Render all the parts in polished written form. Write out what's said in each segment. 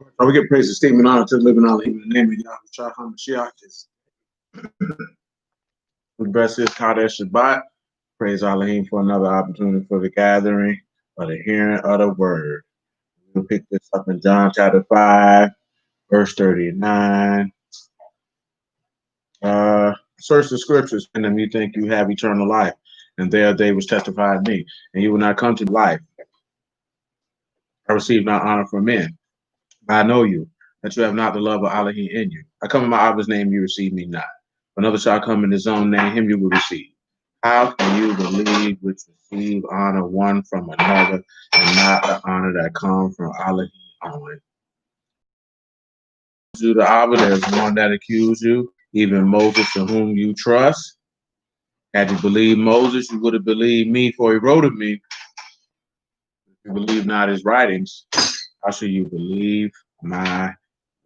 So we give praise and statement honor to the living honor in the name of Yahweh HaMashiach. We bless this Kadesh Shabbat. Praise Elohim for another opportunity for the gathering or the hearing of the word. We'll pick this up in John chapter 5, verse 39. Search the scriptures, and then you think you have eternal life, and there they will testify of me, and you will not come to life. I receive not honor from men, but I know you, that you have not the love of Elohim in you. I come in my Abba's name, you receive me not. Another shall come in his own name, him you will receive. How can you believe which receive honor one from another, and not the honor that comes from Elohim only? To the Abba, there's one that accused you, even Moses, in whom you trust. Had you believed Moses, you would have believed me, for he wrote of me. If you believe not his writings, how shall you believe my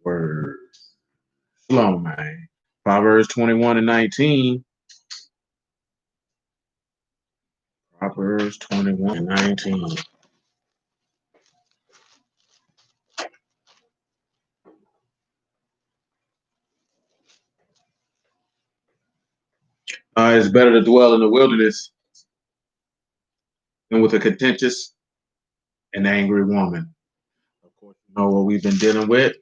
words? Shalom, man. Proverbs 21 and 19. Proverbs 21 and 19. It's better to dwell in the wilderness than with a contentious and angry woman. Of course, you know what we've been dealing with.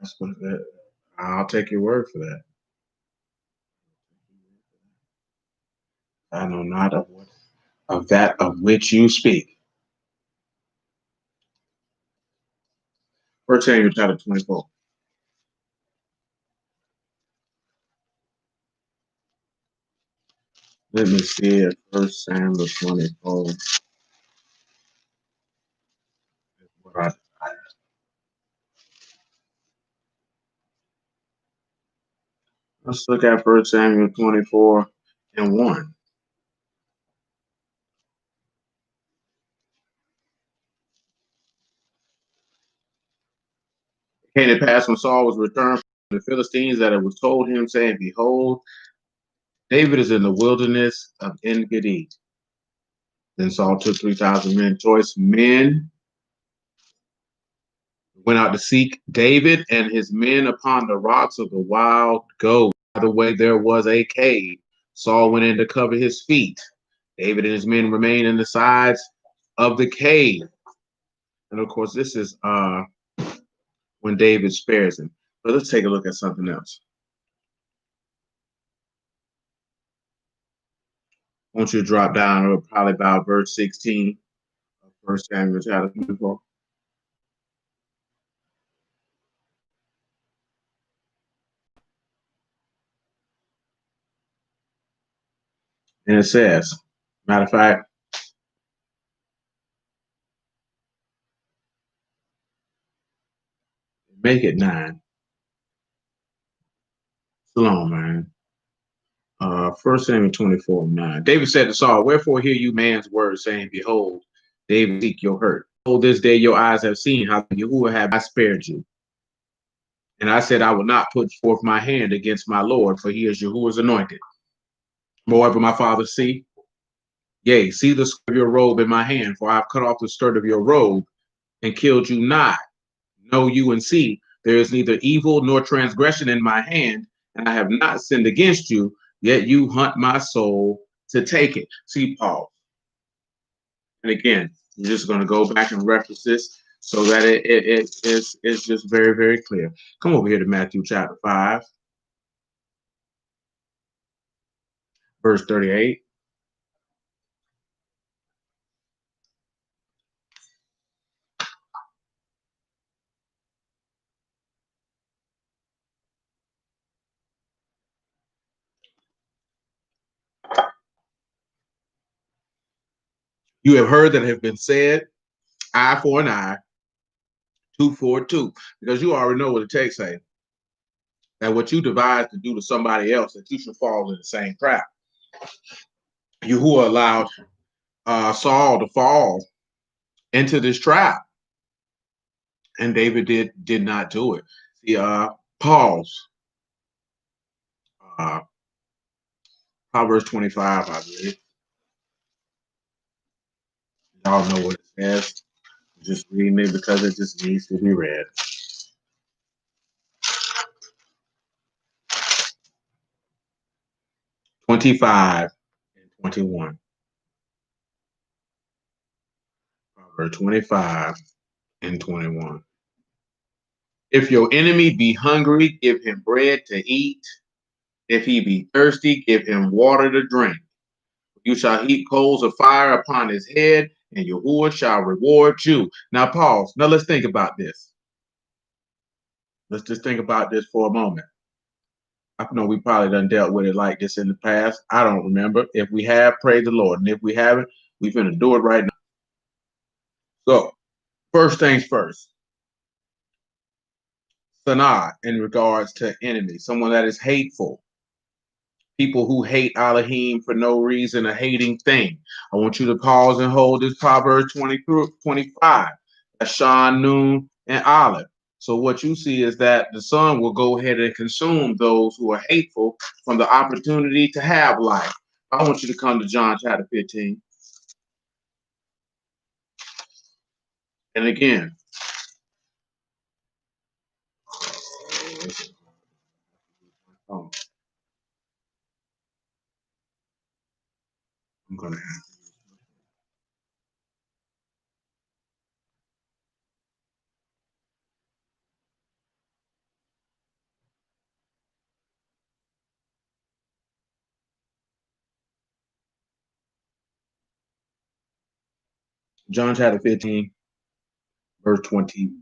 That's what that. I'll take your word for that. I know not of that of which you speak. First Samuel chapter 24. Let me see at First Samuel 24. Let's look at First Samuel 24 and 1. It came to pass when Saul was returned from the Philistines that it was told him, saying, behold, David is in the wilderness of En-Gedi. Then Saul took 3,000 men, choice men, went out to seek David and his men upon the rocks of the wild goat. By the way, there was a cave. Saul went in to cover his feet. David and his men remained in the sides of the cave. And of course, this is when David spares him. But let's take a look at something else. I want you to drop down probably about verse 16 of 1 Samuel chapter 24. And it says, matter of fact, make it 9. Shalom, man. 1 Samuel 24, 9. David said to Saul, wherefore hear you man's word, saying, behold, David seek your hurt. Oh, this day your eyes have seen how Yahuwah have I spared you. And I said, I will not put forth my hand against my Lord, for he is Yahuwah's anointed. Moreover, my father, see, yea, see the skirt of your robe in my hand, for I have cut off the skirt of your robe and killed you not. Know you and see, there is neither evil nor transgression in my hand, and I have not sinned against you, yet you hunt my soul to take it. See, Paul. And again, we're just going to go back and reference this so that it's just very, very clear. Come over here to Matthew chapter 5, verse 38. You have heard that it have been said, eye for an eye, tooth for a tooth, because you already know what the text says. That what you devise to do to somebody else, that you should fall in the same trap. Yahuwah allowed Saul to fall into this trap, and David did not do it. See, pause. Proverbs 25, I believe. Y'all know what it says. Just reading it because it just needs to be read. 25 and 21. Proverbs 25 and 21. If your enemy be hungry, give him bread to eat. If he be thirsty, give him water to drink. You shall heap coals of fire upon his head, and Yahuwah shall reward you. Now pause. Now let's think about this. Let's just think about this for a moment. I know we probably done dealt with it like this in the past. I don't remember. If we have, praise the Lord. And if we haven't, we're going to do it right now. So, first things first. Sanaa in regards to enemy, someone that is hateful. People who hate Elohim for no reason, a hating thing. I want you to pause and hold this Proverbs 20 through 25. That's Shan, Noon, and Olive. So what you see is that the sun will go ahead and consume those who are hateful from the opportunity to have life. I want you to come to John chapter 15. And again, oh, I'm going to John chapter 15, verse 22.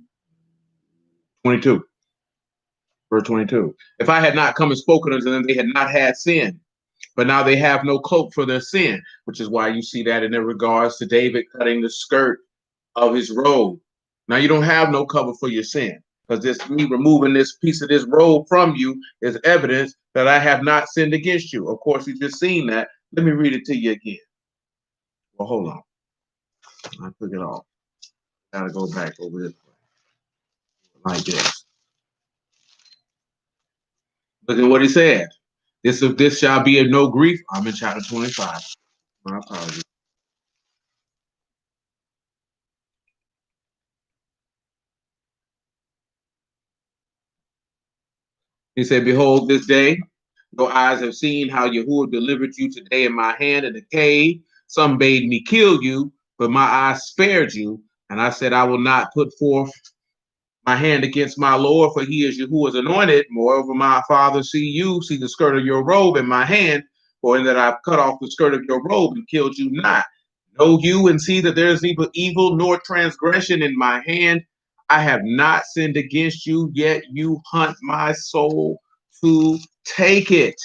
Verse 22. If I had not come and spoken unto them, they had not had sin. But now they have no cloak for their sin, which is why you see that in regards to David cutting the skirt of his robe. Now you don't have no cover for your sin, because this me removing this piece of this robe from you is evidence that I have not sinned against you. Of course, you just seen that. Let me read it to you again. Well, hold on. I took it off. Gotta go back over this way. Like this. Look at what he said. This shall be of no grief. I'm in chapter 25. My apologies. He said, behold, this day your eyes have seen how Yahuwah delivered you today in my hand in the cave. Some bade me kill you, but my eyes spared you. And I said, I will not put forth my hand against my Lord, for he is Yahuwah's anointed. Moreover, my father, see the skirt of your robe in my hand, for in that I've cut off the skirt of your robe and killed you not. Know you and see that there is neither evil nor transgression in my hand. I have not sinned against you, yet you hunt my soul to take it.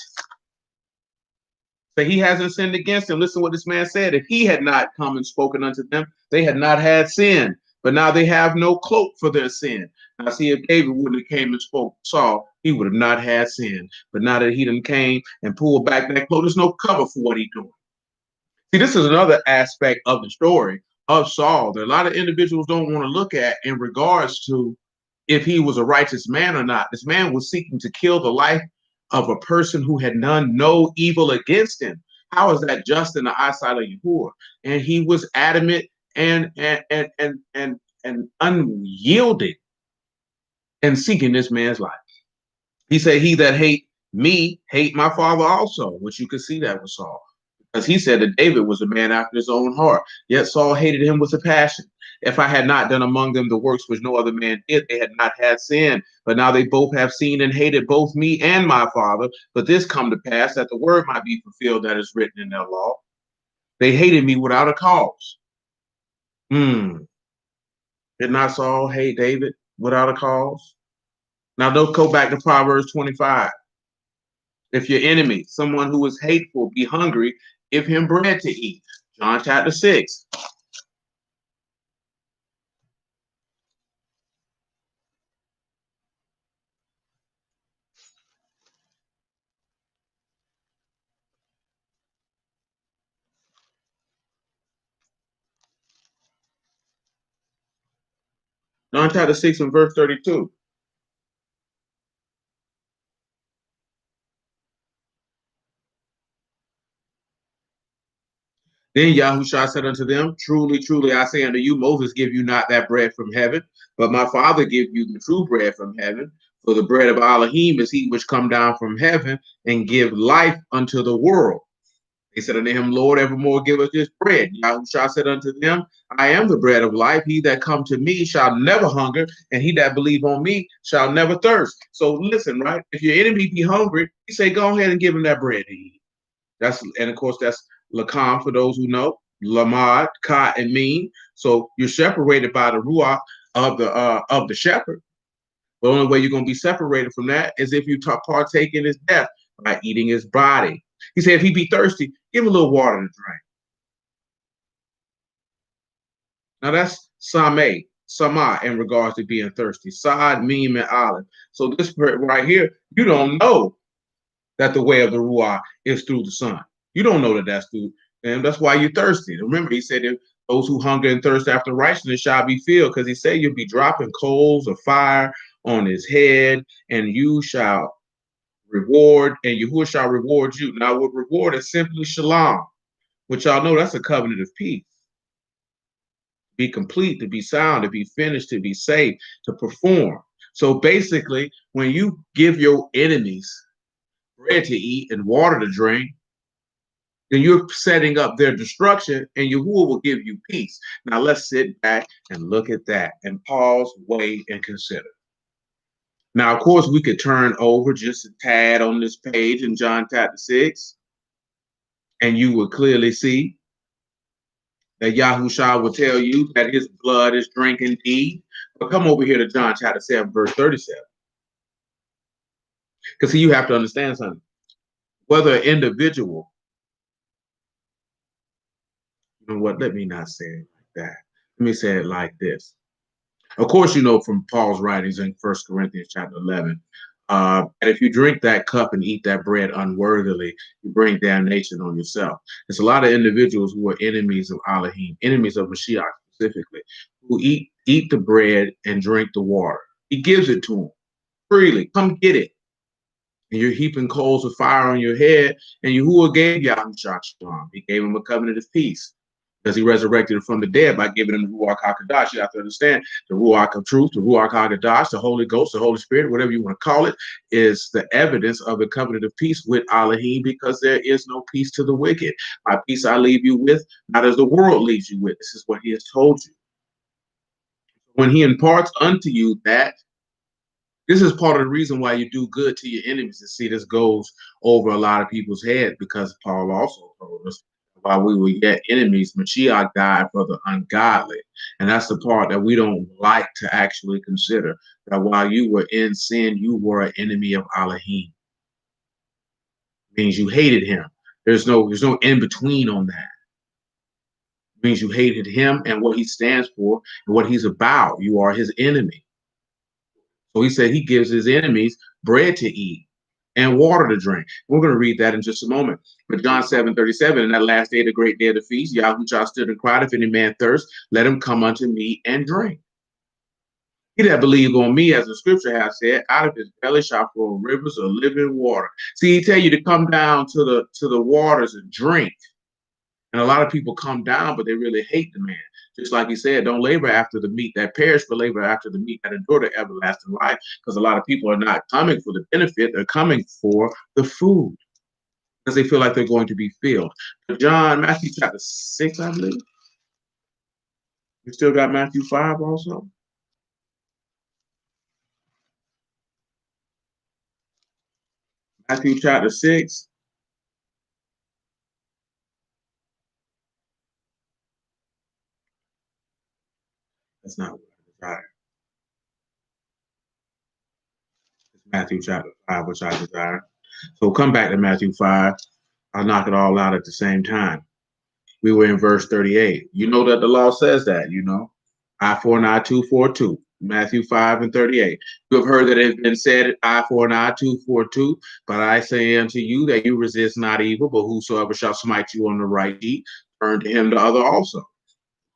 But he hasn't sinned against them. Listen to what this man said. If he had not come and spoken unto them, they had not had sin. But now they have no cloak for their sin. Now, see, if David wouldn't have came and spoke to Saul, he would have not had sin. But now that he done came and pulled back that cloak, there's no cover for what he's doing. See, this is another aspect of the story of Saul that a lot of individuals don't want to look at in regards to if he was a righteous man or not. This man was seeking to kill the life of a person who had done no evil against him. How is that just in the eyesight of Yahuwah? And he was adamant and unyielding in seeking this man's life. He said, he that hate me, hate my father also, which you could see that with Saul. Because he said that David was a man after his own heart. Yet Saul hated him with a passion. If I had not done among them the works which no other man did, they had not had sin. But now they both have seen and hated both me and my father. But this come to pass that the word might be fulfilled that is written in their law. They hated me without a cause. Did not Saul hate David without a cause? Now don't go back to Proverbs 25. If your enemy, someone who is hateful, be hungry, give him bread to eat. John chapter 6. John chapter 6 and verse 32. Then Yahushua said unto them, truly, truly, I say unto you, Moses give you not that bread from heaven, but my Father give you the true bread from heaven. For the bread of Elohim is he which come down from heaven and give life unto the world. They said unto him, Lord, evermore give us this bread. Yahushua said unto them, I am the bread of life. He that come to me shall never hunger, and he that believe on me shall never thirst. So listen, right? If your enemy be hungry, he say, go ahead and give him that bread to eat. And of course, that's Lakam for those who know, Lamad, Ka, and Mean. So you're separated by the Ruach of the shepherd. The only way you're going to be separated from that is if you partake in his death by eating his body. He said, if he be thirsty, give him a little water to drink. Now that's Sama in regards to being thirsty. Saad, Meme, and Olive. So this right here, you don't know that the way of the Ruach is through the sun. You don't know that that's through, and that's why you're thirsty. Remember, he said, if those who hunger and thirst after righteousness shall be filled, because he said you'll be dropping coals of fire on his head, and you shall reward, and Yahuwah shall reward you. Now, what reward is simply shalom, which y'all know that's a covenant of peace. Be complete, to be sound, to be finished, to be safe, to perform. So basically, when you give your enemies bread to eat and water to drink, then you're setting up their destruction, and Yahuwah will give you peace. Now let's sit back and look at that and pause, weigh, and consider. Now, of course, we could turn over just a tad on this page in John chapter 6, and you will clearly see that Yahushua will tell you that his blood is drink indeed. But come over here to John chapter 7, verse 37. Because see, you have to understand something. Whether an individual, you know what, let me not say it like that. Let me say it like this. Of course, you know from Paul's writings in 1 Corinthians chapter 11, that if you drink that cup and eat that bread unworthily, you bring damnation on yourself. There's a lot of individuals who are enemies of Elohim, enemies of Mashiach specifically, who eat the bread and drink the water. He gives it to them freely. Come get it. And you're heaping coals of fire on your head, and Yahuwah gave Yahushua Shalom. He gave him a covenant of peace, because he resurrected him from the dead by giving him the Ruach HaKodesh. You have to understand the Ruach of truth, the Ruach HaKodesh, the Holy Ghost, the Holy Spirit, whatever you want to call it, is the evidence of the covenant of peace with Elohim, because there is no peace to the wicked. My peace I leave you with, not as the world leaves you with. This is what he has told you. When he imparts unto you that, this is part of the reason why you do good to your enemies. And see, this goes over a lot of people's heads, because Paul also told us while we were yet enemies, Mashiach died for the ungodly. And that's the part that we don't like to actually consider, that while you were in sin, you were an enemy of Elohim. It means you hated him. There's no in between on that. It means you hated him and what he stands for and what he's about. You are his enemy. So he said he gives his enemies bread to eat and water to drink. We're going to read that in just a moment. But John 7:37, in that last day, the great day of the feast, Yahushua stood and cried, if any man thirst, let him come unto me and drink. He that believe on me, as the scripture has said, out of his belly shall flow rivers of living water. See, he tell you to come down to the waters and drink. And a lot of people come down, but they really hate the man. Just like he said, don't labor after the meat that perish, but labor after the meat that endure to everlasting life. Because a lot of people are not coming for the benefit, they're coming for the food, because they feel like they're going to be filled. But Matthew chapter 6, I believe. You still got Matthew 5 also? Matthew chapter 6. That's not what I desire. It's Matthew chapter 5, which I desire. So come back to Matthew 5. I'll knock it all out at the same time. We were in verse 38. You know that the law says that, you know. Eye for an eye, tooth for a tooth. Matthew 5 and 38. You have heard that it has been said, eye for an eye, tooth for a tooth. But I say unto you that you resist not evil, but whosoever shall smite you on the right cheek, turn to him the other also.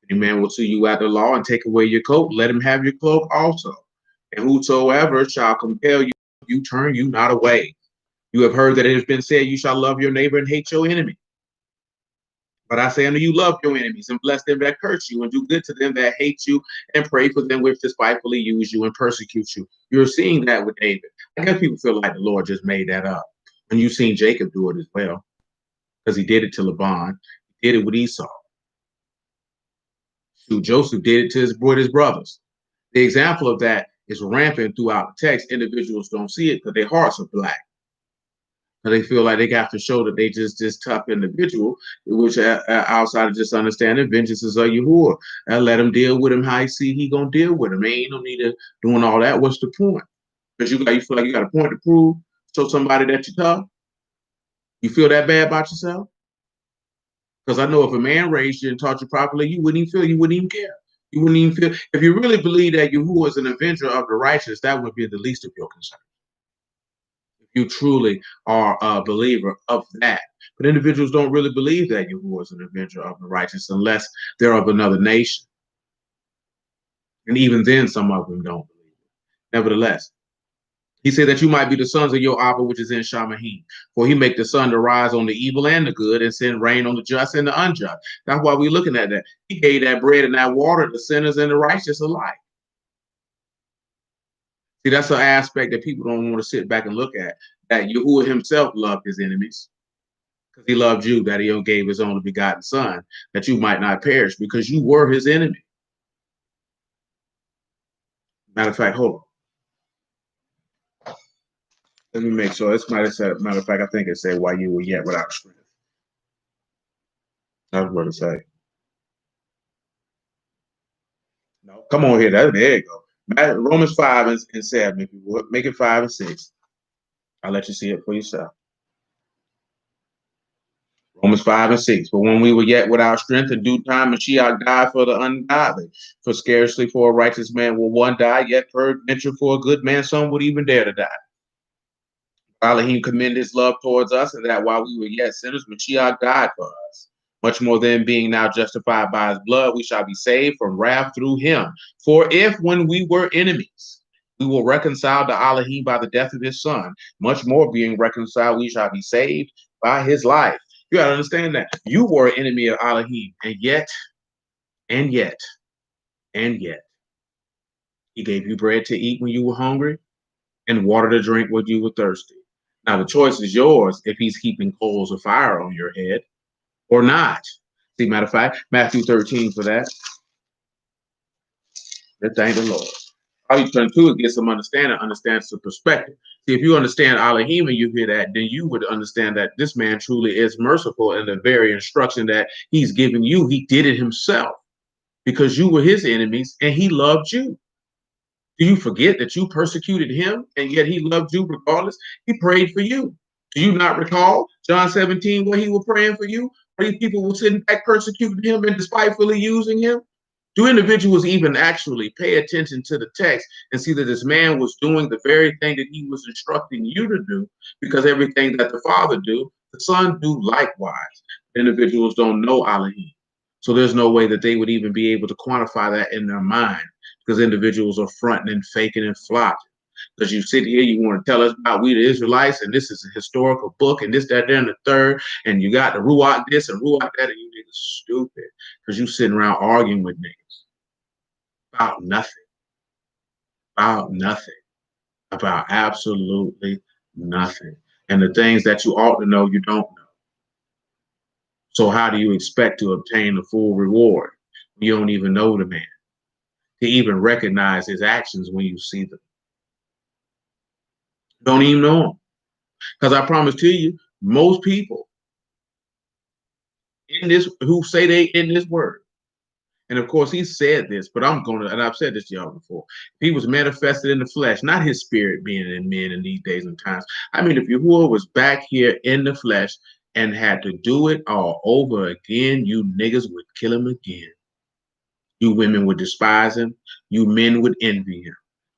Any man will sue you at the law and take away your coat, let him have your cloak also. And whosoever shall compel you, you turn you not away. You have heard that it has been said, you shall love your neighbor and hate your enemy. But I say unto you, love your enemies and bless them that curse you and do good to them that hate you and pray for them which despitefully use you and persecute you. You're seeing that with David. I guess people feel like the Lord just made that up. And you've seen Jacob do it as well because he did it to Laban. He did it with Esau. So Joseph did it to his brothers. The example of that is rampant throughout the text. Individuals don't see it because their hearts are black. They feel like they got to show that they just this tough individual, which outside of just understanding vengeance is of Yahuwah. And let him deal with him how he see he gonna deal with him. Ain't no need of doing all that. What's the point? Because you feel like you got a point to prove. Show somebody that you're tough. You feel that bad about yourself? Because I know if a man raised you and taught you properly, you wouldn't even feel, you wouldn't even care. You wouldn't even feel. If you really believe that Yahuwah is an avenger of the righteous, that would be the least of your concern. You truly are a believer of that. But individuals don't really believe that Yahuwah is an avenger of the righteous unless they're of another nation. And even then, some of them don't believe it. Nevertheless, he said that you might be the sons of your Abba, which is in Shamahim. For he make the sun to rise on the evil and the good and send rain on the just and the unjust. That's why we're looking at that. He gave that bread and that water to sinners and the righteous alike. See, that's an aspect that people don't want to sit back and look at, that Yahuwah himself loved his enemies. Because he loved you, that he gave his only begotten son, that you might not perish, because you were his enemy. Matter of fact, hold on. Let me make sure. This might have said, matter of fact, I think it said, while you were yet without strength. That's what it say. No, come on here. There you go. Romans 5 and 7, if you would. Make it 5 and 6. I'll let you see it for yourself. Romans 5 and 6. But when we were yet without strength, in due time, Mashiach died for the ungodly. For scarcely for a righteous man will one die, yet peradventure for a good man some would even dare to die. Elohim commended his love towards us, and that while we were yet sinners, Mashiach died for us. Much more than being now justified by his blood, we shall be saved from wrath through him. For if when we were enemies, we were reconciled to Elohim by the death of his son, much more being reconciled, we shall be saved by his life. You got to understand that you were an enemy of Elohim, and yet, he gave you bread to eat when you were hungry and water to drink when you were thirsty. Now, the choice is yours if he's heaping coals of fire on your head or not. See, matter of fact, Matthew 13 for that. Let's thank the Lord. All you turn to is get some understanding, understand some perspective. See, if you understand Elohim and you hear that, then you would understand that this man truly is merciful, and the very instruction that he's giving you, he did it himself because you were his enemies and he loved you. Do you forget that you persecuted him and yet he loved you regardless? He prayed for you. Do you not recall John 17 where he was praying for you? Where these people were sitting back persecuting him and despitefully using him? Do individuals even actually pay attention to the text and see that this man was doing the very thing that he was instructing you to do? Because everything that the Father do, the Son do likewise. Individuals don't know Elohim. So there's no way that they would even be able to quantify that in their mind, because individuals are fronting and faking and flopping. Because you sit here, you want to tell us about we the Israelites, and this is a historical book, and this, that, there, and the third, and you got the Ruach this and Ruach that, and you niggas stupid because you sitting around arguing with niggas about nothing, about absolutely nothing. And the things that you ought to know, you don't know. So how do you expect to obtain the full reward when you don't even know the man, to even recognize his actions when you see them? Don't even know him. Because I promise to you, most people in this who say they in this word, and of course he said this, but I'm gonna, and I've said this to y'all before, he was manifested in the flesh, not his spirit being in men in these days and times. I mean, if Yahuwah was back here in the flesh and had to do it all over again, you niggas would kill him again. You women would despise him. You men would envy him,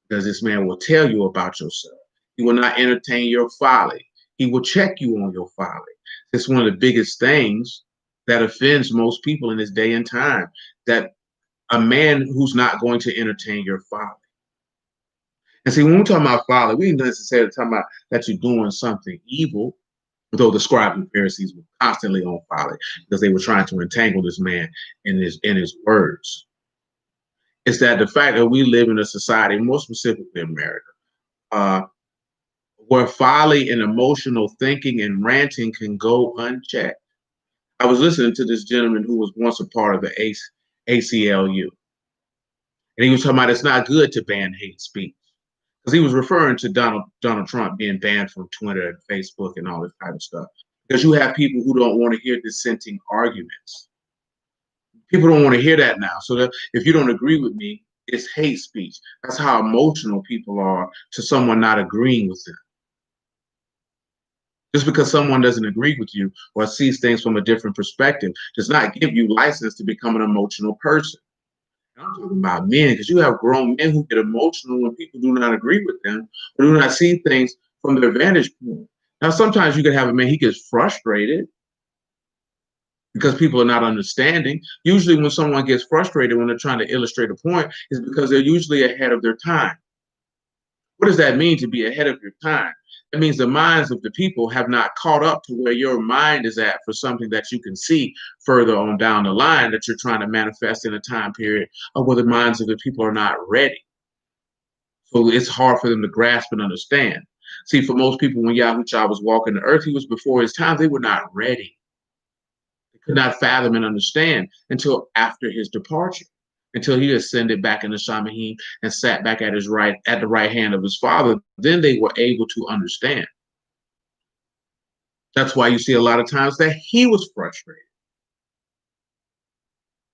because this man will tell you about yourself. He will not entertain your folly. He will check you on your folly. It's one of the biggest things that offends most people in this day and time, that a man who's not going to entertain your folly. And see, when we're talking about folly, we ain't necessarily talking about that you're doing something evil. Though the scribes and Pharisees were constantly on folly because they were trying to entangle this man in his words. It's that the fact that we live in a society, more specifically America, uh, where folly and emotional thinking and ranting can go unchecked. I was listening to this gentleman who was once a part of the ACLU, and he was talking about it's not good to ban hate speech because he was referring to Donald Trump being banned from Twitter and Facebook and all this kind of stuff. Because you have people who don't want to hear dissenting arguments. People don't want to hear that now. So that if you don't agree with me, it's hate speech. That's how emotional people are to someone not agreeing with them. Just because someone doesn't agree with you or sees things from a different perspective does not give you license to become an emotional person. And I'm talking about men, because you have grown men who get emotional when people do not agree with them or do not see things from their vantage point. Now, sometimes you can have a man, he gets frustrated because people are not understanding. Usually when someone gets frustrated when they're trying to illustrate a point is because they're usually ahead of their time. What does that mean to be ahead of your time? That means the minds of the people have not caught up to where your mind is at for something that you can see further on down the line that you're trying to manifest in a time period of where the minds of the people are not ready. So it's hard for them to grasp and understand. See, for most people, when Yahushua was walking the earth, he was before his time. They were not ready. They could not fathom and understand until after his departure, until he ascended back into Shamahim and sat back at the right hand of his father. Then they were able to understand. That's why you see a lot of times that he was frustrated.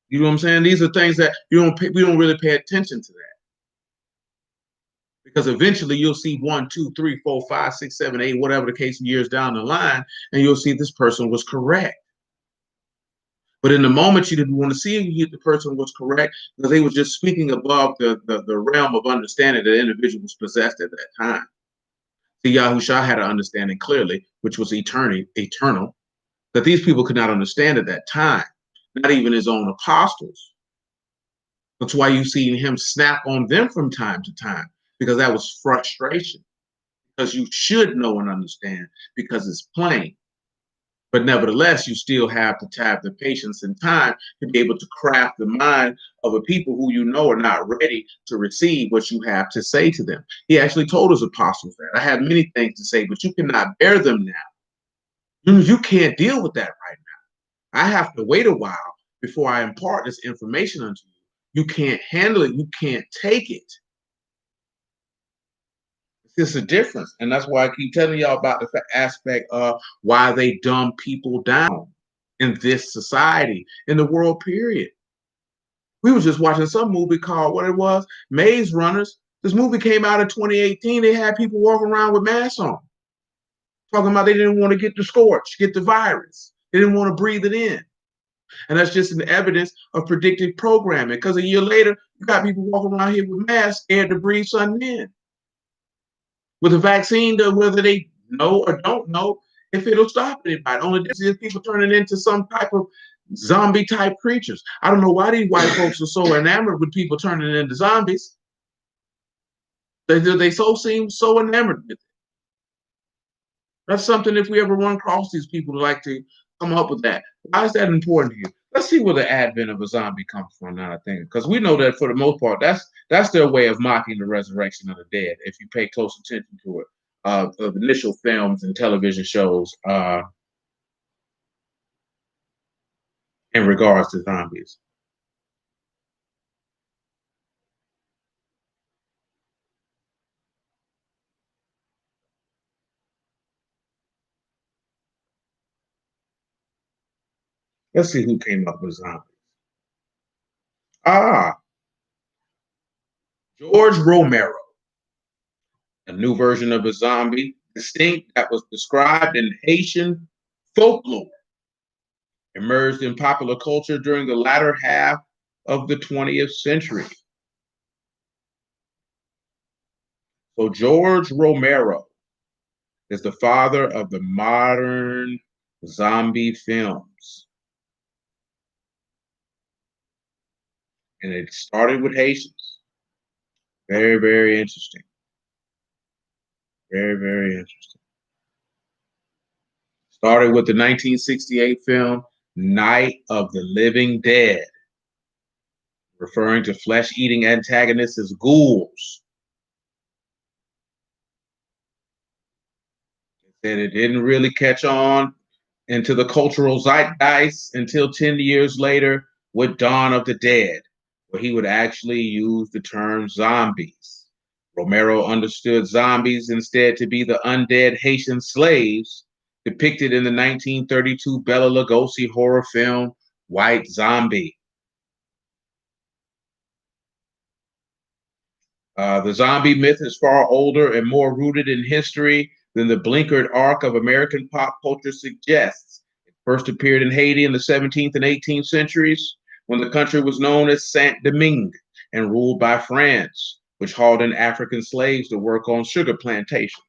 You know what I'm saying? These are things that we don't really pay attention to that. Because eventually you'll see 1, 2, 3, 4, 5, 6, 7, 8, whatever the case, years down the line, and you'll see this person was correct. But in the moment, you didn't want to see the person was correct because they were just speaking above the realm of understanding that the individual was possessed at that time. See, Yahushua had an understanding clearly, which was eternal, that these people could not understand at that time, not even his own apostles. That's why you see him snap on them from time to time, because that was frustration. Because you should know and understand, because it's plain. But nevertheless, you still have to have the patience and time to be able to craft the mind of a people who you know are not ready to receive what you have to say to them. He actually told his apostles that. I have many things to say, but you cannot bear them now. You can't deal with that right now. I have to wait a while before I impart this information unto you. You can't handle it. You can't take it. It's a difference. And that's why I keep telling y'all about the aspect of why they dumb people down in this society, in the world, period. We were just watching some movie called, what it was, Maze Runners. This movie came out in 2018. They had people walking around with masks on, talking about they didn't want to get the scorch, get the virus. They didn't want to breathe it in. And that's just an evidence of predictive programming, because a year later, you got people walking around here with masks, scared to breathe something in. With a vaccine, whether they know or don't know if it'll stop anybody. Only this is people turning into some type of zombie type creatures. I don't know why these white folks are so enamored with people turning into zombies. They so seem so enamored with it. That's something, if we ever run across these people who like to come up with that. Why is that important to you? Let's see where the advent of a zombie comes from now, I think. Because we know that for the most part, that's their way of mocking the resurrection of the dead, if you pay close attention to it. Of initial films and television shows in regards to zombies. Let's see who came up with zombies. Ah, George Romero, a new version of a zombie, distinct that was described in Haitian folklore, emerged in popular culture during the latter half of the 20th century. So George Romero is the father of the modern zombie films. And it started with Haitians. Very, very interesting. Very, very interesting. Started with the 1968 film Night of the Living Dead, referring to flesh-eating antagonists as ghouls. It said it didn't really catch on into the cultural zeitgeist until 10 years later with Dawn of the Dead, where he would actually use the term zombies. Romero understood zombies instead to be the undead Haitian slaves depicted in the 1932 Bela Lugosi horror film White Zombie. The zombie myth is far older and more rooted in history than the blinkered arc of American pop culture suggests. It first appeared in Haiti in the 17th and 18th centuries when the country was known as Saint Domingue and ruled by France, which hauled in African slaves to work on sugar plantations.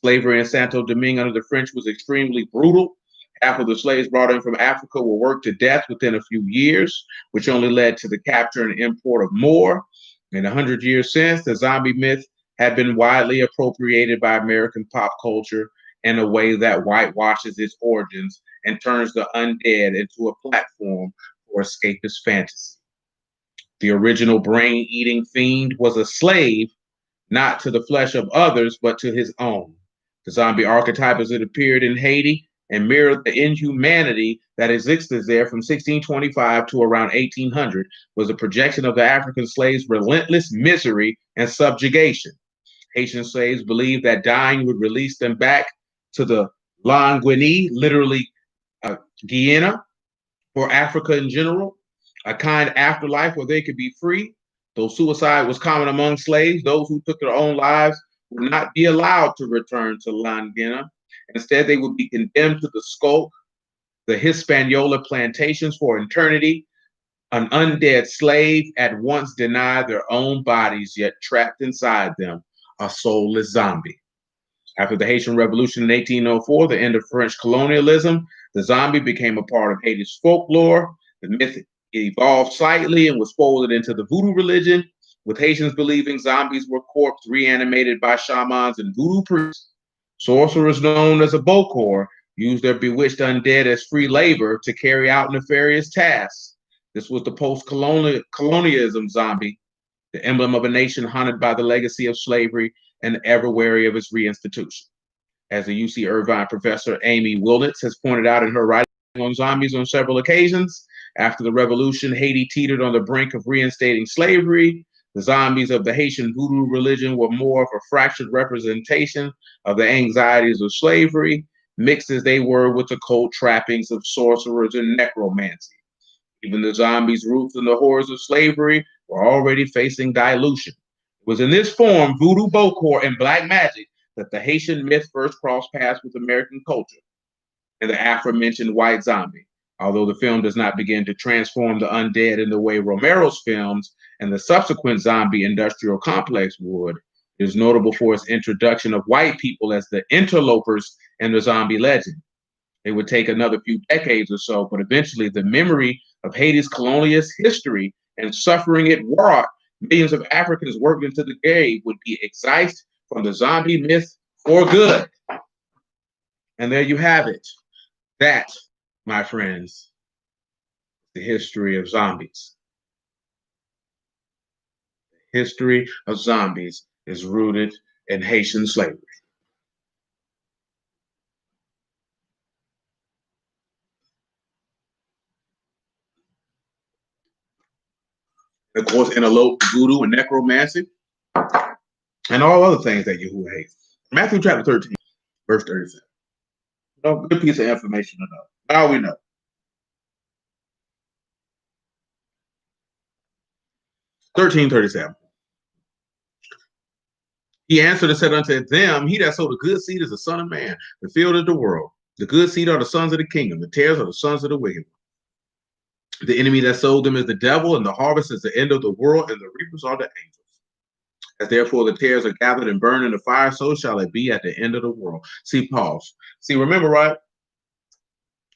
Slavery in Santo Domingue under the French was extremely brutal. Half of the slaves brought in from Africa were worked to death within a few years, which only led to the capture and import of more. In 100 years since, the zombie myth had been widely appropriated by American pop culture in a way that whitewashes its origins and turns the undead into a platform for escapist fantasy. The original brain-eating fiend was a slave, not to the flesh of others, but to his own. The zombie archetype as it appeared in Haiti and mirrored the inhumanity that existed there from 1625 to around 1800 was a projection of the African slaves' relentless misery and subjugation. Haitian slaves believed that dying would release them back to the Languini, literally Guyana, or Africa in general, a kind afterlife where they could be free. Though suicide was common among slaves, those who took their own lives would not be allowed to return to Langina. Instead, they would be condemned to the skulk, the Hispaniola plantations for eternity. An undead slave at once denied their own bodies, yet trapped inside them, a soulless zombie. After the Haitian Revolution in 1804, the end of French colonialism, the zombie became a part of Haiti's folklore. The myth evolved slightly and was folded into the voodoo religion, with Haitians believing zombies were corpses reanimated by shamans and voodoo priests. Sorcerers known as a bokor used their bewitched undead as free labor to carry out nefarious tasks. This was the post-colonialism zombie, the emblem of a nation haunted by the legacy of slavery and ever wary of its reinstitution. As the UC Irvine professor Amy Wilnitz has pointed out in her writing on zombies on several occasions, after the revolution, Haiti teetered on the brink of reinstating slavery. The zombies of the Haitian voodoo religion were more of a fractured representation of the anxieties of slavery, mixed as they were with the cold trappings of sorcerers and necromancy. Even the zombies' roots and the horrors of slavery were already facing dilution. It was in this form, voodoo, bokor, and black magic, that the Haitian myth first crossed paths with American culture and the aforementioned white zombie. Although the film does not begin to transform the undead in the way Romero's films and the subsequent zombie industrial complex would, it is notable for its introduction of white people as the interlopers in the zombie legend. It would take another few decades or so, but eventually the memory of Haiti's colonialist history and suffering it wrought millions of Africans worked into the grave would be excised from the zombie myth for good. And there you have it. That, my friends, the history of zombies. The history of zombies is rooted in Haitian slavery. Of course, interlope, voodoo, and necromancy, and all other things that Yahuwah hates. Matthew chapter 13, verse 37. No good piece of information to know. Now we know. 13:37. He answered and said unto them, he that sowed the good seed is the Son of Man. The field is the world. The good seed are the sons of the kingdom. The tares are the sons of the wicked. The enemy that sowed them is the devil, and the harvest is the end of the world, and the reapers are the angels. As therefore the tares are gathered and burned in the fire, so shall it be at the end of the world. See, pause. See, remember, right?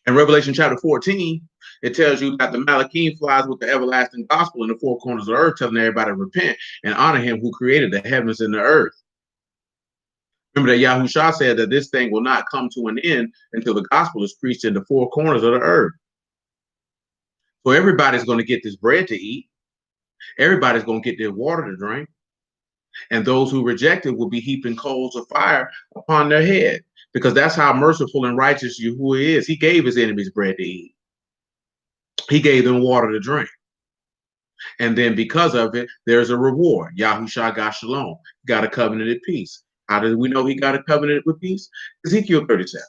In Revelation chapter 14, it tells you that the Malachim flies with the everlasting gospel in the four corners of the earth, telling everybody to repent and honor him who created the heavens and the earth. Remember that Yahushua said that this thing will not come to an end until the gospel is preached in the four corners of the earth. So everybody's going to get this bread to eat. Everybody's going to get their water to drink. And those who reject it will be heaping coals of fire upon their head, because that's how merciful and righteous Yahuwah is. He gave his enemies bread to eat. He gave them water to drink. And then because of it, there's a reward. Yahushua got shalom, got a covenanted peace. How did we know he got a covenant with peace? Ezekiel 37.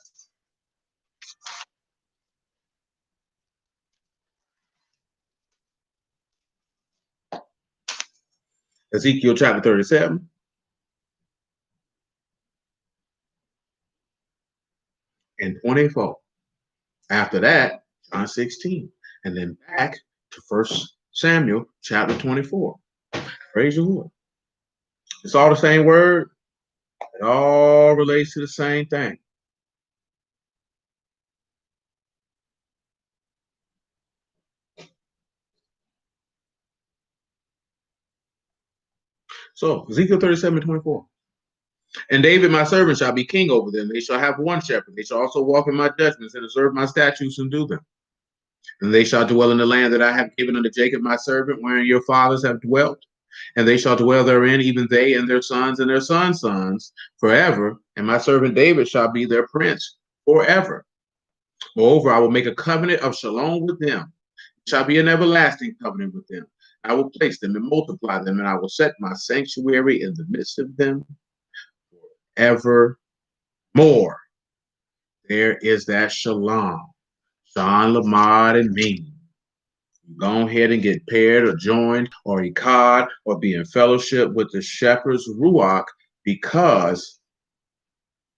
Ezekiel chapter 37 and 24. After that, John 16. And then back to 1 Samuel chapter 24. Praise Yahuwah. It's all the same word. It all relates to the same thing. So Ezekiel 37:24. And David, my servant, shall be king over them. They shall have one shepherd. They shall also walk in my judgments and observe my statutes and do them. And they shall dwell in the land that I have given unto Jacob, my servant, wherein your fathers have dwelt. And they shall dwell therein, even they and their sons and their sons' sons, forever. And my servant David shall be their prince forever. Moreover, I will make a covenant of shalom with them. It shall be an everlasting covenant with them. I will place them and multiply them, and I will set my sanctuary in the midst of them evermore. There is that shalom. Sean, Lamar, and me. Go ahead and get paired or joined or ikad or be in fellowship with the shepherd's ruach, because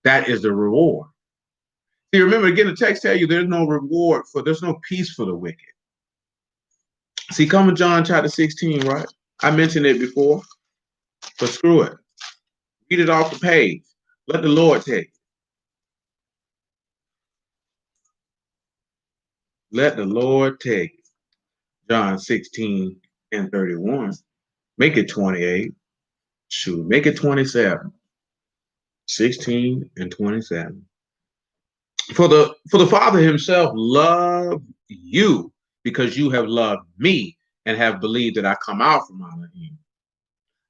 that is the reward. See, remember again, the text tell you there's no reward there's no peace for the wicked. See, come in John chapter 16, right? I mentioned it before, but screw it. Read it off the page. Let the Lord take it. Let the Lord take it. John 16 and 31. Make it 28. Shoot, make it 27. 16 and 27. For the Father himself loved you because you have loved me and have believed that I come out from Elohim.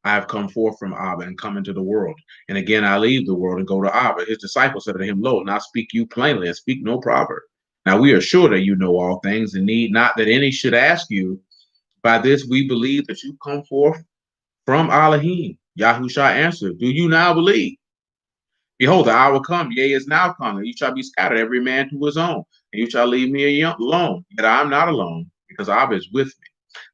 I have come forth from Abba and come into the world. And again, I leave the world and go to Abba. His disciples said to him, Lo, now speak you plainly and speak no proverb. Now we are sure that you know all things and need not that any should ask you. By this we believe that you come forth from Elohim. Yahushua answered, do you now believe? Behold, the hour come, yea, is now come, and you shall be scattered, every man to his own, and you shall leave me alone. Yet I am not alone, because Abba is with me.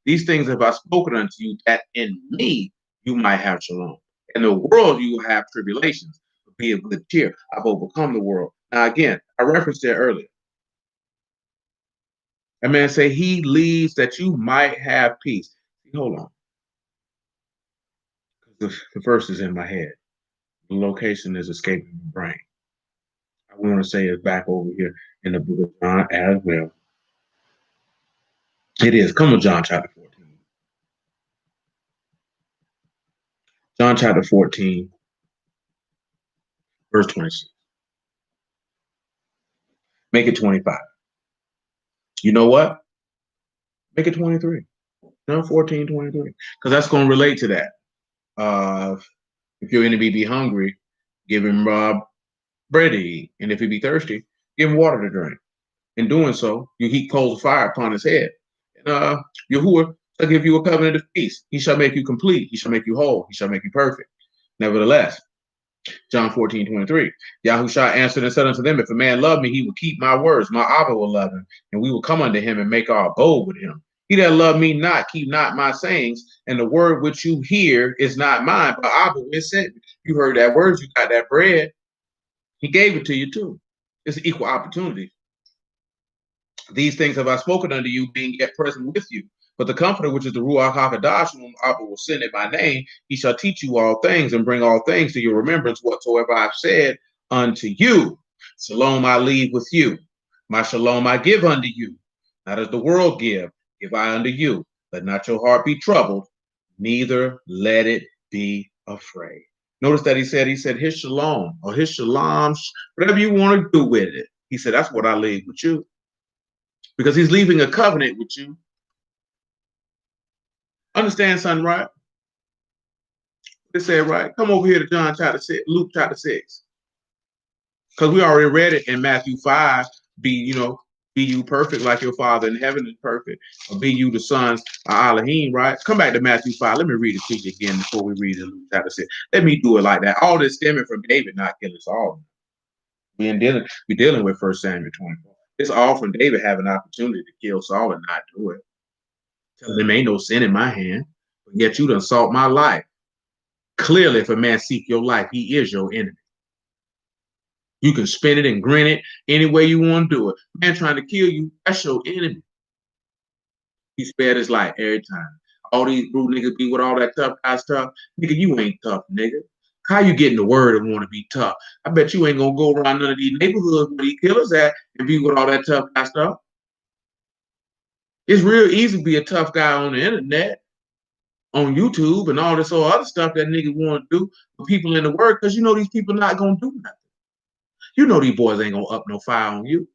These things have I spoken unto you, that in me you might have shalom. In the world you will have tribulations, but be of good cheer. I've overcome the world. Now again, I referenced it earlier. A man say he leaves that you might have peace. Hold on. The verse is in my head. The location is escaping my brain. I want to say it's back over here in the book of John as well. It is. Come on, John chapter 14. John chapter 14, verse 26. Make it 25. You know what? Make it 23. John 14, 23. Because that's going to relate to that. If your enemy be hungry, give him bread to eat. And if he be thirsty, give him water to drink. In doing so, you heap coals of fire upon his head. And Yahuwah shall give you a covenant of peace. He shall make you complete. He shall make you whole. He shall make you perfect. Nevertheless, John 14, 23. Yahushua answered and said unto them, if a man love me, he will keep my words. My Abba will love him, and we will come unto him and make our abode with him. He that love me not, keep not my sayings, and the word which you hear is not mine, but Abba is sent me. You heard that word, you got that bread. He gave it to you too. It's an equal opportunity. These things have I spoken unto you, being yet present with you. But the Comforter, which is the Ruach HaKodesh, whom Abba will send in my name, he shall teach you all things and bring all things to your remembrance whatsoever I've said unto you. Shalom I leave with you. My shalom I give unto you. Not as the world give I unto you. Let not your heart be troubled, neither let it be afraid. Notice that he said his shalom or his shalom, whatever you want to do with it. He said, that's what I leave with you. Because he's leaving a covenant with you. Understand something, right? They said, right? Come over here to John chapter 6, Luke chapter 6. Because we already read it in Matthew 5. Be you perfect like your Father in heaven is perfect. Or be you the sons of Elohim, right? Come back to Matthew 5. Let me read it to you again before we read it in Luke chapter 6. Let me do it like that. All this stemming from David not killing Saul. We're dealing with 1 Samuel 24. It's all from David having an opportunity to kill Saul and not do it. Tell him ain't no sin in my hand, but yet you done sought my life. Clearly, if a man seek your life, he is your enemy. You can spin it and grin it any way you want to do it. Man trying to kill you, that's your enemy. He spared his life every time. All these rude niggas be with all that tough guy stuff. Nigga, you ain't tough, nigga. How you getting the word and want to be tough? I bet you ain't gonna go around none of these neighborhoods where these killers at and be with all that tough guy stuff. It's real easy to be a tough guy on the internet, on YouTube, and all this other stuff that niggas want to do for people in the word, because you know these people not gonna do nothing. You know these boys ain't gonna up no fire on you,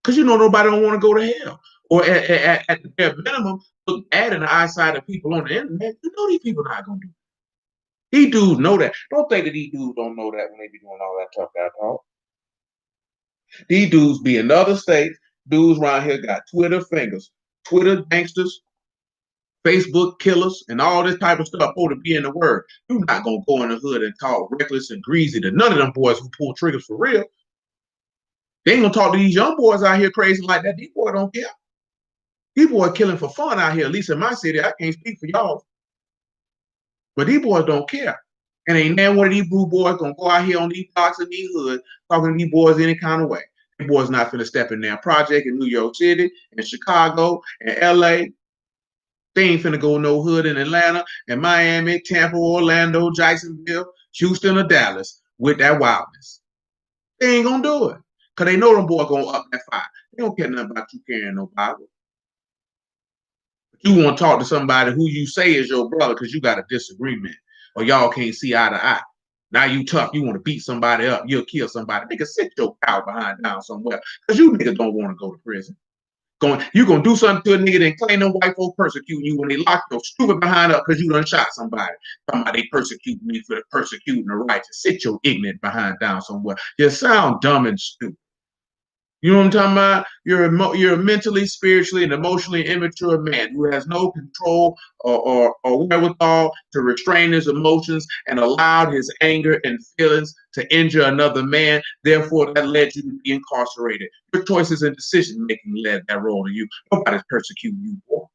because you know nobody don't want to go to hell. Or at the bare minimum, look bad in the eyesight of people on the internet. You know these people not gonna do it. These dudes know that. Don't think that these dudes don't know that when they be doing all that tough guy talk. These dudes be in other states. Dudes around here got Twitter fingers, Twitter gangsters, Facebook killers, and all this type of stuff. Oh, to be in the word. You're not gonna go in the hood and talk reckless and greasy to none of them boys who pull triggers for real. They ain't gonna talk to these young boys out here crazy like that. These boys don't care. These boys killing for fun out here, at least in my city. I can't speak for y'all. But these boys don't care. And ain't never one of these blue boys gonna go out here on these blocks in these hoods talking to these boys any kind of way. These boys not finna step in their project in New York City, in Chicago, in LA. They ain't finna go no hood in Atlanta, in Miami, Tampa, Orlando, Jacksonville, Houston, or Dallas with that wildness. They ain't gonna do it. Cause they know them boys gonna up that fire. They don't care nothing about you carrying no Bible. But you want to talk to somebody who you say is your brother because you got a disagreement or y'all can't see eye to eye. Now you tough. You want to beat somebody up. You'll kill somebody. Nigga, sit your cow behind down somewhere because you niggas don't want to go to prison. You gonna do something to a nigga that claim them white folk persecuting you when they lock your stupid behind up because you done shot somebody. Somebody persecute me for persecuting the righteous. Sit your ignorant behind down somewhere. You sound dumb and stupid. You know what I'm talking about? You're a mentally, spiritually, and emotionally immature man who has no control or wherewithal to restrain his emotions and allowed his anger and feelings to injure another man. Therefore, that led you to be incarcerated. Your choices and decision making led that role to you. Nobody's persecuting you, boy.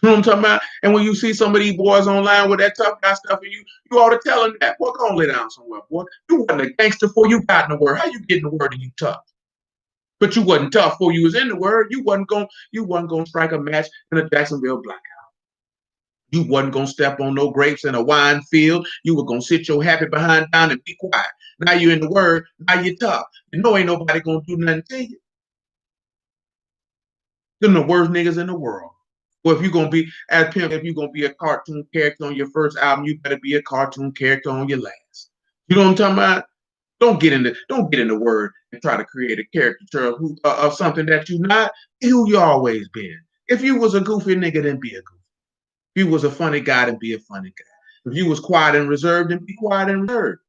You know what I'm talking about? And when you see some of these boys online with that tough guy stuff, and you ought to tell them that. Boy, go and lay down somewhere, boy. You wasn't a gangster before you got in the word. How you getting the word and you tough? But you wasn't tough before you was in the word. You wasn't gonna strike a match in a Jacksonville blackout. You wasn't gonna step on no grapes in a wine field. You were gonna sit your happy behind down and be quiet. Now you in the word. Now you tough. You know ain't nobody gonna do nothing to you. Them the worst niggas in the world. Well, if you're gonna be as pimp, if you're gonna be a cartoon character on your first album, you better be a cartoon character on your last. You know what I'm talking about? Don't get in the word and try to create a caricature of something that you're not. Be who you always been. If you was a goofy nigga, then be a goofy. If you was a funny guy, then be a funny guy. If you was quiet and reserved, then be quiet and reserved.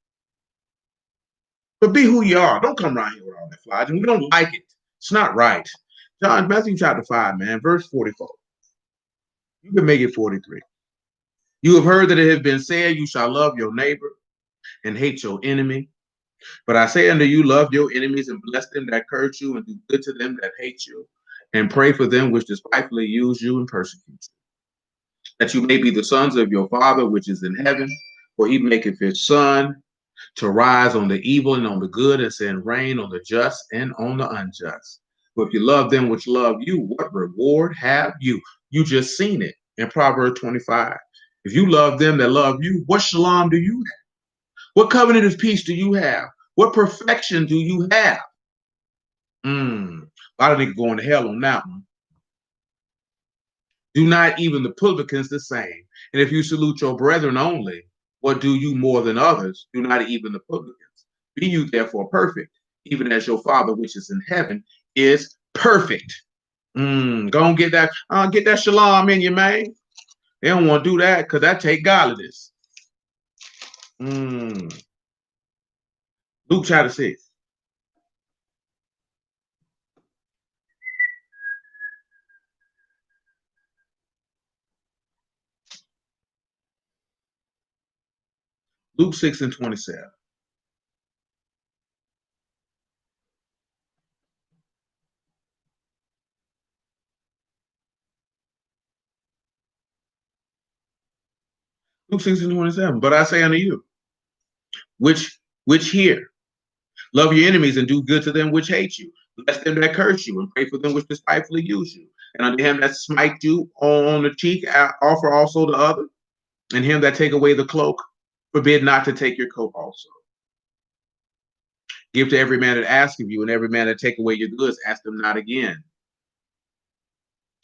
But be who you are. Don't come around here with all that flies. And we don't like it. It's not right. Matthew chapter 5, man, verse 44. You can make it 43. You have heard that it has been said, you shall love your neighbor and hate your enemy. But I say unto you, love your enemies and bless them that curse you, and do good to them that hate you, and pray for them which despitefully use you and persecute you, that you may be the sons of your Father which is in heaven. For he maketh his sun to rise on the evil and on the good, and send rain on the just and on the unjust. But if you love them which love you, what reward have you? You just seen it in Proverbs 25. If you love them that love you, what shalom do you have? What covenant of peace do you have? What perfection do you have? A lot of niggas going to hell on that one. Do not even the publicans the same. And if you salute your brethren only, What do you more than others? Do not even the publicans. Be you therefore perfect, even as your Father which is in heaven is perfect. Go and get that shalom in you, man. They don't want to do that because that take godliness. Luke chapter 6. Luke 6 and 27. Luke 6 and 27. But I say unto you, which hear, love your enemies and do good to them which hate you. Bless them that curse you and pray for them which despitefully use you. And unto him that smite you on the cheek, offer also the other. And him that take away the cloak, forbid not to take your coat also. Give to every man that ask of you, and every man that take away your goods, ask them not again.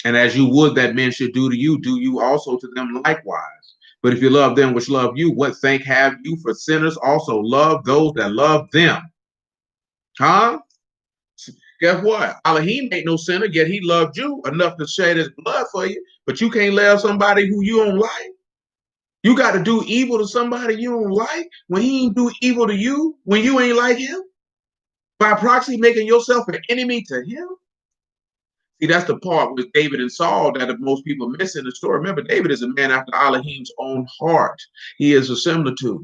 And as you would that men should do you also to them likewise. But if you love them which love you, what thank have you? For sinners also love those that love them. Huh? Guess what? Elohim ain't no sinner, yet he loved you enough to shed his blood for you. But you can't love somebody who you don't like. You got to do evil to somebody you don't like when he ain't do evil to you, when you ain't like him, by proxy making yourself an enemy to him. See, that's the part with David and Saul that most people miss in the story. Remember, David is a man after Elohim's own heart. He is a similitude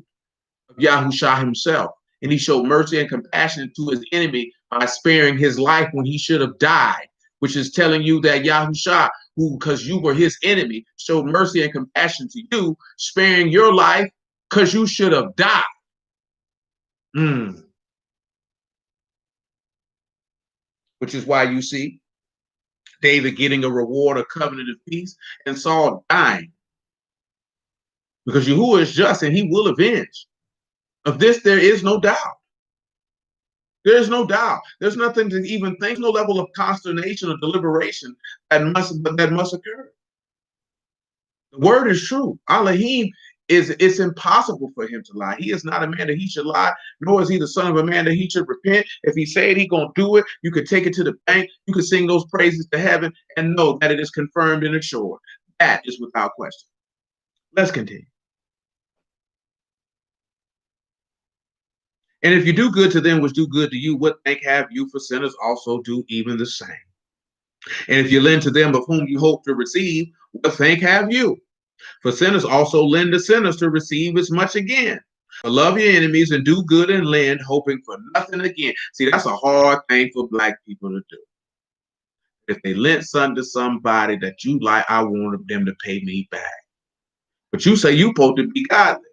of Yahushua himself. And he showed mercy and compassion to his enemy by sparing his life when he should have died, which is telling you that Yahushua, who, because you were his enemy, showed mercy and compassion to you, sparing your life because you should have died. Which is why you see David getting a reward of covenant of peace and Saul dying. Because Yahuwah is just and he will avenge. Of this, there is no doubt. There is no doubt. There's nothing to even think, no level of consternation or deliberation that must occur. The word is true. Elohim it's impossible for him to lie. He is not a man that he should lie, nor is he the son of a man that he should repent. If he said he's going to do it, you could take it to the bank. You could sing those praises to heaven and know that it is confirmed and assured. That is without question. Let's continue. And if you do good to them which do good to you, what thank have you? For sinners also do even the same. And if you lend to them of whom you hope to receive, what thank have you? For sinners also lend to sinners to receive as much again. But love your enemies and do good and lend, hoping for nothing again. See, that's a hard thing for black people to do. If they lent something to somebody that you like, I want them to pay me back. But you say you're supposed to be godly.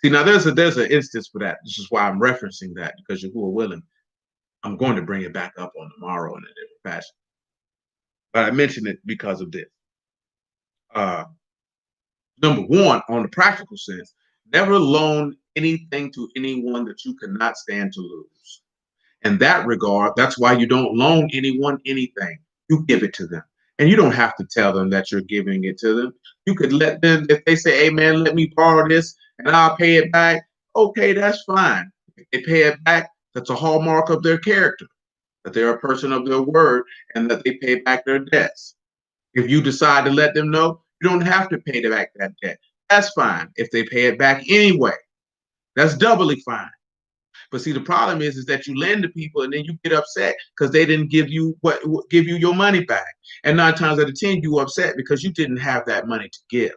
See, now there's an instance for that. This is why I'm referencing that, because Yahuwah willing, I'm going to bring it back up on tomorrow in a different fashion. But I mention it because of this. Number one, on the practical sense, never loan anything to anyone that you cannot stand to lose. In that regard, that's why you don't loan anyone anything. You give it to them. And you don't have to tell them that you're giving it to them. You could let them, if they say, hey, man, let me borrow this and I'll pay it back. Okay, that's fine. If they pay it back, that's a hallmark of their character, that they're a person of their word and that they pay back their debts. If you decide to let them know, you don't have to pay back that debt. That's fine. If they pay it back anyway, that's doubly fine. But see, the problem is that you lend to people and then you get upset because they didn't give you your money back. And 9 times out of 10, you upset because you didn't have that money to give.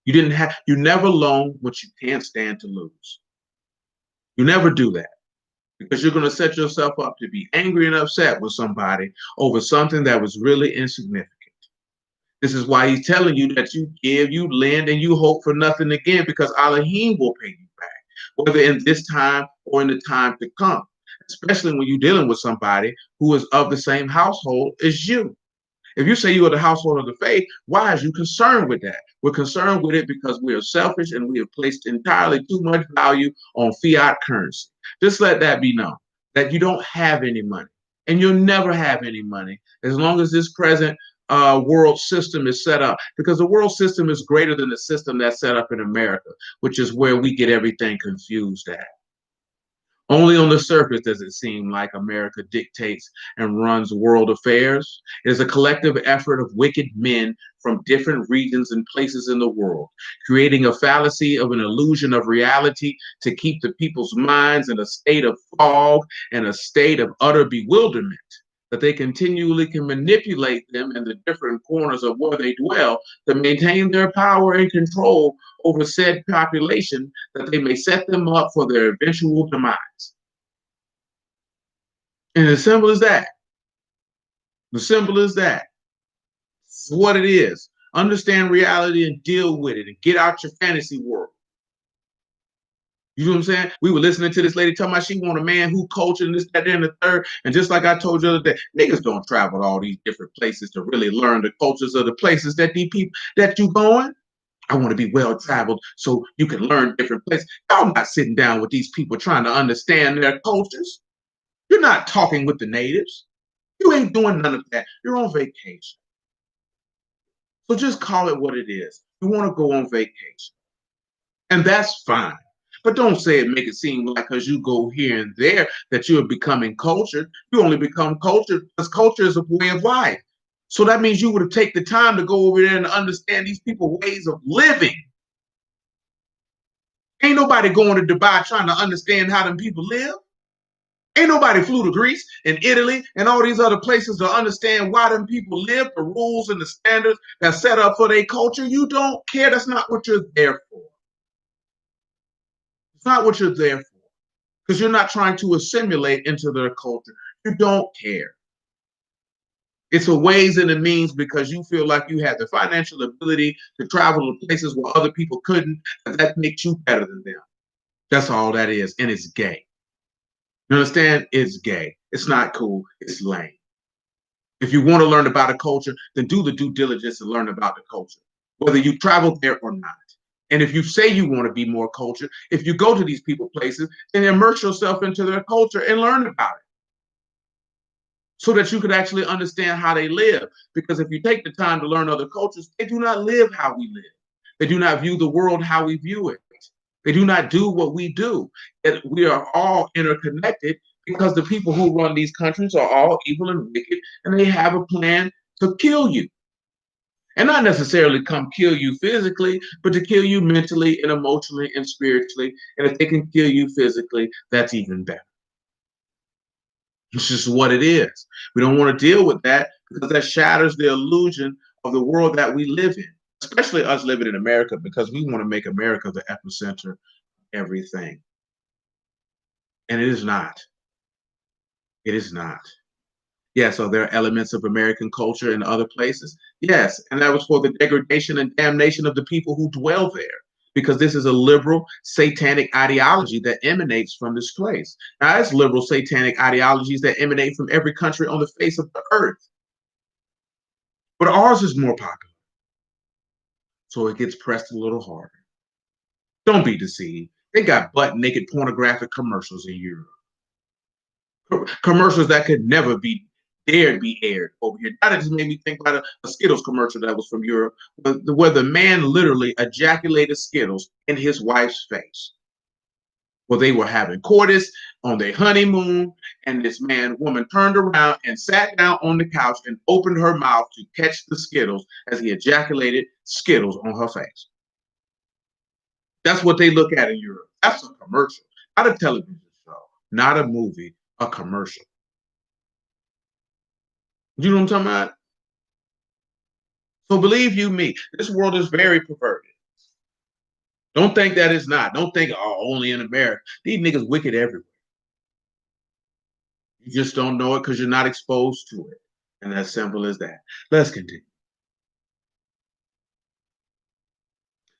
You never loan what you can't stand to lose. You never do that, because you're going to set yourself up to be angry and upset with somebody over something that was really insignificant. This is why he's telling you that you give, you lend, and you hope for nothing again, because Elohim will pay you back, whether in this time or in the time to come, especially when you're dealing with somebody who is of the same household as you. If you say you are the household of the faith, why is you concerned with that? We're concerned with it because we are selfish and we have placed entirely too much value on fiat currency. Just let that be known, that you don't have any money and you'll never have any money as long as this present world system is set up, because the world system is greater than the system that's set up in America, which is where we get everything confused at. Only on the surface does it seem like America dictates and runs world affairs. It is a collective effort of wicked men from different regions and places in the world, creating a fallacy of an illusion of reality to keep the people's minds in a state of fog and a state of utter bewilderment, that they continually can manipulate them in the different corners of where they dwell to maintain their power and control over said population, that they may set them up for their eventual demise. And as simple as that, as simple as that, it's what it is. Understand reality and deal with it and get out your fantasy world. You know what I'm saying? We were listening to this lady talking about she want a man who cultured and this, that, and the third. And just like I told you the other day, niggas don't travel to all these different places to really learn the cultures of the places that these people that you going. I want to be well traveled so you can learn different places. Y'all not sitting down with these people trying to understand their cultures. You're not talking with the natives. You ain't doing none of that. You're on vacation. So just call it what it is. You want to go on vacation. And that's fine. But don't say it, make it seem like because you go here and there that you're becoming cultured. You only become cultured because culture is a way of life. So that means you would have taken the time to go over there and understand these people's ways of living. Ain't nobody going to Dubai trying to understand how them people live. Ain't nobody flew to Greece and Italy and all these other places to understand why them people live, the rules and the standards that's set up for their culture. You don't care. That's not what you're there for. It's not what you're there for, because you're not trying to assimilate into their culture. You don't care. It's a ways and a means because you feel like you have the financial ability to travel to places where other people couldn't, and that makes you better than them. That's all that is, and it's gay. You understand? It's gay. It's not cool. It's lame. If you want to learn about a culture, then do the due diligence to learn about the culture, whether you travel there or not. And if you say you want to be more cultured, if you go to these people places, then immerse yourself into their culture and learn about it so that you could actually understand how they live. Because if you take the time to learn other cultures, they do not live how we live. They do not view the world how we view it. They do not do what we do. And we are all interconnected because the people who run these countries are all evil and wicked, and they have a plan to kill you. And not necessarily come kill you physically, but to kill you mentally and emotionally and spiritually. And if they can kill you physically, that's even better. It's just what it is. We don't want to deal with that because that shatters the illusion of the world that we live in, especially us living in America, because we want to make America the epicenter of everything. And it is not. It is not. Yes, are there elements of American culture in other places? Yes, and that was for the degradation and damnation of the people who dwell there, because this is a liberal satanic ideology that emanates from this place. Now, it's liberal satanic ideologies that emanate from every country on the face of the earth, but ours is more popular, so it gets pressed a little harder. Don't be deceived. They got butt naked pornographic commercials in Europe. Commercials that could never be dared be aired over here. That just made me think about a Skittles commercial that was from Europe, where the man literally ejaculated Skittles in his wife's face. Well, they were having coitus on their honeymoon, and this woman turned around and sat down on the couch and opened her mouth to catch the Skittles as he ejaculated Skittles on her face. That's what they look at in Europe. That's a commercial, not a television show, not a movie, a commercial. You know what I'm talking about? So believe you me, this world is very perverted. Don't think that it's not. Don't think, oh, only in America. These niggas wicked everywhere. You just don't know it because you're not exposed to it. And as simple as that. Let's continue.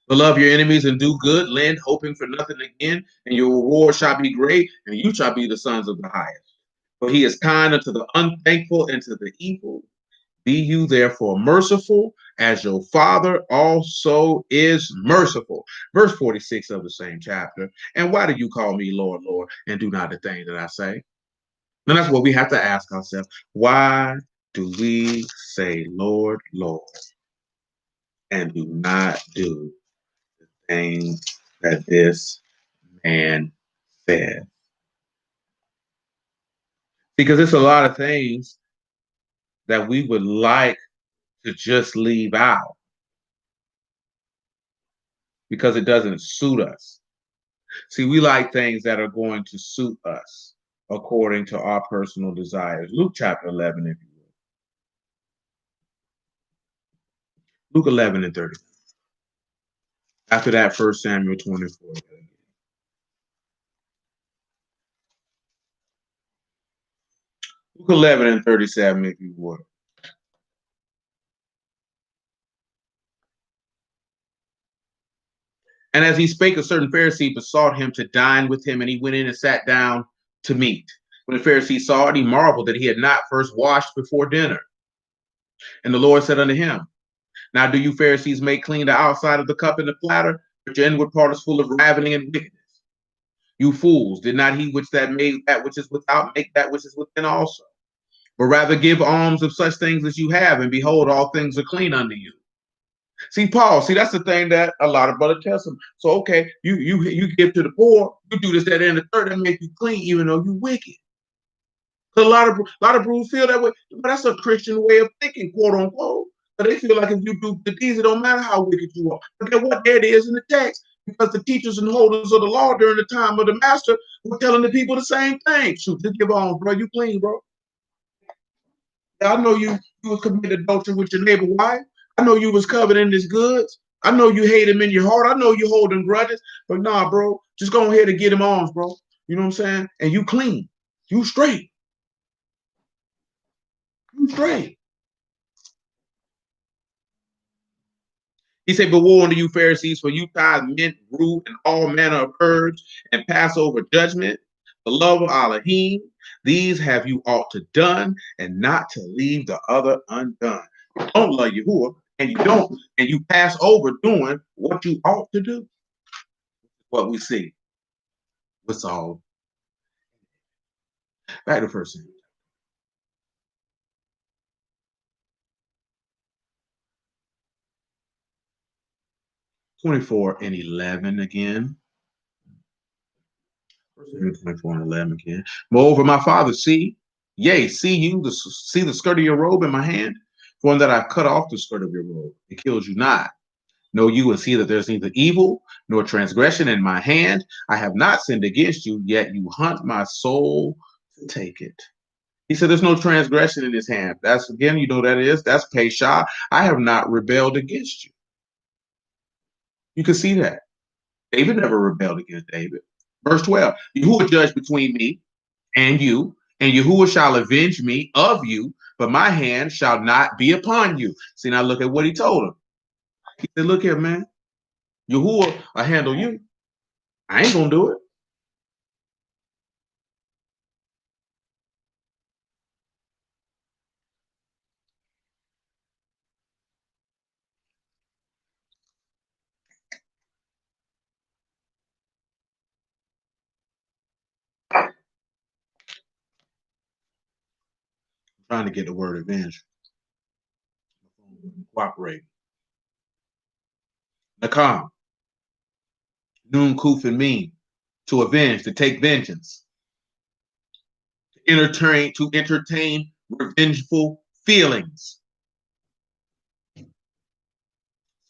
But love your enemies and do good, lend, hoping for nothing again, and your reward shall be great, and you shall be the sons of the highest. For he is kind unto the unthankful and to the evil. Be you therefore merciful, as your Father also is merciful. Verse 46 of the same chapter. And why do you call me Lord, Lord, and do not the thing that I say? And that's what we have to ask ourselves. Why do we say, Lord, Lord, and do not do the things that this man said. Because it's a lot of things that we would like to just leave out because it doesn't suit us. See, we like things that are going to suit us according to our personal desires. Luke chapter 11, if you will. Luke 11 and 30. After that, 1 Samuel 24. Luke 11 and 37, if you would. And as he spake, a certain Pharisee besought him to dine with him, and he went in and sat down to meat. When the Pharisee saw it, he marveled that he had not first washed before dinner. And the Lord said unto him, Now do you Pharisees make clean the outside of the cup and the platter, but your inward part is full of ravening and wickedness. You fools, did not he which that made that which is without make that which is within also? But rather give alms of such things as you have, and behold, all things are clean unto you. See, Paul, see, that's the thing that a lot of brothers tell them. So, okay, you give to the poor, you do this, that, and the third, that make you clean, even though you wicked. A lot of brothers feel that way, but that's a Christian way of thinking, quote unquote. But they feel like if you do the deeds, it don't matter how wicked you are. But then what there it is in the text, because the teachers and holders of the law during the time of the master were telling the people the same thing. Shoot, just give on, bro. You clean, bro. I know you was committing adultery with your neighbor wife. I know you was coveting his goods. I know you hate him in your heart. I know you holding grudges. But nah, bro, just go ahead and get him on, bro. You know what I'm saying? And you clean. You straight. You straight. He said, But woe unto you, Pharisees, for you tithe mint, rue, and all manner of herbs, and pass over judgment, the love of Elohim. These have you ought to done, and not to leave the other undone. You don't love Yahuwah, and you pass over doing what you ought to do. What we see with Saul. Back to first Samuel. 24 and 11 again. 24 and 11 again. Moreover, my father, see the skirt of your robe in my hand, for in that I cut off the skirt of your robe, it kills you not. Know you and see that there's neither evil nor transgression in my hand. I have not sinned against you, yet you hunt my soul to take it. He said, There's no transgression in his hand. That's again, you know that is. That's Pesha. I have not rebelled against you. You can see that. David never rebelled against David. Verse 12, Yahuwah judge between me and Yahuwah shall avenge me of you, but my hand shall not be upon you. See, now look at what he told him. He said, Look here, man. Yahuwah, I handle you. I ain't gonna do it. I'm trying to get the word avenge. Cooperate. Nakam. Noon, Kuf, and Mean. To avenge, to take vengeance. To entertain revengeful feelings.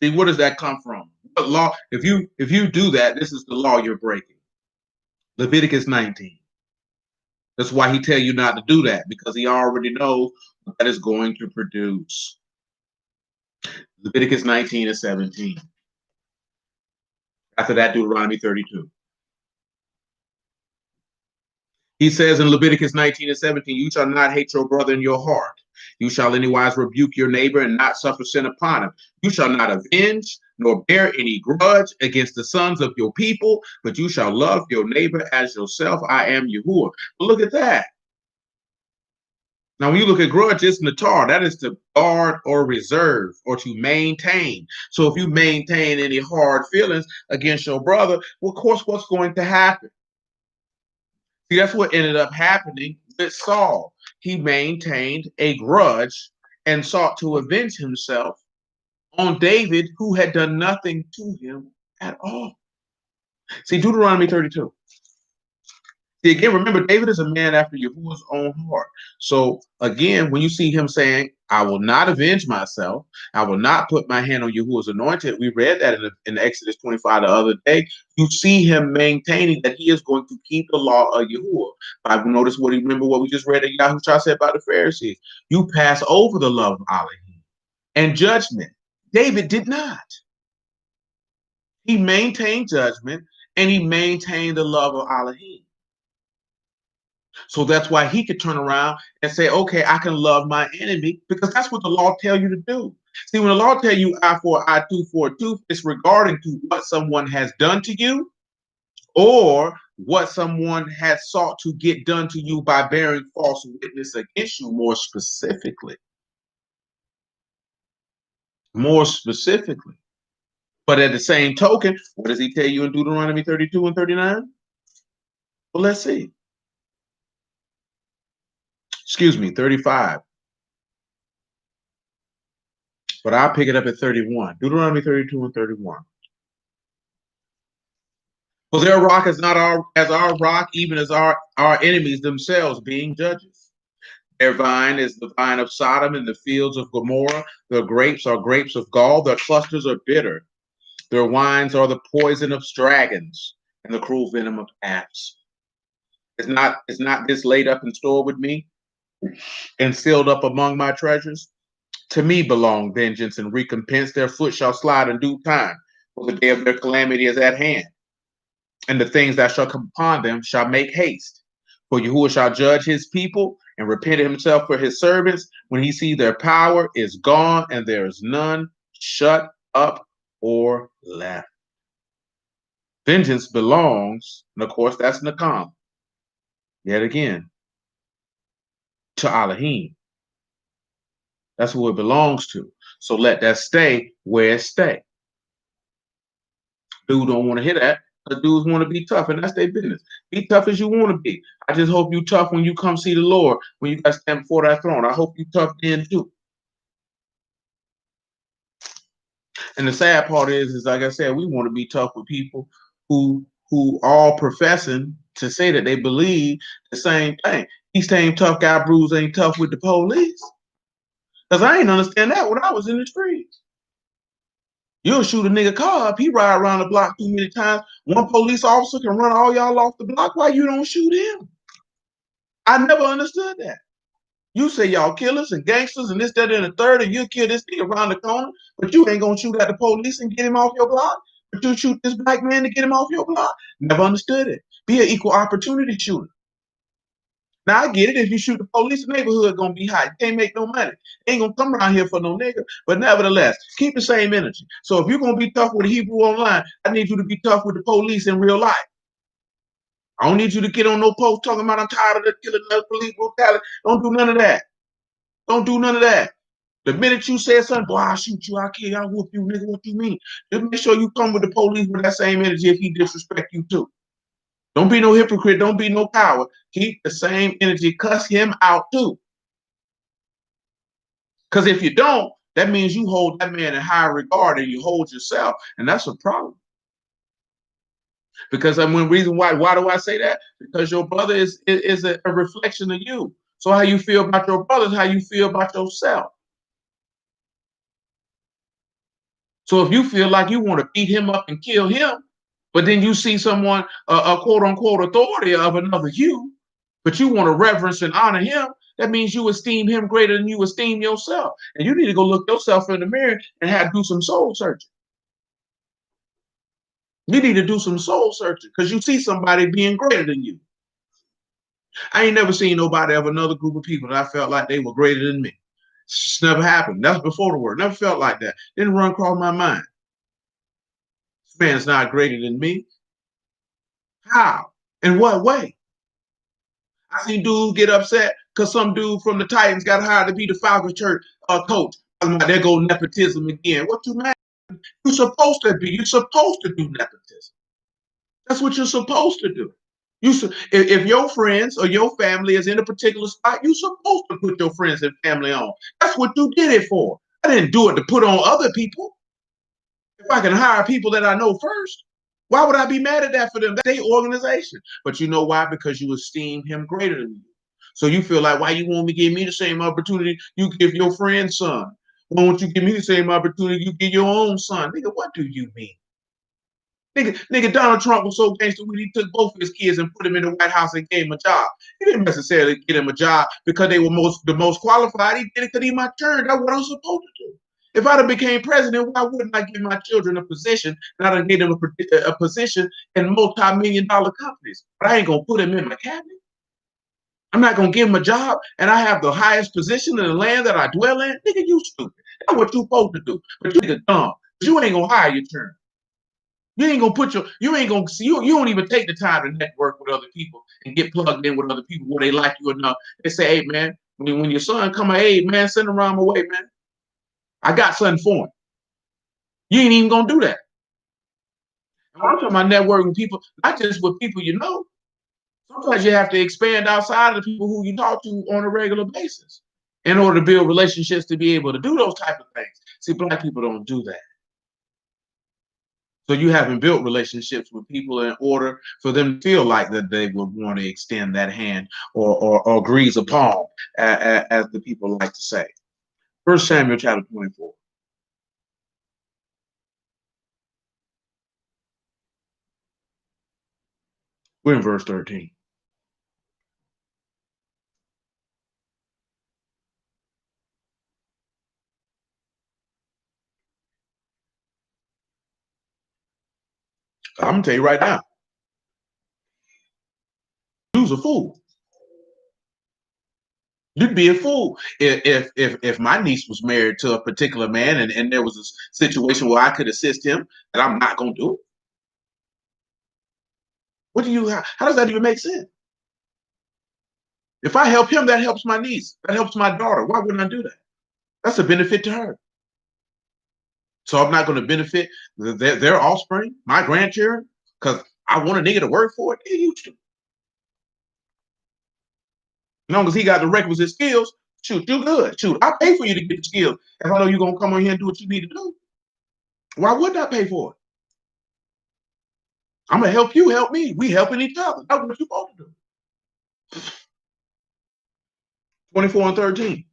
See, where does that come from? What law? If you do that, this is the law you're breaking. Leviticus 19. That's why he tell you not to do that, because he already knows what that is going to produce. Leviticus 19 and 17. After that, Deuteronomy 32. He says in Leviticus 19 and 17, You shall not hate your brother in your heart. You shall anywise rebuke your neighbor and not suffer sin upon him. You shall not avenge nor bear any grudge against the sons of your people, but you shall love your neighbor as yourself. I am Yahuwah. But look at that. Now, when you look at grudge, it's natar. That is to guard or reserve or to maintain. So if you maintain any hard feelings against your brother, well, of course, what's going to happen? See, that's what ended up happening with Saul. He maintained a grudge and sought to avenge himself on David, who had done nothing to him at all. See, Deuteronomy 32. See, again, remember, David is a man after Yahuwah's own heart. So, again, when you see him saying, I will not avenge myself, I will not put my hand on Yahuwah's anointed, we read that in Exodus 25 the other day. You see him maintaining that he is going to keep the law of Yahuwah. Bible notice remember what we just read that Yahushua said about the Pharisees. You pass over the love of Allah and judgment. David did not. He maintained judgment and he maintained the love of Elohim. So that's why he could turn around and say, okay, I can love my enemy, because that's what the law tells you to do. See, when the law tells you eye for an eye, tooth for a tooth, it's regarding to what someone has done to you or what someone has sought to get done to you by bearing false witness against you more specifically. More specifically. But at the same token, what does he tell you in Deuteronomy 32 and 39? Well, let's see. Excuse me, 35. But I'll pick it up at 31. Deuteronomy 32 and 31. For their rock is not as our rock, even as our enemies themselves being judges. Their vine is the vine of Sodom, and the fields of Gomorrah. Their grapes are grapes of gall. Their clusters are bitter. Their wines are the poison of dragons and the cruel venom of asps. Is not this laid up and stored with me and sealed up among my treasures? To me belong vengeance and recompense. Their foot shall slide in due time, for the day of their calamity is at hand. And the things that shall come upon them shall make haste. For Yahuwah shall judge his people and repent himself for his servants when he see their power is gone and there is none shut up or left. Vengeance belongs, and of course that's Nakam, yet again, to Elohim. That's who it belongs to. So let that stay where it stay. Dude don't want to hear that, because dudes want to be tough, and that's their business. Be tough as you want to be. I just hope you tough when you come see the Lord, when you guys stand before that throne. I hope you tough then too. And the sad part is like I said, we want to be tough with people who all professing to say that they believe the same thing. These same tough guy brews ain't tough with the police. Because I ain't understand that when I was in the streets. You'll shoot a nigga car up, he ride around the block too many times. One police officer can run all y'all off the block. Why you don't shoot him? I never understood that. You say y'all killers and gangsters and this, that, and the third, and you'll kill this nigga around the corner, but you ain't gonna shoot at the police and get him off your block. But you shoot this black man to get him off your block. Never understood it. Be an equal opportunity shooter. Now I get it. If you shoot the police, the neighborhood gonna be hot. You can't make no money. Ain't gonna come around here for no nigga. But nevertheless, keep the same energy. So if you're gonna be tough with the Hebrew online, I need you to be tough with the police in real life. I don't need you to get on no post talking about I'm tired of the killing, the police brutality. Don't do none of that. Don't do none of that. The minute you say something, boy, I'll shoot you, I'll kill you, I'll whoop you, nigga. What you mean? Just make sure you come with the police with that same energy if he disrespect you too. Don't be no hypocrite. Don't be no coward. Keep the same energy. Cuss him out too. Because if you don't, that means you hold that man in high regard and you hold yourself, and that's a problem. Because I mean, reason why do I say that? Because your brother is a reflection of you. So how you feel about your brother is how you feel about yourself. So if you feel like you want to beat him up and kill him, but then you see someone, a quote unquote authority of another you, but you want to reverence and honor him, that means you esteem him greater than you esteem yourself. And you need to go look yourself in the mirror and have do some soul searching. You need to do some soul searching because you see somebody being greater than you. I ain't never seen nobody of another group of people that I felt like they were greater than me. It's never happened. That's before the word. Never felt like that. Didn't run across my mind. This man's not greater than me. How? In what way? I seen dudes get upset because some dude from the Titans got hired to be the Falcon Church coach. There go nepotism again. What you mad? You're supposed to be. You're supposed to do nepotism. That's what you're supposed to do. If your friends or your family is in a particular spot, you're supposed to put your friends and family on. That's what you did it for. I didn't do it to put on other people. If I can hire people that I know first, why would I be mad at that for them? That's their organization. But you know why? Because you esteem him greater than you. So you feel like, why you want me to give me the same opportunity you give your friend's son? Why won't you give me the same opportunity you give your own son? Nigga, what do you mean? Nigga, Donald Trump was so gangster when he took both of his kids and put them in the White House and gave him a job. He didn't necessarily get him a job because they were the most qualified. He did it because he my turn. That's what I was supposed to do. If I'd have became president, why wouldn't I give my children a position and I'd give them a position in multi-million-dollar companies? But I ain't gonna put them in my cabinet. I'm not gonna give them a job and I have the highest position in the land that I dwell in. Nigga, you stupid. That's what you supposed to do. But you nigga dumb. You ain't gonna hire your turn. You ain't gonna put you ain't gonna see you don't even take the time to network with other people and get plugged in with other people where they like you enough. They say, hey man, when your son come of age, man, send him around my way, man. I got something for him. You ain't even gonna do that. I'm talking about networking with people, not just with people you know. Sometimes you have to expand outside of the people who you talk to on a regular basis in order to build relationships to be able to do those type of things. See, black people don't do that. So you haven't built relationships with people in order for them to feel like that they would want to extend that hand or grease a palm, as the people like to say. 1 Samuel chapter 24. We're in verse 13. I'm gonna tell you right now, you's a fool. You'd be a fool if my niece was married to a particular man and there was a situation where I could assist him, and I'm not gonna do it. How does that even make sense? If I help him, that helps my niece. That helps my daughter. Why wouldn't I do that? That's a benefit to her. So I'm not going to benefit their offspring, my grandchildren, because I want a nigga to work for it. Yeah, you should. As long as he got the requisite skills, shoot, you good. Shoot, I pay for you to get the skills. If I know you're going to come on here and do what you need to do, why wouldn't I pay for it? I'm going to help you, help me. We helping each other. That's what you're supposed to do. 24 and 13.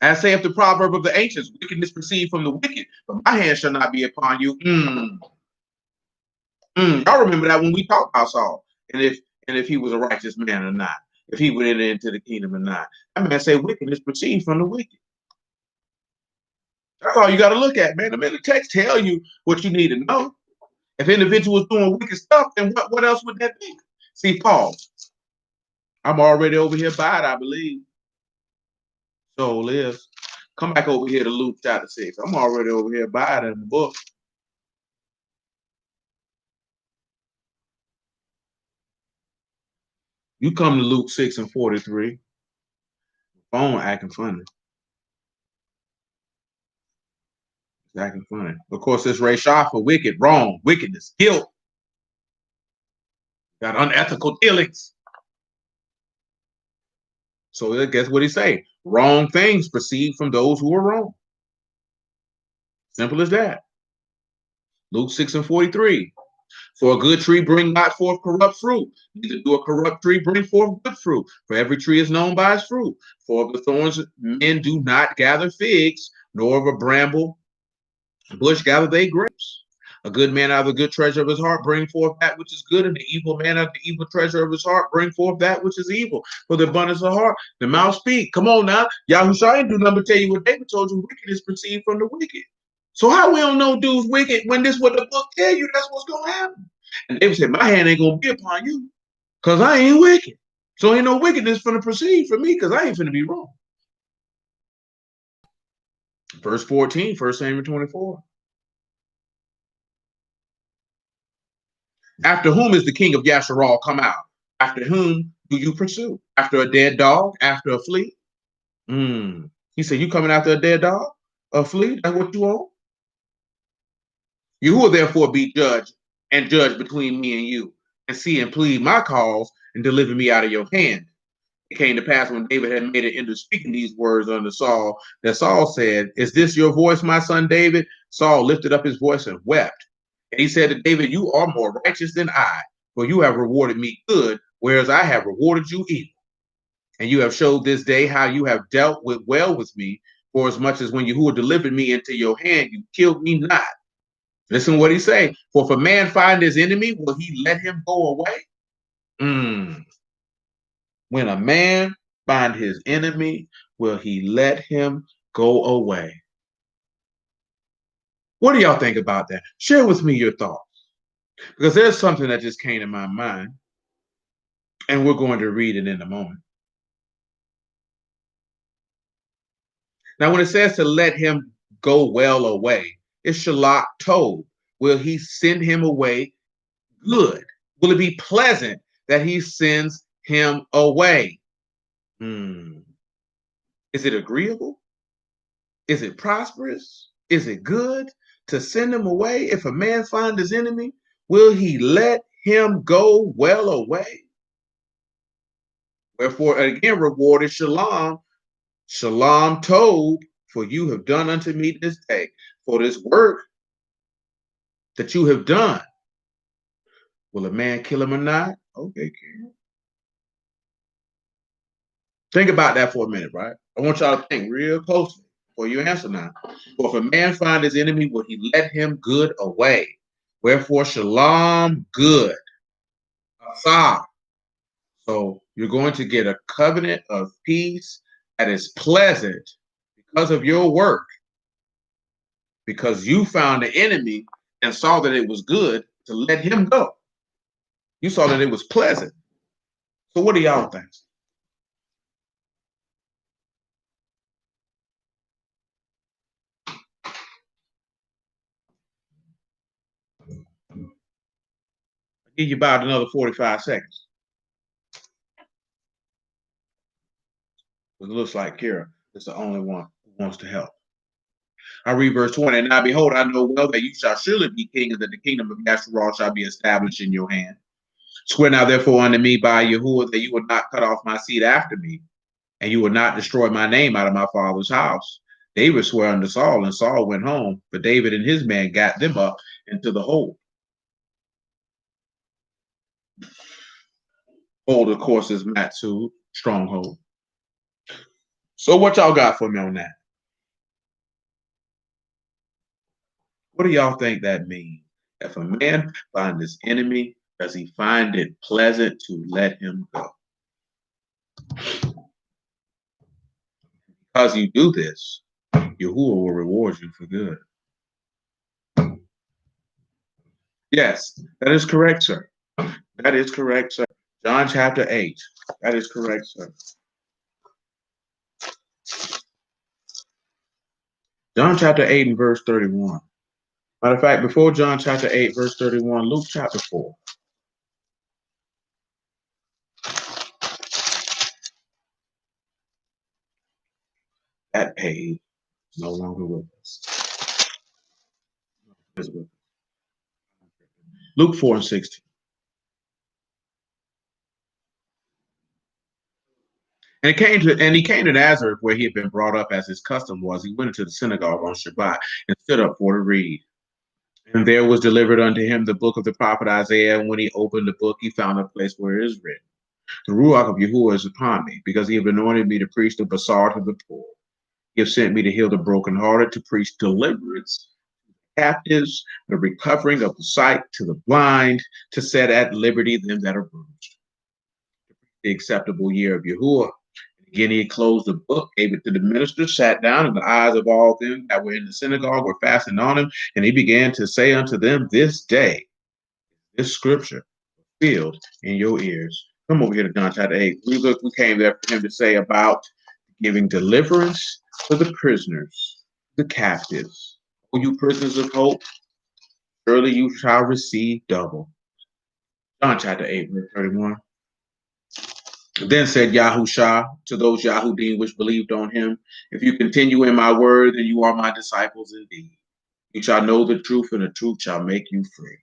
As saith the proverb of the ancients, wickedness proceed from the wicked, but my hand shall not be upon you. Y'all remember that when we talked about Saul, and if he was a righteous man or not, if he would enter into the kingdom or not. That man say wickedness proceeds from the wicked. That's all you got to look at, man. The text tell you what you need to know. If individuals doing wicked stuff, then what else would that be? See, Paul, I'm already over here by it, I believe. Soul is. Come back over here to Luke chapter 6. I'm already over here by it in the book. You come to Luke 6 and 43. Phone acting funny. It's acting funny. Of course, it's Rashah for wicked, wrong, wickedness, guilt. Got unethical dealings. So guess what he say? Wrong things proceed from those who are wrong. Simple as that. Luke 6 and 43. For a good tree bring not forth corrupt fruit, neither do a corrupt tree bring forth good fruit. For every tree is known by its fruit. For of the thorns men do not gather figs, nor of a bramble bush gather they grapes. A good man out of the good treasure of his heart bring forth that which is good, and the evil man out of the evil treasure of his heart bring forth that which is evil. For the abundance of the heart, the mouth speak. Come on now. Yahushua ain't do nothing but tell you what David told you, wickedness proceed from the wicked. So how we don't know dude's wicked when this what the book tell you that's what's gonna happen? And David said, my hand ain't gonna be upon you, because I ain't wicked. So ain't no wickedness finna proceed from me, because I ain't finna be wrong. Verse 14, 1 Samuel 24. After whom is the king of Yasharal come out? After whom do you pursue? After a dead dog? After a flea? He said, you coming after a dead dog? A flea? That's what you want? You will therefore be judged and judge between me and you, and see and plead my cause and deliver me out of your hand. It came to pass when David had made an end of speaking these words unto Saul, that Saul said, Is this your voice, my son David? Saul lifted up his voice and wept. And he said to David, You are more righteous than I, for you have rewarded me good, whereas I have rewarded you evil. And you have showed this day how you have dealt well with me, for as much as when Yahuwah delivered me into your hand, you killed me not. Listen what he say. For if a man find his enemy, will he let him go away? When a man find his enemy, will he let him go away? What do y'all think about that? Share with me your thoughts. Because there's something that just came to my mind, and we're going to read it in a moment. Now, when it says to let him go well away, it's Shalak told. Will he send him away good? Will it be pleasant that he sends him away? Is it agreeable? Is it prosperous? Is it good to send him away? If a man find his enemy, will he let him go well away? Wherefore, again, rewarded Shalom. Shalom told, for you have done unto me this day, for this work that you have done. Will a man kill him or not? Okay, Karen. Think about that for a minute, right? I want y'all to think real closely before you answer now. For if a man find his enemy, will he let him good away? Wherefore, Shalom, good. Asah. So you're going to get a covenant of peace that is pleasant because of your work. Because you found the enemy and saw that it was good to let him go. You saw that it was pleasant. So what do y'all think? I'll give you about another 45 seconds. It looks like Kira is the only one who wants to help. I read verse 20. And now behold, I know well that you shall surely be king, and that the kingdom of Yasharal shall be established in your hand. Swear now therefore unto me by Yahuwah that you will not cut off my seed after me, and you will not destroy my name out of my father's house. David swore unto Saul, and Saul went home, but David and his men got them up into the hold. Hold, of course, is Matsu, stronghold. So what y'all got for me on that? What do y'all think that means? If a man find his enemy, does he find it pleasant to let him go? Because you do this, Yahuwah will reward you for good. Yes, that is correct, sir. That is correct, sir. John chapter 8. That is correct, sir. John chapter 8 and verse 31. Matter of fact, before John chapter 8, verse 31, Luke chapter 4. That page is no longer with us. Luke 4 and 16. And he came to Nazareth, where he had been brought up as his custom was. He went into the synagogue on Shabbat and stood up for to read. And there was delivered unto him the book of the prophet Isaiah. And when he opened the book, he found a place where it is written, The Ruach of Yahuwah is upon me, because he have anointed me to preach the basar to the poor. He have sent me to heal the brokenhearted, to preach deliverance to the captives, the recovering of the sight to the blind, to set at liberty them that are bruised. The acceptable year of Yahuwah. Again, he closed the book, gave it to the minister, sat down, and the eyes of all them that were in the synagogue were fastened on him. And he began to say unto them, This day, this scripture fulfilled in your ears. Come over here to John chapter 8. We came there for him to say about giving deliverance to the prisoners, the captives. O you prisoners of hope, surely you shall receive double. John chapter 8, verse 31. Then said Yahushua to those Yahudim which believed on him, If you continue in my word, then you are my disciples indeed. You shall know the truth, and the truth shall make you free.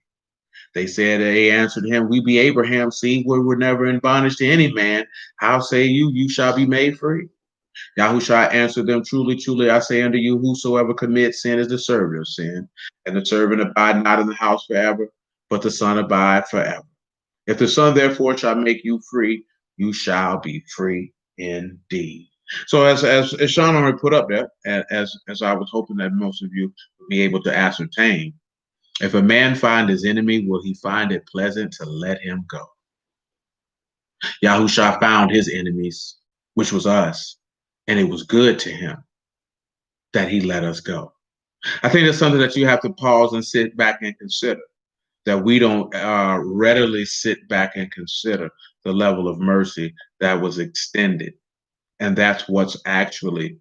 They answered him, we be Abraham's seed, we were never in bondage to any man. How say you, you shall be made free? Yahushua answered them, truly, truly, I say unto you, whosoever commits sin is the servant of sin, and the servant abide not in the house forever, but the Son abide forever. If the Son therefore shall make you free, you shall be free indeed. So as Sean already put up there, as I was hoping that most of you would be able to ascertain, if a man find his enemy, will he find it pleasant to let him go? Yahushua found his enemies, which was us, and it was good to him that he let us go. I think that's something that you have to pause and sit back and consider, that we don't readily sit back and consider the level of mercy that was extended. And that's what's actually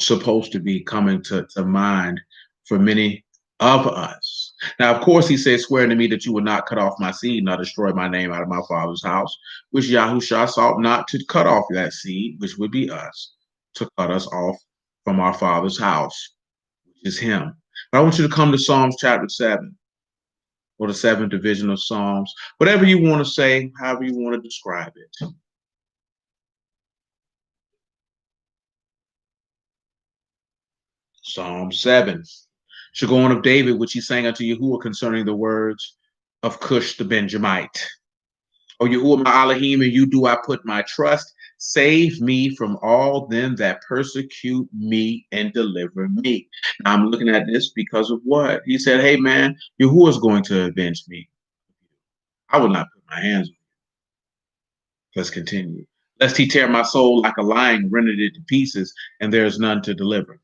supposed to be coming to mind for many of us. Now, of course, he says, swear to me that you will not cut off my seed, not destroy my name out of my father's house, which Yahushua sought not to cut off that seed, which would be us, to cut us off from our father's house, which is him. But I want you to come to Psalms chapter 7, or the seventh division of Psalms, whatever you want to say, however you want to describe it. Psalm 7. Shagon of David, which he sang unto Yahuwah concerning the words of Cush the Benjamite. O Yahuwah my Elohim, in you do I put my trust. Save me from all them that persecute me and deliver me. Now I'm looking at this because of what? He said, hey man, Yahuwah is going to avenge me. I will not put my hands on you. Let's continue. Lest he tear my soul like a lion, rendered it to pieces, and there is none to deliver.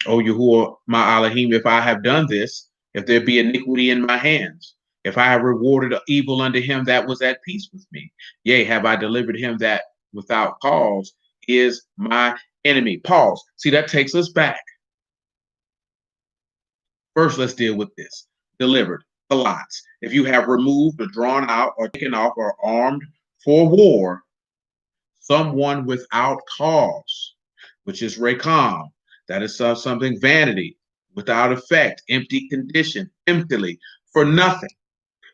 O Yahuwah, my Elohim, if I have done this, if there be iniquity in my hands, if I have rewarded evil unto him that was at peace with me, yea, have I delivered him that without cause is my enemy. Pause. See, that takes us back. First, let's deal with this. Delivered, the lots. If you have removed or drawn out or taken off or armed for war, someone without cause, which is Rekam, that is something vanity, without effect, empty condition, emptily, for nothing.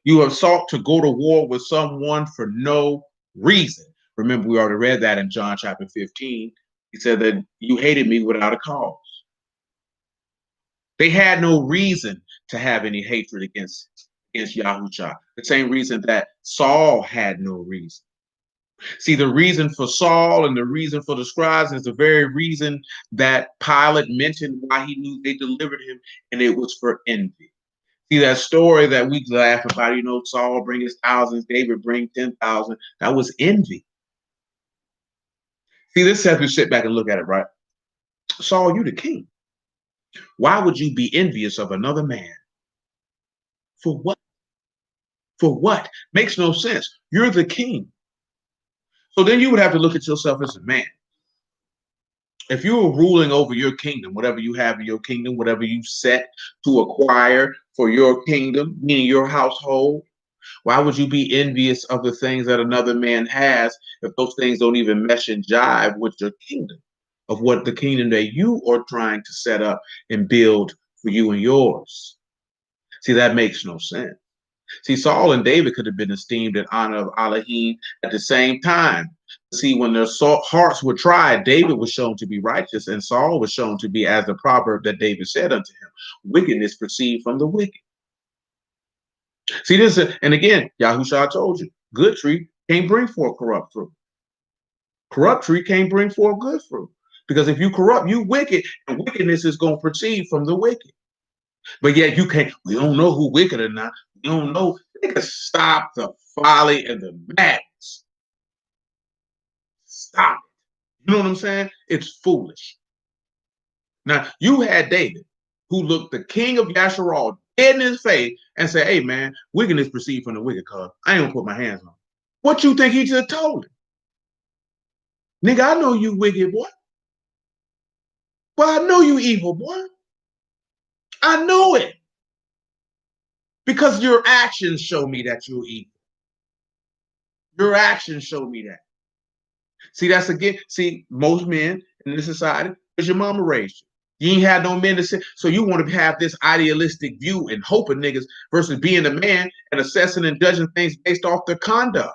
You have sought to go to war with someone for no reason. Remember, we already read that in John chapter 15. He said that you hated me without a cause. They had no reason to have any hatred against Yahushua. The same reason that Saul had no reason. See, the reason for Saul and the reason for the scribes is the very reason that Pilate mentioned why he knew they delivered him, and it was for envy. See, that story that we laugh about, you know, Saul bring his thousands, David bring 10,000, that was envy. See, this has to sit back and look at it, right? Saul, you the king. Why would you be envious of another man? For what? For what? Makes no sense. You're the king. So then you would have to look at yourself as a man. If you were ruling over your kingdom, whatever you have in your kingdom, whatever you set to acquire for your kingdom, meaning your household, why would you be envious of the things that another man has if those things don't even mesh and jive with your kingdom, of what the kingdom that you are trying to set up and build for you and yours? See, that makes no sense. See, Saul and David could have been esteemed in honor of Elohim at the same time. See, when their hearts were tried, David was shown to be righteous, and Saul was shown to be, as the proverb that David said unto him, wickedness proceed from the wicked. See, this, and again, Yahushua told you, good tree can't bring forth corrupt fruit. Corrupt tree can't bring forth good fruit. Because if you corrupt, you wicked, and wickedness is going to proceed from the wicked. But yet you can't, we don't know who wicked or not. We don't know. They can stop the folly and the madness. Stop it. You know what I'm saying? It's foolish. Now, you had David, who looked the king of Yasharal dead in his face and said, hey, man, wickedness proceed from the wicked, cuz I ain't gonna put my hands on him. What you think he just told him? Nigga, I know you wicked, boy. Well, I know you evil, boy. I know it. Because your actions show me that you're evil. Your actions show me that. See, that's again, see, most men in this society, because your mama raised you. You ain't had no men to say. So you want to have this idealistic view and hope of niggas versus being a man and assessing and judging things based off their conduct.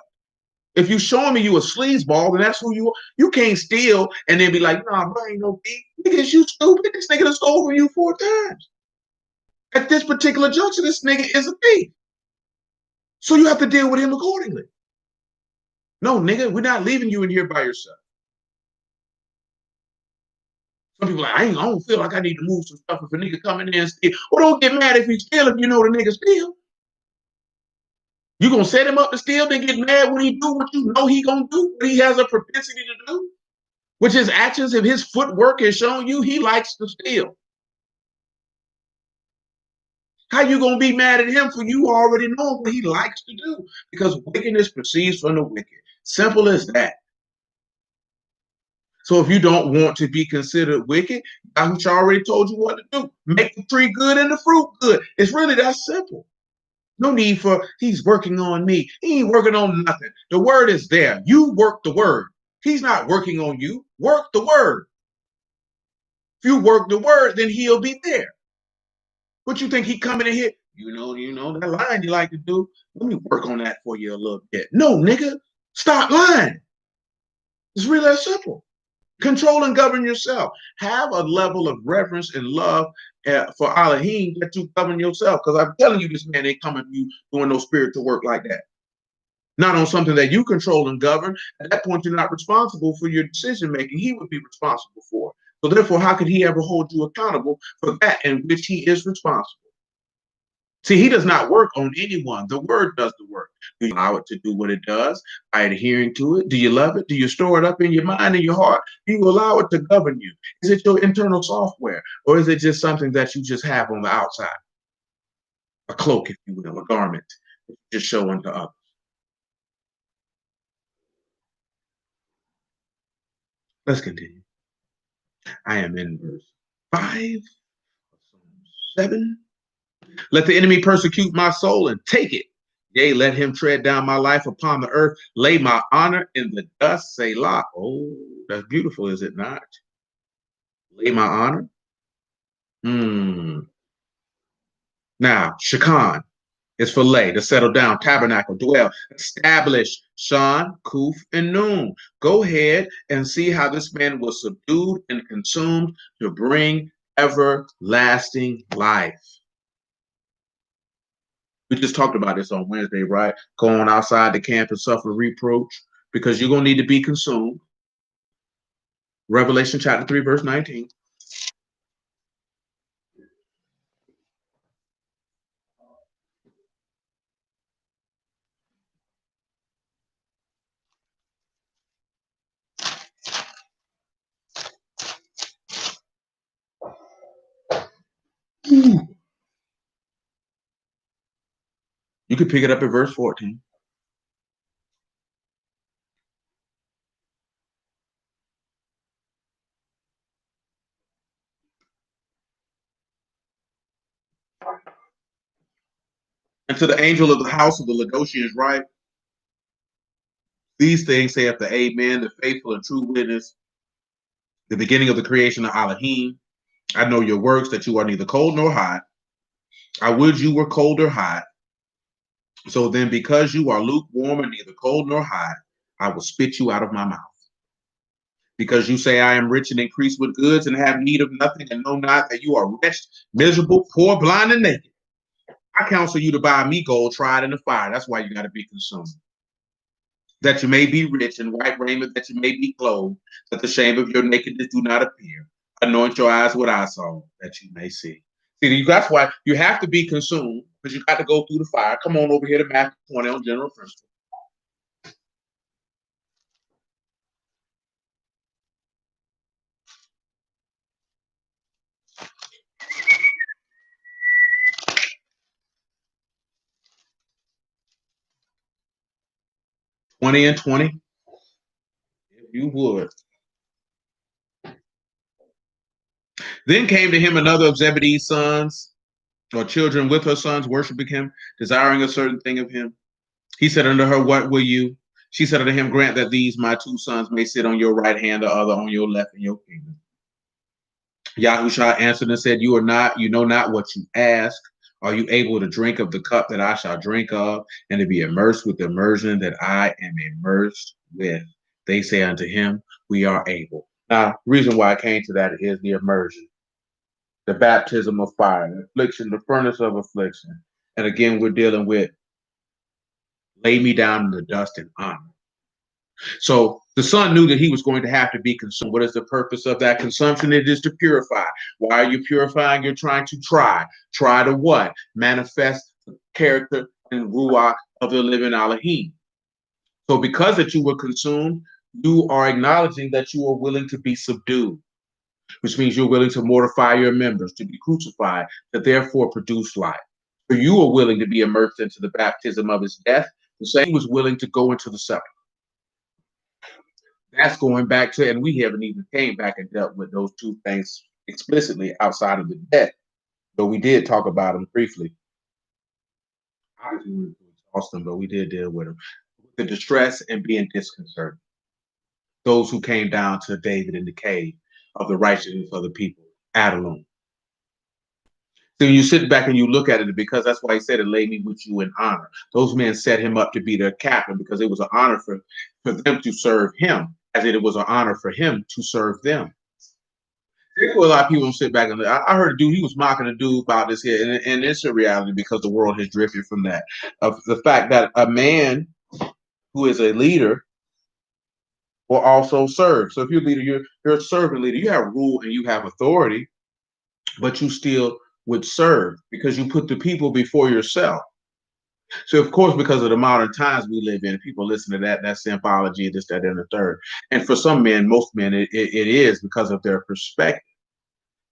If you showing me you a sleazeball, then that's who you are. You can't steal and then be like, nah, bro, ain't no thief. Nigga, you stupid. This nigga done stole from you 4 times. At this particular juncture, this nigga is a thief. So you have to deal with him accordingly. No, nigga, we're not leaving you in here by yourself. Some people like, I don't feel like I need to move some stuff if a nigga come in there and steal. Well, don't get mad if he steal if you know the nigga steal. You gonna set him up to steal, then get mad when he do what you know he gonna do, what he has a propensity to do? Which his actions, if his footwork has shown you he likes to steal. How you gonna be mad at him for you already know what he likes to do? Because wickedness proceeds from the wicked. Simple as that. So if you don't want to be considered wicked, I already told you what to do. Make the tree good and the fruit good. It's really that simple. No need for he's working on me. He ain't working on nothing. The word is there. You work the word. He's not working on you. Work the word. If you work the word, then he'll be there. What you think he coming in here? You know that line you like to do. Let me work on that for you a little bit. No, nigga, stop lying. It's really that simple. Control and govern yourself. Have a level of reverence and love for Elohim that you govern yourself. Because I'm telling you, this man ain't coming to you doing no spiritual work like that. Not on something that you control and govern. At that point, you're not responsible for your decision making. He would be responsible for. So therefore, how could he ever hold you accountable for that in which he is responsible? See, he does not work on anyone. The word does the work. Do you allow it to do what it does by adhering to it? Do you love it? Do you store it up in your mind and your heart? Do you allow it to govern you? Is it your internal software? Or is it just something that you just have on the outside? A cloak, if you will, a garment that you just show unto others. Let's continue. I am in verse 5, 7. Let the enemy persecute my soul and take it. Yea, let him tread down my life upon the earth, lay my honor in the dust, Selah. Oh, that's beautiful, is it not? Lay my honor. Now, Shakan is for lay, to settle down, tabernacle, dwell, establish, Shan, Kuf, and Noon. Go ahead and see how this man was subdued and consumed to bring everlasting life. We just talked about this on Wednesday, right? Go on outside the camp and suffer reproach because you're going to need to be consumed. Revelation chapter 3, verse 19. You could pick it up at verse 14. And to the angel of the house of the Laodiceans write, these things saith the Amen, the faithful and true witness, the beginning of the creation of Elohim. I know your works, that you are neither cold nor hot. I would you were cold or hot. So then, because you are lukewarm and neither cold nor hot, I will spit you out of my mouth. Because you say, I am rich and increased with goods and have need of nothing, and know not that you are wretched, miserable, poor, blind, and naked. I counsel you to buy me gold tried in the fire. That's why you got to be consumed. That you may be rich, and white raiment, that you may be clothed, that the shame of your nakedness do not appear. Anoint your eyes with eye salt, that you may see. See, that's why you have to be consumed, because you got to go through the fire. Come on over here to Matthew 20 on general principle. (20 and 20), if you would. Then came to him another of Zebedee's sons, or children with her sons, worshiping him, desiring a certain thing of him. He said unto her, what will you? She said unto him, grant that these my two sons may sit on your right hand, the other on your left in your kingdom. Yahushua answered and said, you know not what you ask. Are you able to drink of the cup that I shall drink of, and to be immersed with the immersion that I am immersed with? They say unto him, we are able. Now, the reason why I came to that is the immersion, the baptism of fire, the affliction, the furnace of affliction. And again, we're dealing with lay me down in the dust and honor. So the son knew that he was going to have to be consumed. What is the purpose of that consumption? It is to purify. Why are you purifying? You're trying to try. Try to what? Manifest the character and ruach of the living Elohim. So because that you were consumed, you are acknowledging that you are willing to be subdued, which means you're willing to mortify your members, to be crucified, to therefore produce life. So you are willing to be immersed into the baptism of his death, the same was willing to go into the sepulchre. That's going back to, and we haven't even came back and dealt with those two things explicitly outside of the death, though we did talk about them briefly. I didn't exhaust them, but we did deal with them. The distress and being disconcerted. Those who came down to David in the cave of the righteousness of the people, Adullam. So you sit back and you look at it, because that's why he said it laid me with you in honor. Those men set him up to be their captain because it was an honor for them to serve him, as it was an honor for him to serve them. A lot of people don't sit back and I heard a dude, he was mocking a dude about this here, and it's a reality because the world has drifted from that. Of the fact that a man who is a leader will also serve. So if you're a leader, you're a servant leader. You have rule and you have authority, but you still would serve because you put the people before yourself. So of course, because of the modern times we live in, people listen to that's symbology, this, that, and the third. And for some men, most men, it is because of their perspective.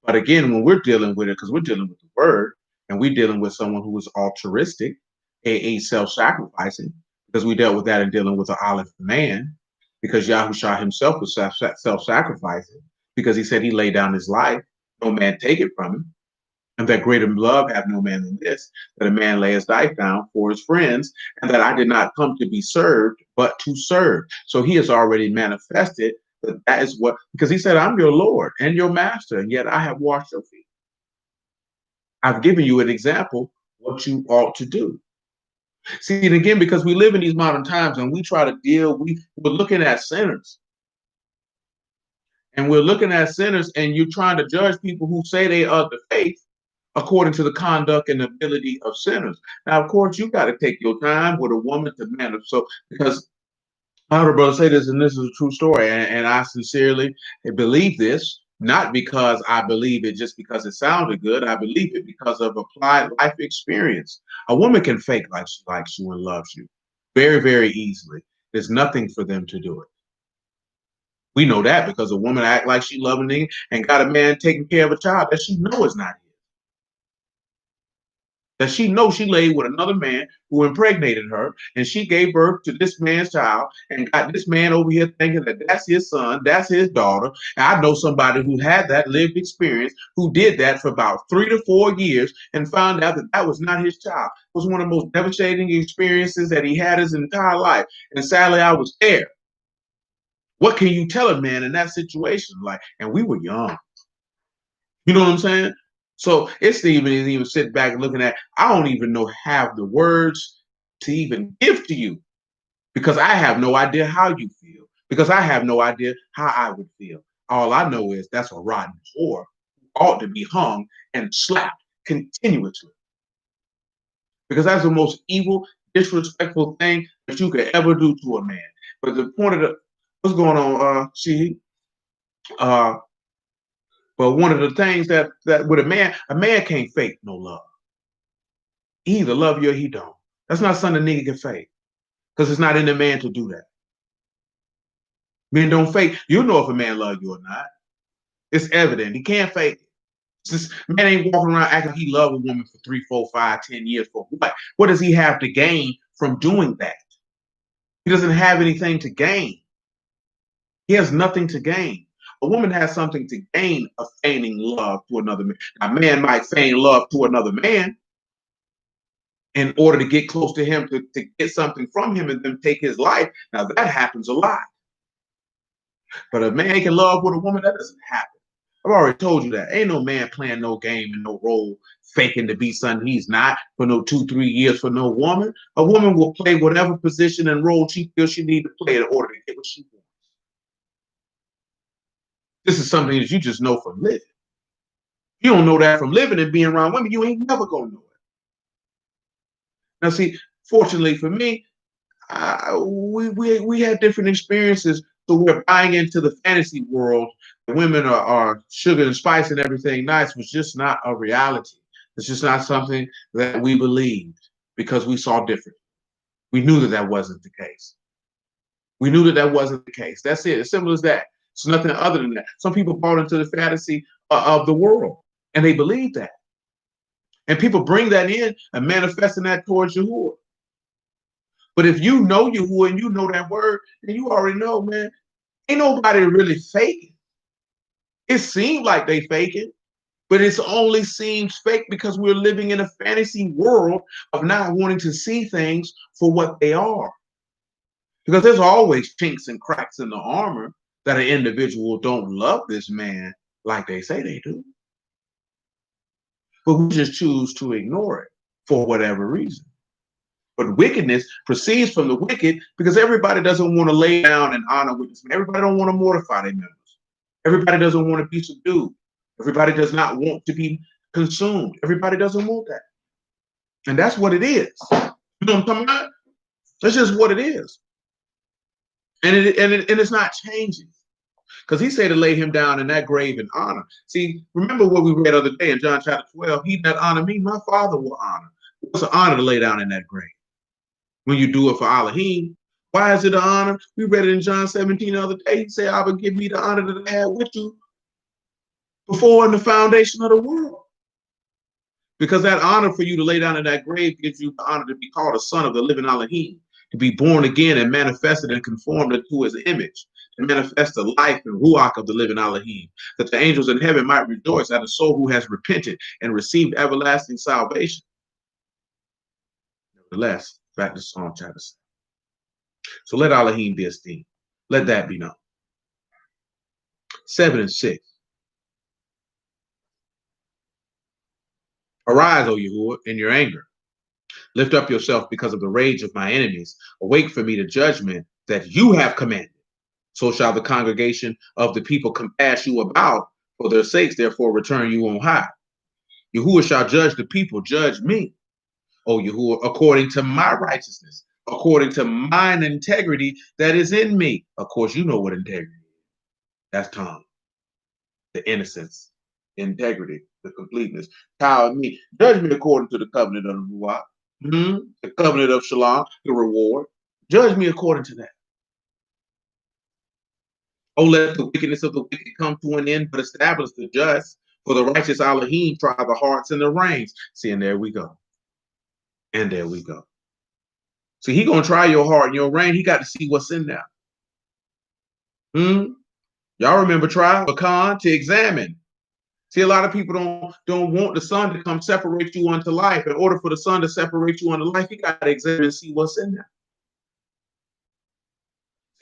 But again, when we're dealing with it, because we're dealing with the word, and we're dealing with someone who is altruistic, a self-sacrificing, because we dealt with that in dealing with the olive man, because Yahushua himself was self-sacrificing, because he said he laid down his life, no man take it from him. And that greater love have no man than this, that a man lay his life down for his friends, and that I did not come to be served, but to serve. So he has already manifested that is what, because he said, I'm your Lord and your master, and yet I have washed your feet. I've given you an example what you ought to do. See, and again, because we live in these modern times and we try to deal, we're looking at sinners. And we're looking at sinners, and you're trying to judge people who say they are the faith according to the conduct and ability of sinners. Now, of course, you got to take your time with a woman to manage. So, because I heard a brother say this, and this is a true story, and I sincerely believe this, not because I believe it just because it sounded good. I believe it because of applied life experience. A woman can fake like she likes you and loves you very, very easily. There's nothing for them to do it. We know that because a woman act like she loving me and got a man taking care of a child that she know is not his. That she knows she laid with another man who impregnated her, and she gave birth to this man's child and got this man over here thinking that that's his son, that's his daughter. And I know somebody who had that lived experience who did that for about 3 to 4 years and found out that that was not his child. It was one of the most devastating experiences that he had his entire life. And sadly, I was there. What can you tell a man in that situation? Like, and we were young. You know what I'm saying? So it's even sitting back and looking at, I don't even know have the words to even give to you because I have no idea how you feel, because I have no idea how I would feel. All I know is that's a rotten whore who ought to be hung and slapped continuously, because that's the most evil, disrespectful thing that you could ever do to a man. But the point of what's going on, uh, but one of the things that with a man can't fake no love. He either love you or he don't. That's not something a nigga can fake, because it's not in the man to do that. Men don't fake. You know if a man love you or not. It's evident. He can't fake it. This man ain't walking around acting like he love a woman for 3, 4, 5, 10 years for what? What does he have to gain from doing that? He doesn't have anything to gain. He has nothing to gain. A woman has something to gain of feigning love to another man. A man might feign love to another man in order to get close to him, to get something from him and then take his life. Now that happens a lot. But a man can love with a woman, that doesn't happen. I've already told you that. Ain't no man playing no game and no role, faking to be something he's not for no 2-3 years for no woman. A woman will play whatever position and role she feels she needs to play in order to get what she wants. This is something that you just know from living. You don't know that from living and being around women. You ain't never gonna know it. Now, see, fortunately for me, we had different experiences, so we're buying into the fantasy world. Women are sugar and spice and everything nice was just not a reality. It's just not something that we believed because we saw different. We knew that that wasn't the case. We knew that that wasn't the case. That's it. As simple as that. It's nothing other than that. Some people bought into the fantasy of the world, and they believe that. And people bring that in and manifesting that towards Yahuwah. But if you know Yahuwah and you know that word, then you already know, man, ain't nobody really faking. It seems like they faking, but it's only seems fake because we're living in a fantasy world of not wanting to see things for what they are. Because there's always chinks and cracks in the armor that an individual don't love this man like they say they do. But we just choose to ignore it for whatever reason. But wickedness proceeds from the wicked because everybody doesn't want to lay down and honor witness. Everybody don't want to mortify their members. Everybody doesn't want to be subdued. Everybody does not want to be consumed. Everybody doesn't want that. And that's what it is. You know what I'm talking about? That's just what it is. And it's not changing. Because he said to lay him down in that grave in honor. See, remember what we read the other day in John chapter 12, he that honor me, my Father will honor. It's an honor to lay down in that grave. When you do it for Elohim, why is it an honor? We read it in John 17 the other day. He said, I will give me the honor that I had with you before in the foundation of the world. Because that honor for you to lay down in that grave gives you the honor to be called a son of the living Elohim, to be born again and manifested and conformed into his image, to manifest the life and ruach of the living Elohim, that the angels in heaven might rejoice at a soul who has repented and received everlasting salvation. Nevertheless, back to Psalm chapter 7. So let Elohim be esteemed. Let that be known. 7 and 6. Arise, O Yahuwah, in your anger. Lift up yourself because of the rage of my enemies. Awake for me to judgment that you have commanded. So shall the congregation of the people compass you about. For their sakes, therefore, return you on high. Yahuwah shall judge the people. Judge me, O Yahuwah, according to my righteousness, according to mine integrity that is in me. Of course, you know what integrity is. That's tongue, the innocence, integrity, the completeness. Child me, judge me according to the covenant of the Ruach, the covenant of Shalom, the reward. Judge me according to that. Oh, let the wickedness of the wicked come to an end, but establish the just. For the righteous Elohim try the hearts and the reins. See, and there we go. And there we go. See, he gonna try your heart and your rein. He got to see what's in there. Y'all remember trial, Lacan, to examine. See, a lot of people don't want the sun to come separate you unto life. In order for the sun to separate you unto life, you got to examine and see what's in there.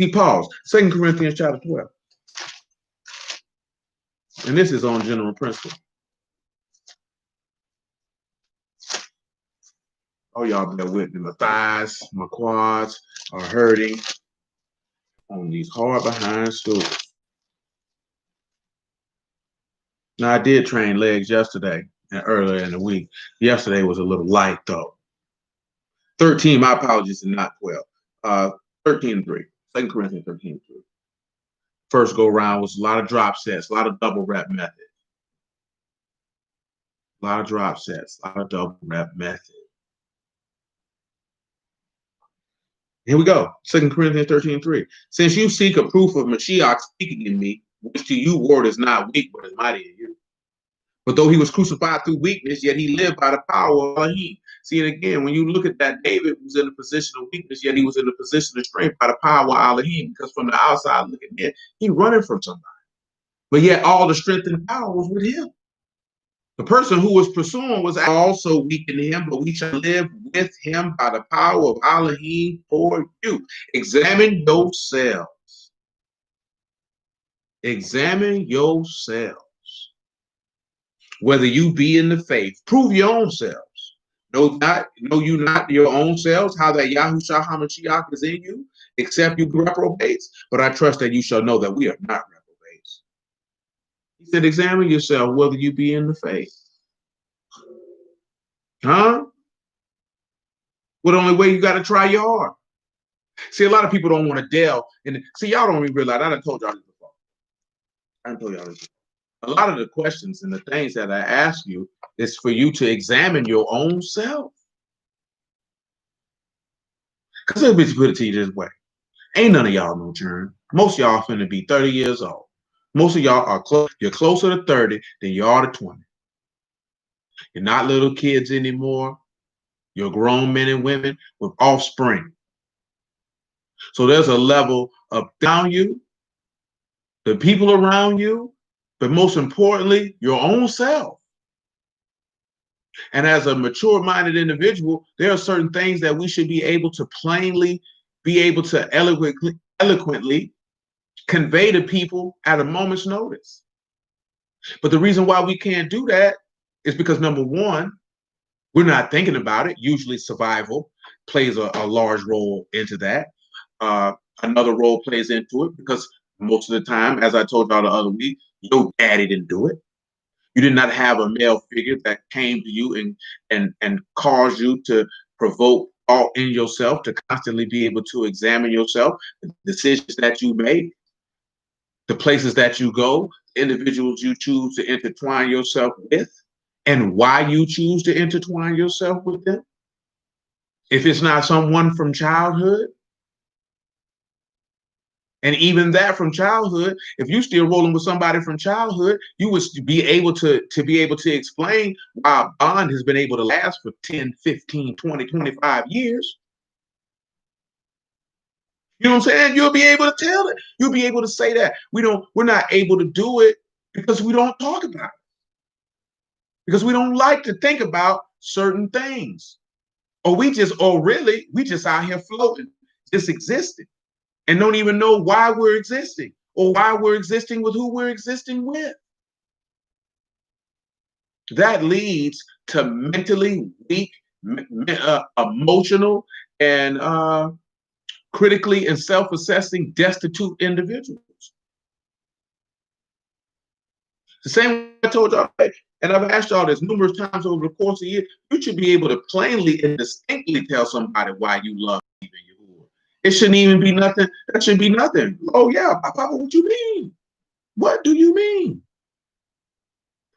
See, pause. 2 Corinthians chapter 12. And this is on general principle. Oh, y'all bear with me. My thighs, my quads are hurting on these hard behind stools. Now, I did train legs yesterday and earlier in the week. Yesterday was a little light, though. 13, my apologies, and not 12. 13 and 3. 2 Corinthians 13 and 3. First go round was a lot of drop sets, a lot of double rep method. A lot of drop sets, a lot of double rep method. Here we go. 2 Corinthians 13 and 3. Since you seek a proof of Mashiach speaking in me, which to you word is not weak, but is mighty in you. But though he was crucified through weakness, yet he lived by the power of Elohim. See, and again, when you look at that, David was in a position of weakness, yet he was in a position of strength by the power of Elohim. Because from the outside looking in, he running from somebody. But yet all the strength and power was with him. The person who was pursuing was also weak in him, but we shall live with him by the power of Elohim for you. Examine yourselves. Examine yourselves. Whether you be in the faith, prove your own selves. Know you not your own selves, how that Yahushua HaMashiach is in you, except you be reprobates. But I trust that you shall know that we are not reprobates. He said, examine yourself whether you be in the faith. Huh? Well, the only way you got to try your heart. See, a lot of people don't want to delve. And see, y'all don't even realize, I done told y'all this before. I done told y'all this before. A lot of the questions and the things that I ask you is for you to examine your own self. Because let me put it to you this way. Ain't none of y'all no churn. Most of y'all finna be 30 years old. Most of y'all are you're closer to 30 than you are to 20. You're not little kids anymore. You're grown men and women with offspring. So there's a level of down you, the people around you, but most importantly, your own self. And as a mature-minded individual, there are certain things that we should be able to plainly be able to eloquently convey to people at a moment's notice. But the reason why we can't do that is because, number one, we're not thinking about it. Usually survival plays a large role into that. Another role plays into it because most of the time, as I told y'all the other week, your daddy didn't do it. You did not have a male figure that came to you and caused you to provoke all in yourself, to constantly be able to examine yourself, the decisions that you make, the places that you go, individuals you choose to intertwine yourself with, and why you choose to intertwine yourself with them. If it's not someone from childhood, and even that from childhood, if you're still rolling with somebody from childhood, you would be able to be able to explain why a bond has been able to last for 10, 15, 20, 25 years. You know what I'm saying? You'll be able to tell it. You'll be able to say that. We're not able to do it because we don't talk about it. Because we don't like to think about certain things. Or we just out here floating, just existing, and don't even know why we're existing or why we're existing with who we're existing with. That leads to mentally weak, emotional, and critically and self-assessing, destitute individuals. The same way I told y'all, and I've asked y'all this numerous times over the course of the year, you should be able to plainly and distinctly tell somebody why you love even Yahuwah. It shouldn't even be nothing. That should be nothing. Oh yeah, Papa, what you mean? What do you mean?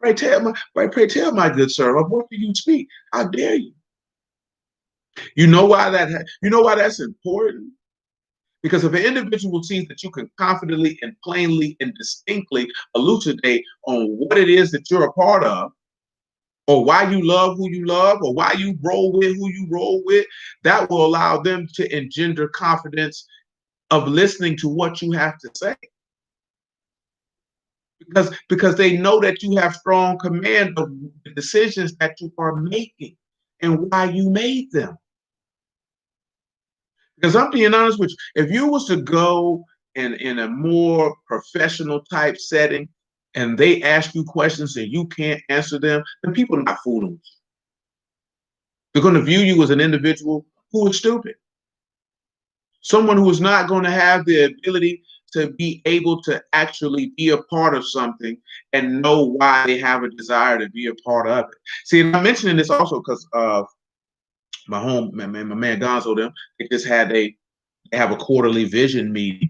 Pray tell my good sir, of what do you speak? How dare you? You know why that's important? Because if an individual sees that you can confidently and plainly and distinctly elucidate on what it is that you're a part of, or why you love who you love, or why you roll with who you roll with, that will allow them to engender confidence of listening to what you have to say. Because they know that you have strong command of the decisions that you are making and why you made them. Because I'm being honest with you, if you was to go in a more professional type setting and they ask you questions and you can't answer them, then people are not fooling with you. They're going to view you as an individual who is stupid. Someone who is not going to have the ability to be able to actually be a part of something and know why they have a desire to be a part of it. See, and I'm mentioning this also because my man Gonzo, they just they have a quarterly vision meeting.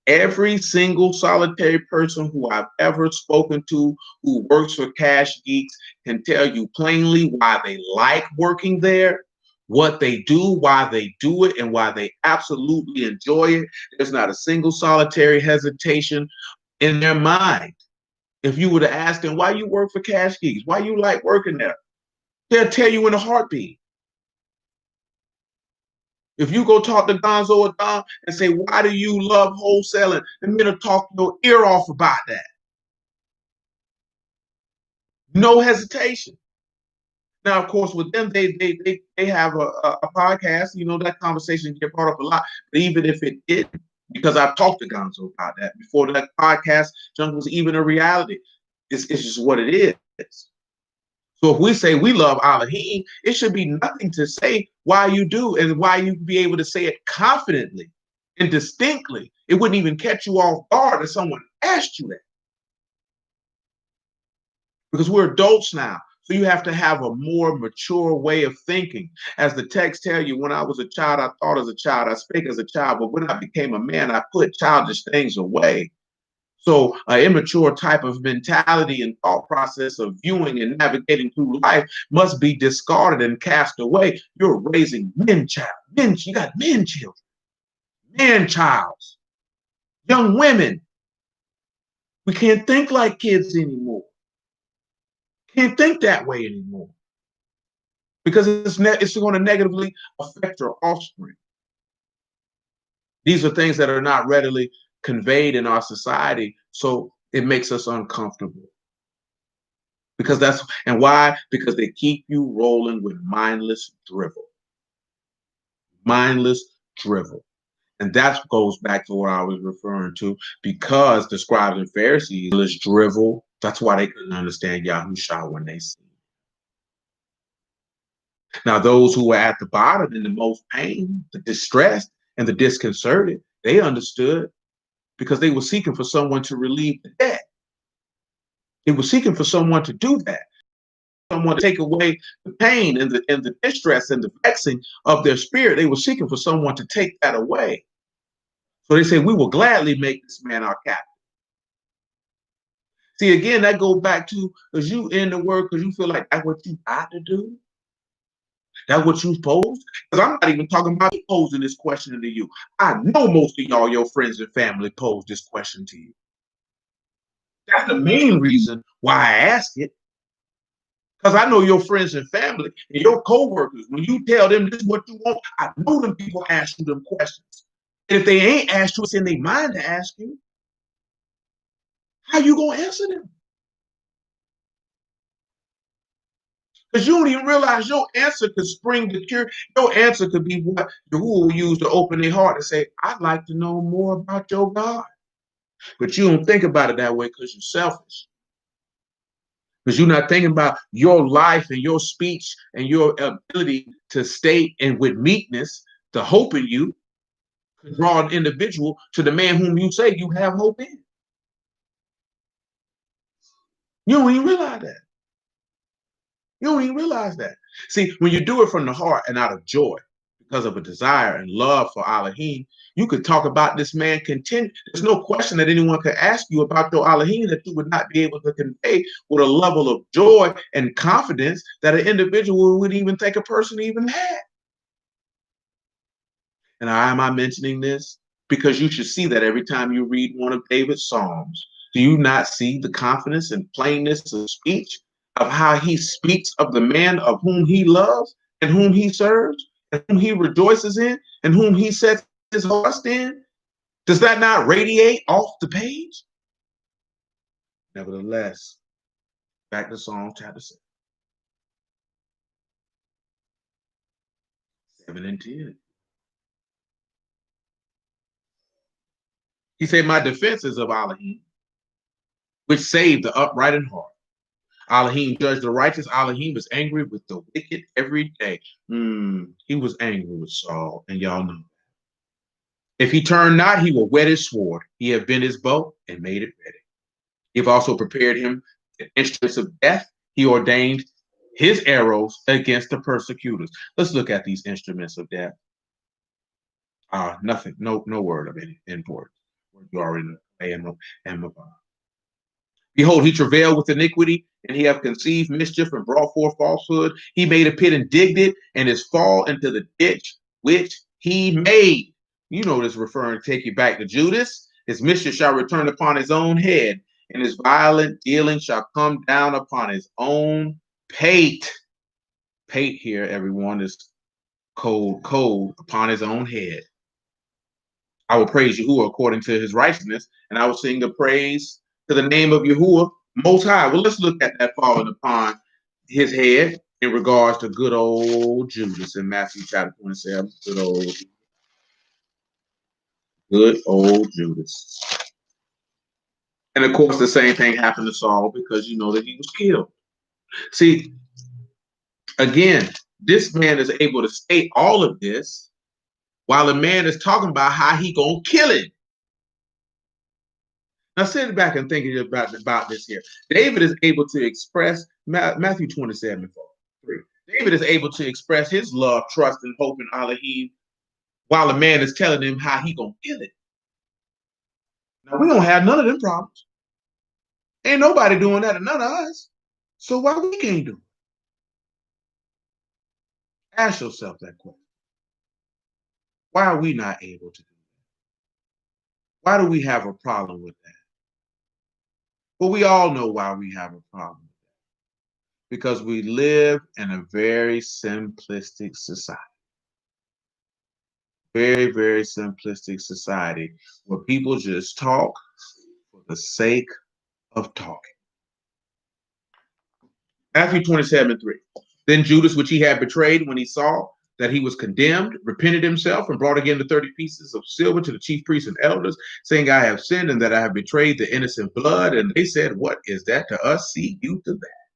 Every single solitary person who I've ever spoken to who works for Cash Geeks can tell you plainly why they like working there, what they do, why they do it, and why they absolutely enjoy it. There's not a single solitary hesitation in their mind. If you were to ask them why you work for Cash Geeks, why you like working there, they'll tell you in a heartbeat. If you go talk to Gonzo or Don and say, why do you love wholesaling? The men will talk your ear off about that. No hesitation. Now, of course, with them, they have a podcast. You know, that conversation get brought up a lot. But even if it didn't, because I've talked to Gonzo about that before that podcast junk was even a reality. It's just what it is. So if we say we love Elohim, it should be nothing to say why you do and why you be able to say it confidently and distinctly. It wouldn't even catch you off guard if someone asked you that. Because we're adults now. So you have to have a more mature way of thinking. As the text tell you, when I was a child, I thought as a child, I spake as a child, but when I became a man, I put childish things away. So an immature type of mentality and thought process of viewing and navigating through life must be discarded and cast away. You're raising men child. You got men children, man childs, young women. We can't think like kids anymore. Can't think that way anymore. Because it's going to negatively affect your offspring. These are things that are not readily conveyed in our society, so it makes us uncomfortable. Because that's, and why? Because they keep you rolling with mindless drivel. Mindless drivel. And that goes back to what I was referring to, because the scribes and Pharisees is drivel. That's why they couldn't understand Yahushua when they see. Now, those who were at the bottom in the most pain, the distressed, and the disconcerted, they understood because they were seeking for someone to relieve the debt. They were seeking for someone to do that, someone to take away the pain and the distress and the vexing of their spirit. They were seeking for someone to take that away. So they say, we will gladly make this man our captain. See, again, that goes back to, because you in the word, because you feel like that's what you got to do. That's what you posed? Because I'm not even talking about posing this question to you. I know most of y'all, your friends and family, pose this question to you. That's the main reason why I ask it. Because I know your friends and family and your coworkers, when you tell them this is what you want, I know them people ask you them questions. And if they ain't asked you, it's in their mind to ask you. How you going to answer them? Because you don't even realize your answer could spring the cure. Your answer could be what Yahuwah will use to open their heart and say, I'd like to know more about your God. But you don't think about it that way because you're selfish. Because you're not thinking about your life and your speech and your ability to stay and with meekness, the hope in you, to draw an individual to the man whom you say you have hope in. You don't even realize that. You don't even realize that. See, when you do it from the heart and out of joy, because of a desire and love for Elohim, you could talk about this man continue. There's no question that anyone could ask you about your Elohim that you would not be able to convey with a level of joy and confidence that an individual would even think a person even had. And why am I mentioning this? Because you should see that every time you read one of David's Psalms. Do you not see the confidence and plainness of speech of how he speaks of the man of whom he loves and whom he serves and whom he rejoices in and whom he sets his trust in? Does that not radiate off the page? Nevertheless, back to Psalm chapter 7 and 10. He said, my defense is of Elohim, which saved the upright in heart. Elohim judged the righteous. Elohim is angry with the wicked every day. He was angry with Saul, and y'all know. If he turned not, he will whet his sword. He had bent his bow and made it ready. He have also prepared him the instruments of death. He ordained his arrows against the persecutors. Let's look at these instruments of death. Nothing, no word of any import. You already know. Behold, he travailed with iniquity, and he have conceived mischief and brought forth falsehood. He made a pit and digged it, and is fall into the ditch which he made. You know this referring, take you back to Judas. His mischief shall return upon his own head, and his violent dealing shall come down upon his own pate. Pate here, everyone, is cold upon his own head. I will praise Yahuwah according to his righteousness, and I will sing the praise to the name of Yahuwah Most High. Well, let's look at that falling upon his head in regards to good old Judas in Matthew chapter 27. Good old Judas. And of course, the same thing happened to Saul because you know that he was killed. See, Again, this man is able to state all of this while the man is talking about how he gonna kill him. Now sit back and think about this here. David is able to express Matthew 27:3. David is able to express his love, trust, and hope in Elohim while the man is telling him how he gonna kill it. Now we don't have none of them problems. Ain't nobody doing that, and none of us. So why we can't do it? Ask yourself that question. Why are we not able to do that? Why do we have a problem with that? Well, we all know why we have a problem with that. Because we live in a very simplistic society. Very, very simplistic society where people just talk for the sake of talking. Matthew 27:3. Then Judas, which he had betrayed, when he saw that he was condemned, repented himself and brought again the 30 pieces of silver to the chief priests and elders, saying, I have sinned and that I have betrayed the innocent blood. And they said, what is that to us? See you to that.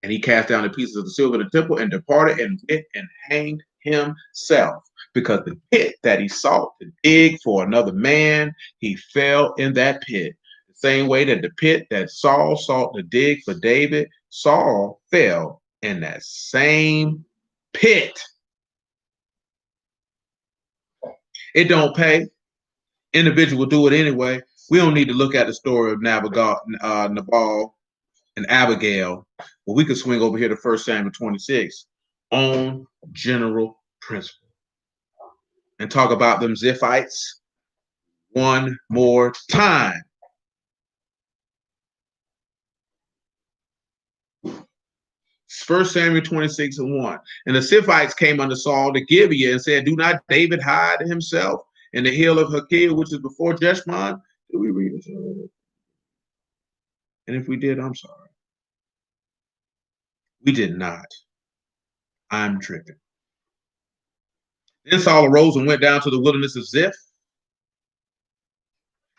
And he cast down the pieces of the silver in the temple and departed and went and hanged himself, because the pit that he sought to dig for another man, he fell in that pit. The same way that the pit that Saul sought to dig for David, Saul fell in that same pit. It don't pay. Individual do it anyway. We don't need to look at the story of Nabal and Abigail. Well, we could swing over here to 1 Samuel 26 on general principle and talk about them Ziphites one more time. First Samuel 26:1. And the Ziphites came unto Saul to Gibeah and said, do not David hide himself in the hill of Hakil, which is before Jeshimon? Did we read this earlier? And if we did, I'm sorry. We did not. I'm tripping. Then Saul arose and went down to the wilderness of Ziph,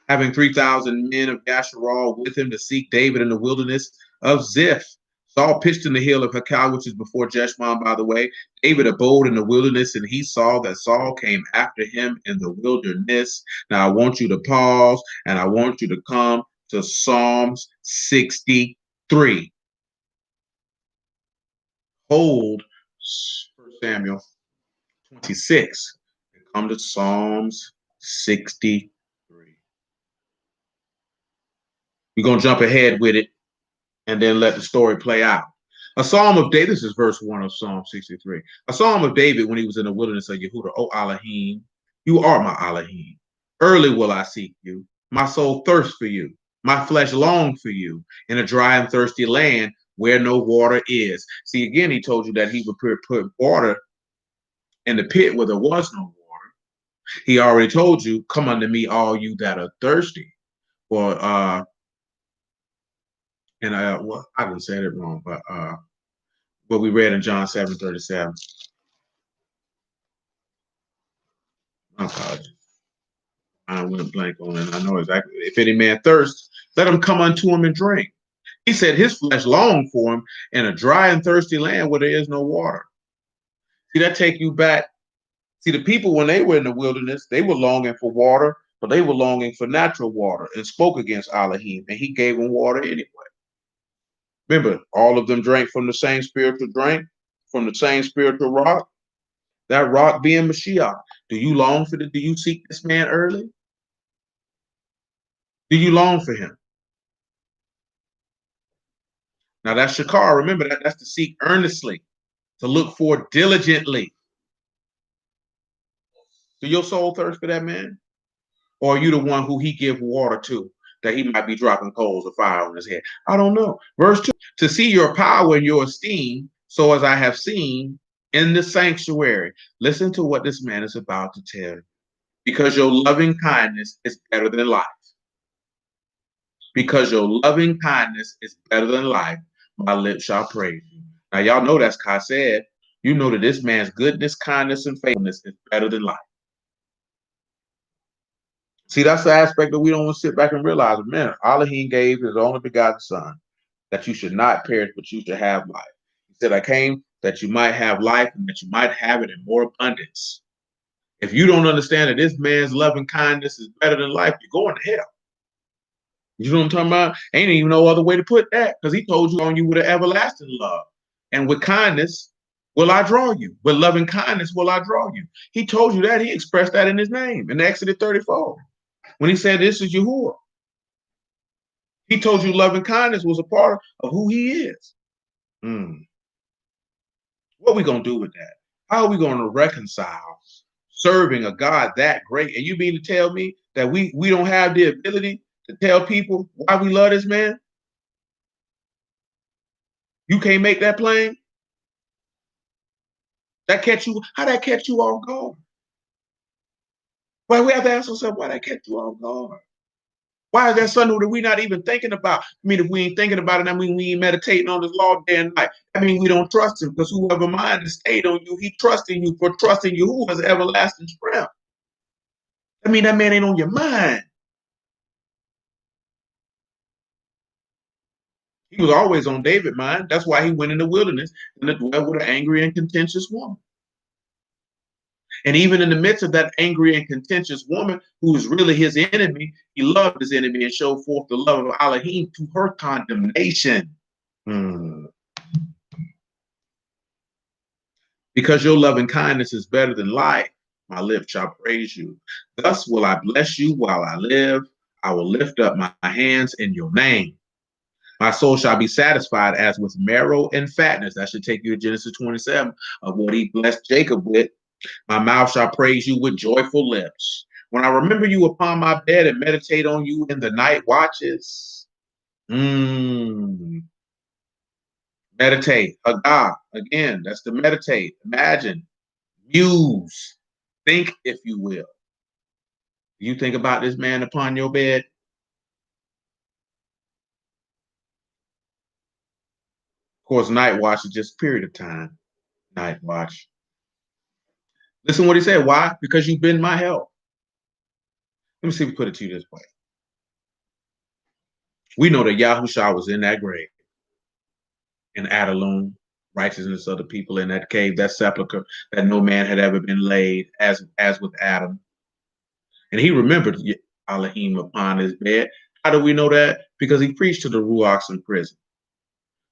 having 3,000 men of Yasharal with him to seek David in the wilderness of Ziph. Saul pitched in the hill of Hakal, which is before Jeshimon, by the way. David abode in the wilderness, and he saw that Saul came after him in the wilderness. Now, I want you to pause, and I want you to come to Psalms 63. Hold 1 Samuel 26 and come to Psalms 63. We're going to jump ahead with it and then let the story play out. A psalm of David, this is verse 1 of Psalm 63. A psalm of David when he was in the wilderness of Yehuda. O Elohim, you are my Elohim. Early will I seek you. My soul thirsts for you. My flesh longs for you in a dry and thirsty land where no water is. See, again, he told you that he would put water in the pit where there was no water. He already told you, come unto me, all you that are thirsty. For well, I didn't say it wrong, but what we read in John 7:37. My apologies. I went blank on it. I know exactly. If any man thirst, let him come unto him and drink. He said his flesh longed for him in a dry and thirsty land where there is no water. See, that take you back. See, the people, when they were in the wilderness, they were longing for water, but they were longing for natural water and spoke against Elohim, and he gave them water anyway. Remember, all of them drank from the same spiritual drink, from the same spiritual rock, that rock being Mashiach. Do you long for do you seek this man early? Do you long for him? Now that's Shakar. Remember that's to seek earnestly, to look for diligently. Do your soul thirst for that man? Or are you the one who he give water to, that he might be dropping coals of fire on his head? I don't know. Verse 2, to see your power and your esteem, so as I have seen in the sanctuary. Listen to what this man is about to tell you. Because your loving kindness is better than life. Because your loving kindness is better than life, my lips shall praise you. Now, y'all know that's Chesed. You know that this man's goodness, kindness, and faithfulness is better than life. See, that's the aspect that we don't want to sit back and realize. Man, Elohim gave his only begotten son that you should not perish, but you should have life. He He said, I came that you might have life and that you might have it in more abundance. If you don't understand that this man's loving kindness is better than life, you're going to hell. You know what I'm talking about? Ain't even no other way to put that, because he told you on you with an everlasting love. And with kindness will I draw you. With loving kindness will I draw you. He told you that. He expressed that in his name in Exodus 34. When he said, this is Yahuwah. He told you loving kindness was a part of who he is. What are we going to do with that? How are we going to reconcile serving a God that great? And you mean to tell me that we don't have the ability to tell people why we love this man? You can't make that plain? That catch you, how that catch you off guard? Why we have to ask ourselves why that catch you off guard? Why is that something that we're not even thinking about? I mean, if we ain't thinking about it, I mean, we ain't meditating on this law day and night. I mean, we don't trust him, because whoever mind is stayed on you, he trusting you for trusting you who has everlasting strength. I mean, that man ain't on your mind. He was always on David's mind. That's why he went in the wilderness and dwelt with an angry and contentious woman. And even in the midst of that angry and contentious woman, who is really his enemy, he loved his enemy and showed forth the love of Elohim to her condemnation. Because your loving kindness is better than life, my lips shall praise you. Thus will I bless you while I live. I will lift up my hands in your name. My soul shall be satisfied as with marrow and fatness. That should take you to Genesis 27 of what he blessed Jacob with. My mouth shall praise you with joyful lips. When I remember you upon my bed and meditate on you in the night watches. Meditate. Haggah. Again, that's to meditate. Imagine. Muse. Think, if you will. You think about this man upon your bed. Of course, night watch is just a period of time. Night watch. Listen what he said. Why? Because you've been my help. Let me see if we put it to you this way. We know that Yahushua was in that grave, in Adullam, righteousness of the people in that cave, that sepulcher that no man had ever been laid, as with Adam. And he remembered Elohim upon his bed. How do we know that? Because he preached to the Ruachs in prison.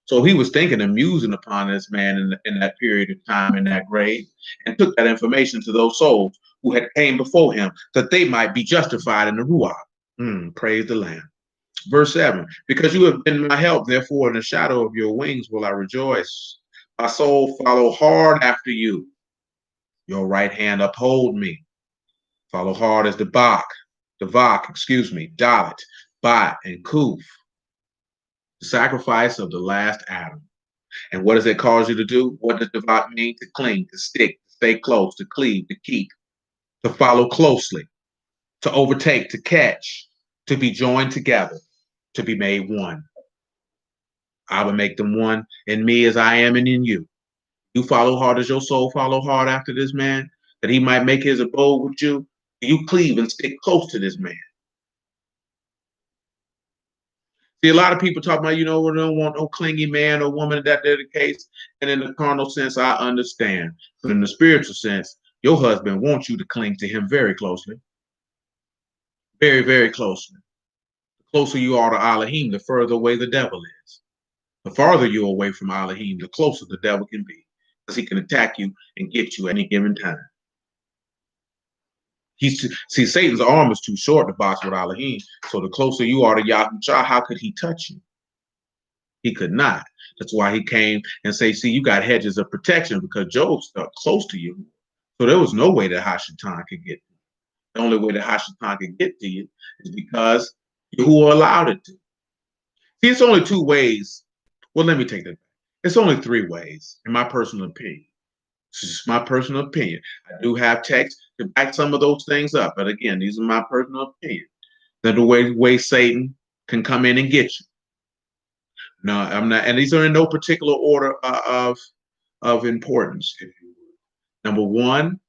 So he was thinking and musing upon this man in that period of time in that grave, and took that information to those souls who had came before him, that they might be justified in the Ruach. Praise the Lamb. Verse 7, because you have been my help, therefore in the shadow of your wings will I rejoice. My soul follow hard after you. Your right hand uphold me. Follow hard as the Vak, Dalet, Bat, and Kuf. The sacrifice of the last Adam. And what does it cause you to do? What does the Vak mean? To cling, to stick, to stay close, to cleave, to keep, to follow closely, to overtake, to catch, to be joined together, to be made one. I will make them one in me as I am and in you. You follow hard as your soul follow hard after this man, that he might make his abode with you. You cleave and stick close to this man. See, a lot of people talk about, we don't want no clingy man or woman, that they're the case. And in the carnal sense, I understand. But in the spiritual sense, your husband wants you to cling to him very closely. Very, very closely. The closer you are to Elohim, the further away the devil is. The farther you're away from Elohim, the closer the devil can be, because he can attack you and get you at any given time. See, Satan's arm is too short to box with Elohim. So the closer you are to Yahushua, how could he touch you? He could not. That's why he came and say, see, you got hedges of protection, because Job stuck close to you. So there was no way that Hashatan could get to you. The only way that Hashatan could get to you is because Yahuwah allowed it to. See, it's only two ways. Well, let me take that back. It's only three ways, in my personal opinion. This is my personal opinion. I do have text to back some of those things up. But again, these are my personal opinion. That the way Satan can come in and get you. No, I'm not. And these are in no particular order of importance. If you would. Number one,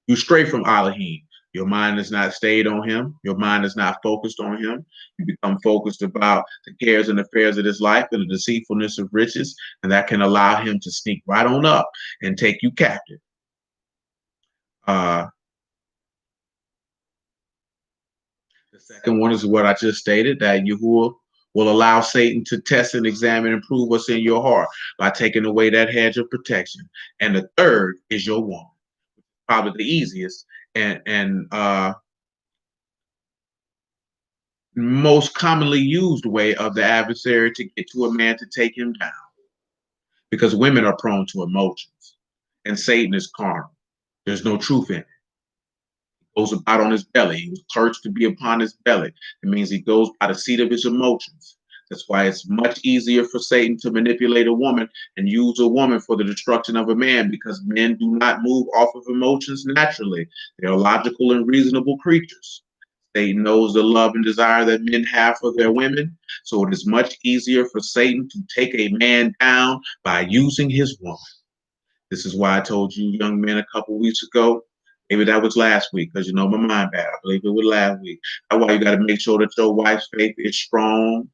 you stray from Elohim. Your mind is not stayed on him. Your mind is not focused on him. You become focused about the cares and affairs of this life and the deceitfulness of riches, and that can allow him to sneak right on up and take you captive. Uh, the second one is what I just stated, that Yahuwah will allow Satan to test and examine and prove what's in your heart by taking away that hedge of protection. And the third is your woman, probably the easiest and most commonly used way of the adversary to get to a man to take him down, because women are prone to emotions and Satan is carnal. There's no truth in it. He goes about on his belly. He was cursed to be upon his belly. It means he goes by the seat of his emotions. That's why it's much easier for Satan to manipulate a woman and use a woman for the destruction of a man, because men do not move off of emotions naturally. They are logical and reasonable creatures. Satan knows the love and desire that men have for their women. So it is much easier for Satan to take a man down by using his woman. This is why I told you young men a couple weeks ago, maybe that was last week, because you know my mind bad. I believe it was last week. That's why you got to make sure that your wife's faith is strong.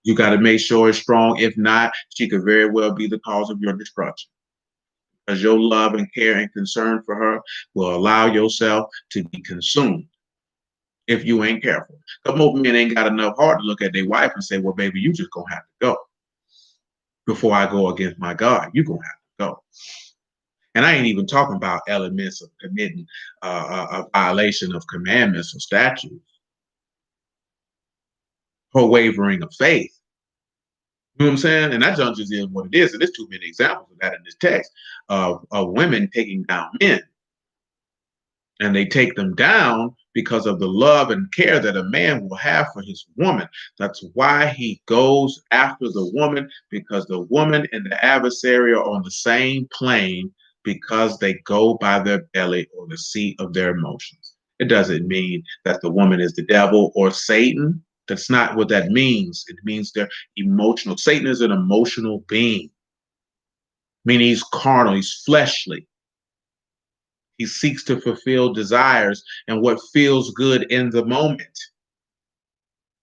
You got to make sure it's strong. If not, she could very well be the cause of your destruction, because your love and care and concern for her will allow yourself to be consumed if you ain't careful. Because most men ain't got enough heart to look at their wife and say, well, baby, you just gonna have to go. Before I go against my God, you're gonna have to go. And I ain't even talking about elements of committing a violation of commandments or statutes or wavering of faith. You know what I'm saying? And that just is what it is. And there's too many examples of that in this text of women taking down men. And they take them down because of the love and care that a man will have for his woman. That's why he goes after the woman, because the woman and the adversary are on the same plane, because they go by their belly or the seat of their emotions. It doesn't mean that the woman is the devil or Satan. That's not what that means. It means they're emotional. Satan is an emotional being, meaning he's carnal, he's fleshly. He seeks to fulfill desires and what feels good in the moment.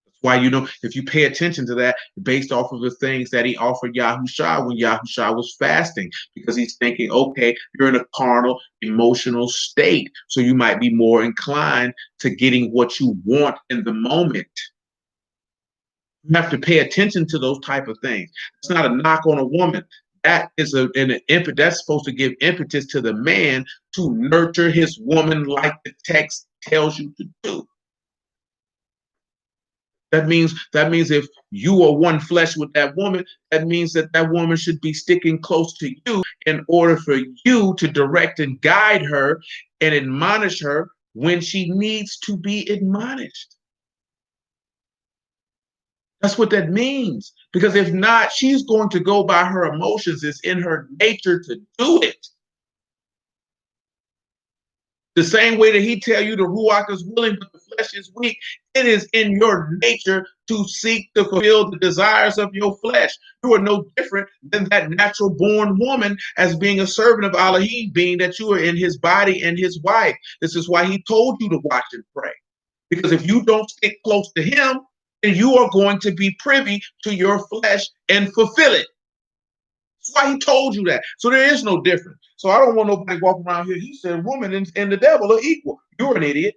That's why, you know, if you pay attention to that, based off of the things that he offered Yahushua when Yahushua was fasting, because he's thinking, okay, you're in a carnal, emotional state, so you might be more inclined to getting what you want in the moment. You have to pay attention to those type of things. It's not a knock on a woman. That is that's supposed to give impetus to the man to nurture his woman like the text tells you to do. That means if you are one flesh with that woman, that means that that woman should be sticking close to you in order for you to direct and guide her and admonish her when she needs to be admonished. That's what that means. Because if not, she's going to go by her emotions. It's in her nature to do it. The same way that he tell you the ruach is willing, but the flesh is weak, it is in your nature to seek to fulfill the desires of your flesh. You are no different than that natural born woman as being a servant of Elohim, being that you are in his body and his wife. This is why he told you to watch and pray. Because if you don't stick close to him, then you are going to be privy to your flesh and fulfill it. That's why he told you that. So there is no difference. So I don't want nobody walking around here. He said woman and the devil are equal. You're an idiot.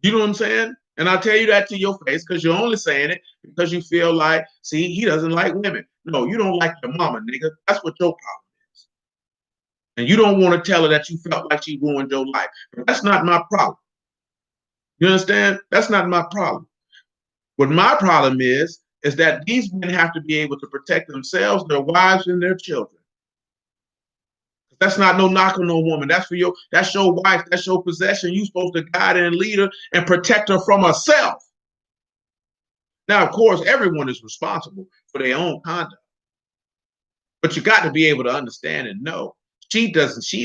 You know what I'm saying? And I'll tell you that to your face, because you're only saying it because you feel like, see, he doesn't like women. No, you don't like your mama, nigga. That's what your problem is. And you don't want to tell her that you felt like she ruined your life. But that's not my problem. You understand? That's not my problem. What my problem is that these men have to be able to protect themselves, their wives, and their children. That's not no knock on no woman. That's your wife. That's your possession. You're supposed to guide and lead her and protect her from herself. Now, of course, everyone is responsible for their own conduct. But you got to be able to understand and know she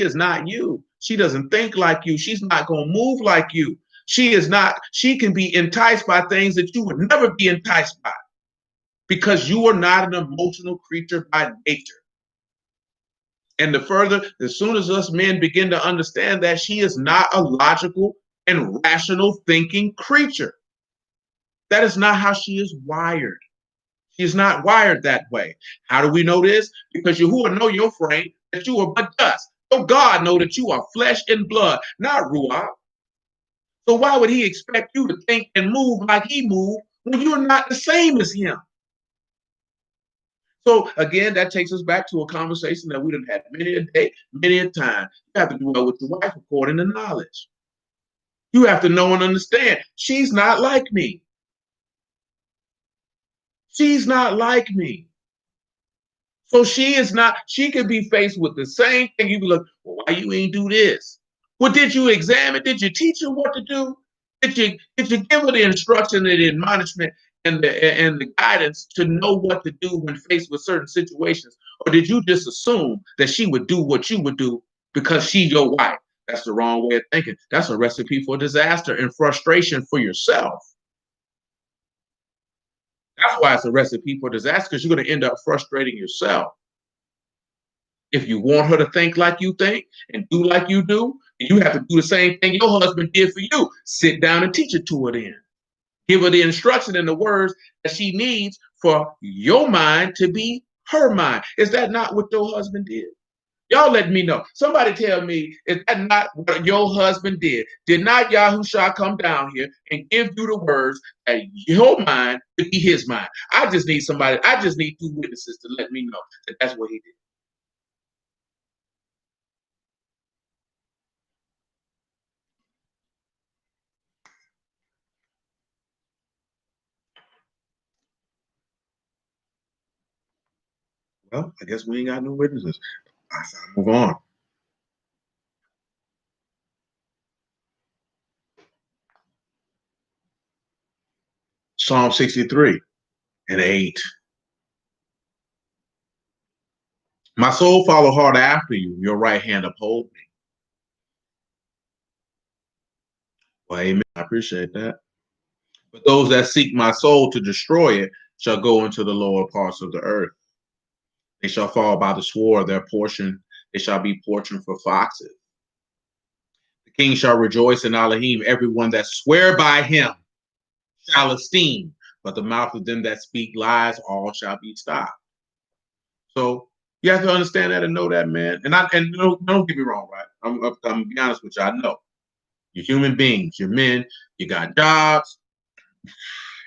is not you. She doesn't think like you. She's not going to move like you. She can be enticed by things that you would never be enticed by, because you are not an emotional creature by nature. And as soon as us men begin to understand that she is not a logical and rational thinking creature, that is not how she is wired. She's not wired that way. How do we know this? Because Yahuwah know your frame, that you are but dust. So God know that you are flesh and blood, not ruach. So why would he expect you to think and move like he moved when you're not the same as him? So again, that takes us back to a conversation that we done had many a day, many a time. You have to dwell with your wife according to knowledge. You have to know and understand. She's not like me. She's not like me. So she could be faced with the same thing. You be like, well, why you ain't do this? Well, did you examine? Did you teach her what to do? Did you give her the instruction and the admonishment and the guidance to know what to do when faced with certain situations? Or did you just assume that she would do what you would do because she's your wife? That's the wrong way of thinking. That's a recipe for disaster and frustration for yourself. That's why it's a recipe for disaster, because you're going to end up frustrating yourself. If you want her to think like you think and do like you do, you have to do the same thing your husband did for you. Sit down and teach it to her then. Give her the instruction and the words that she needs for your mind to be her mind. Is that not what your husband did? Y'all let me know. Somebody tell me, is that not what your husband did? Did not Yahushua come down here and give you the words that your mind to be his mind? I just need two witnesses to let me know that that's what he did. Well, I guess we ain't got no witnesses. I said, move on. Psalm 63 and 8. My soul follow hard after you. Your right hand uphold me. Well, amen. I appreciate that. But those that seek my soul to destroy it shall go into the lower parts of the earth. They shall fall by the sword, their portion. They shall be portion for foxes. The king shall rejoice in Elohim. Everyone that swear by him shall esteem. But the mouth of them that speak lies, all shall be stopped. So you have to understand that and know that, man. And don't get me wrong, right? I'm gonna be honest with you. I know you're human beings, you're men. You got jobs.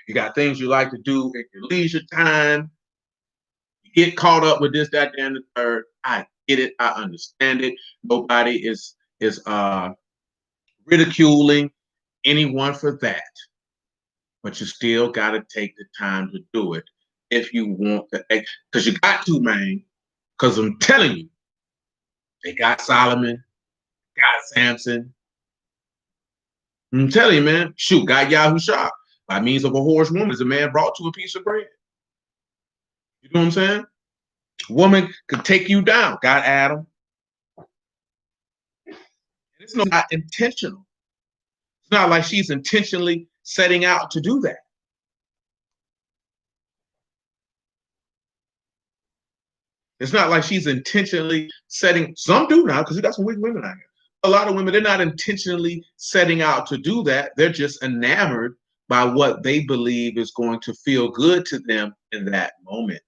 You got things you like to do in your leisure time. You get caught up with this, that, and the third. I get it. I understand it. Nobody is ridiculing anyone for that. But you still got to take the time to do it if you want to. Because you got to, man. Because I'm telling you, they got Solomon, got Samson. I'm telling you, man. Shoot, got Yahushua. By means of a whorish woman is a man brought to a piece of bread. You know what I'm saying? Woman could take you down. Got Adam. It's not intentional. It's not like she's intentionally setting out to do that. It's not like she's intentionally setting. Some do now because you got some weak women out here. A lot of women, they're not intentionally setting out to do that. They're just enamored by what they believe is going to feel good to them in that moment.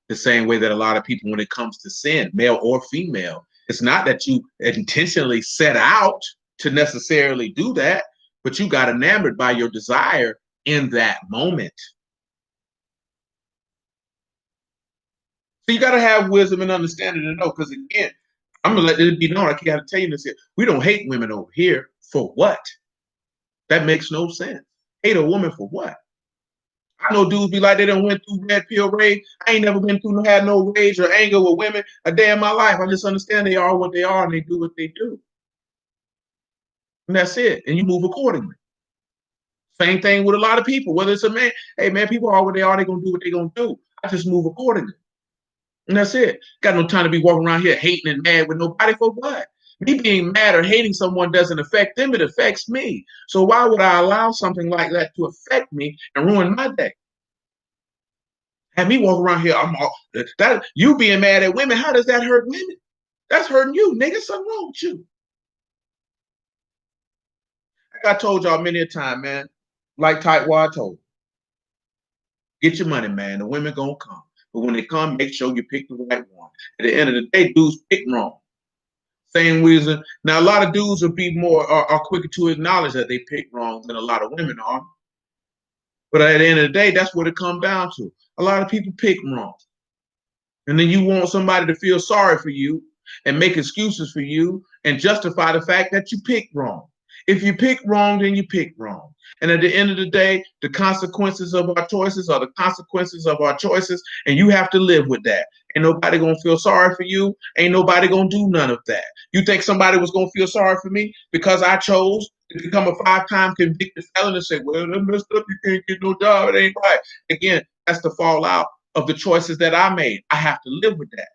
The same way that a lot of people, when it comes to sin, male or female, it's not that you intentionally set out to necessarily do that, but you got enamored by your desire in that moment. So you got to have wisdom and understanding to know, because again, I'm going to let it be known, I can't tell you this here. We don't hate women over here for what? That makes no sense. Hate a woman for what? I know dudes be like, they done went through red pill rage. I ain't never been through, had no rage or anger with women a day in my life. I just understand they are what they are and they do what they do. And that's it. And you move accordingly. Same thing with a lot of people, whether it's a man. Hey, man, people are what they are. They're going to do what they're going to do. I just move accordingly. And that's it. Got no time to be walking around here hating and mad with nobody for what? Me being mad or hating someone doesn't affect them. It affects me. So why would I allow something like that to affect me and ruin my day? Have me walk around here. I'm all that you being mad at women. How does that hurt women? That's hurting you, nigga. Something wrong with you. Like I told y'all many a time, man. Like Tightwad told, get your money, man. The women gonna come, but when they come, make sure you pick the right one. At the end of the day, dudes pick wrong. Same reason. Now, a lot of dudes will be more are quicker to acknowledge that they pick wrong than a lot of women are. But at the end of the day, that's what it comes down to. A lot of people pick wrong. And then you want somebody to feel sorry for you and make excuses for you and justify the fact that you picked wrong. If you pick wrong, then you pick wrong. And at the end of the day, the consequences of our choices are the consequences of our choices, and you have to live with that. Ain't nobody gonna feel sorry for you. Ain't nobody gonna do none of that. You think somebody was gonna feel sorry for me because I chose to become a 5-time convicted felon and say, well, that messed up, you can't get no job, it ain't right. Again, that's the fallout of the choices that I made. I have to live with that.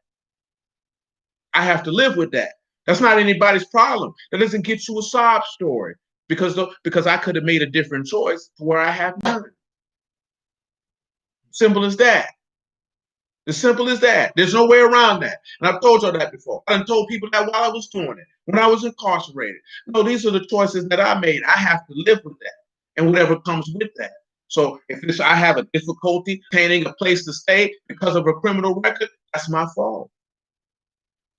I have to live with that. That's not anybody's problem. That doesn't get you a sob story because I could have made a different choice where I have none. Simple as that. As simple as that. There's no way around that. And I've told y'all that before. I done told people that while I was doing it, when I was incarcerated. No, these are the choices that I made. I have to live with that and whatever comes with that. So if I have a difficulty obtaining a place to stay because of a criminal record, that's my fault.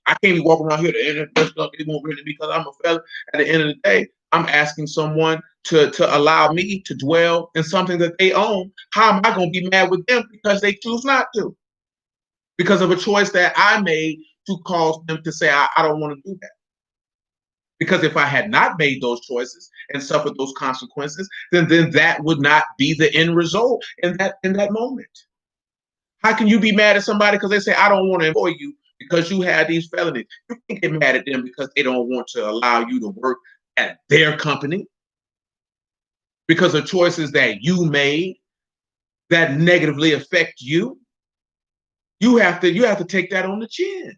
I can't be walking around here to end stuff. It won't really because I'm a felon. At the end of the day, I'm asking someone to allow me to dwell in something that they own. How am I going to be mad with them because they choose not to? Because of a choice that I made to cause them to say, I don't want to do that. Because if I had not made those choices and suffered those consequences, then that would not be the end result in that moment. How can you be mad at somebody because they say, I don't want to employ you because you had these felonies? You can't get mad at them because they don't want to allow you to work at their company because of choices that you made that negatively affect you. You have to take that on the chin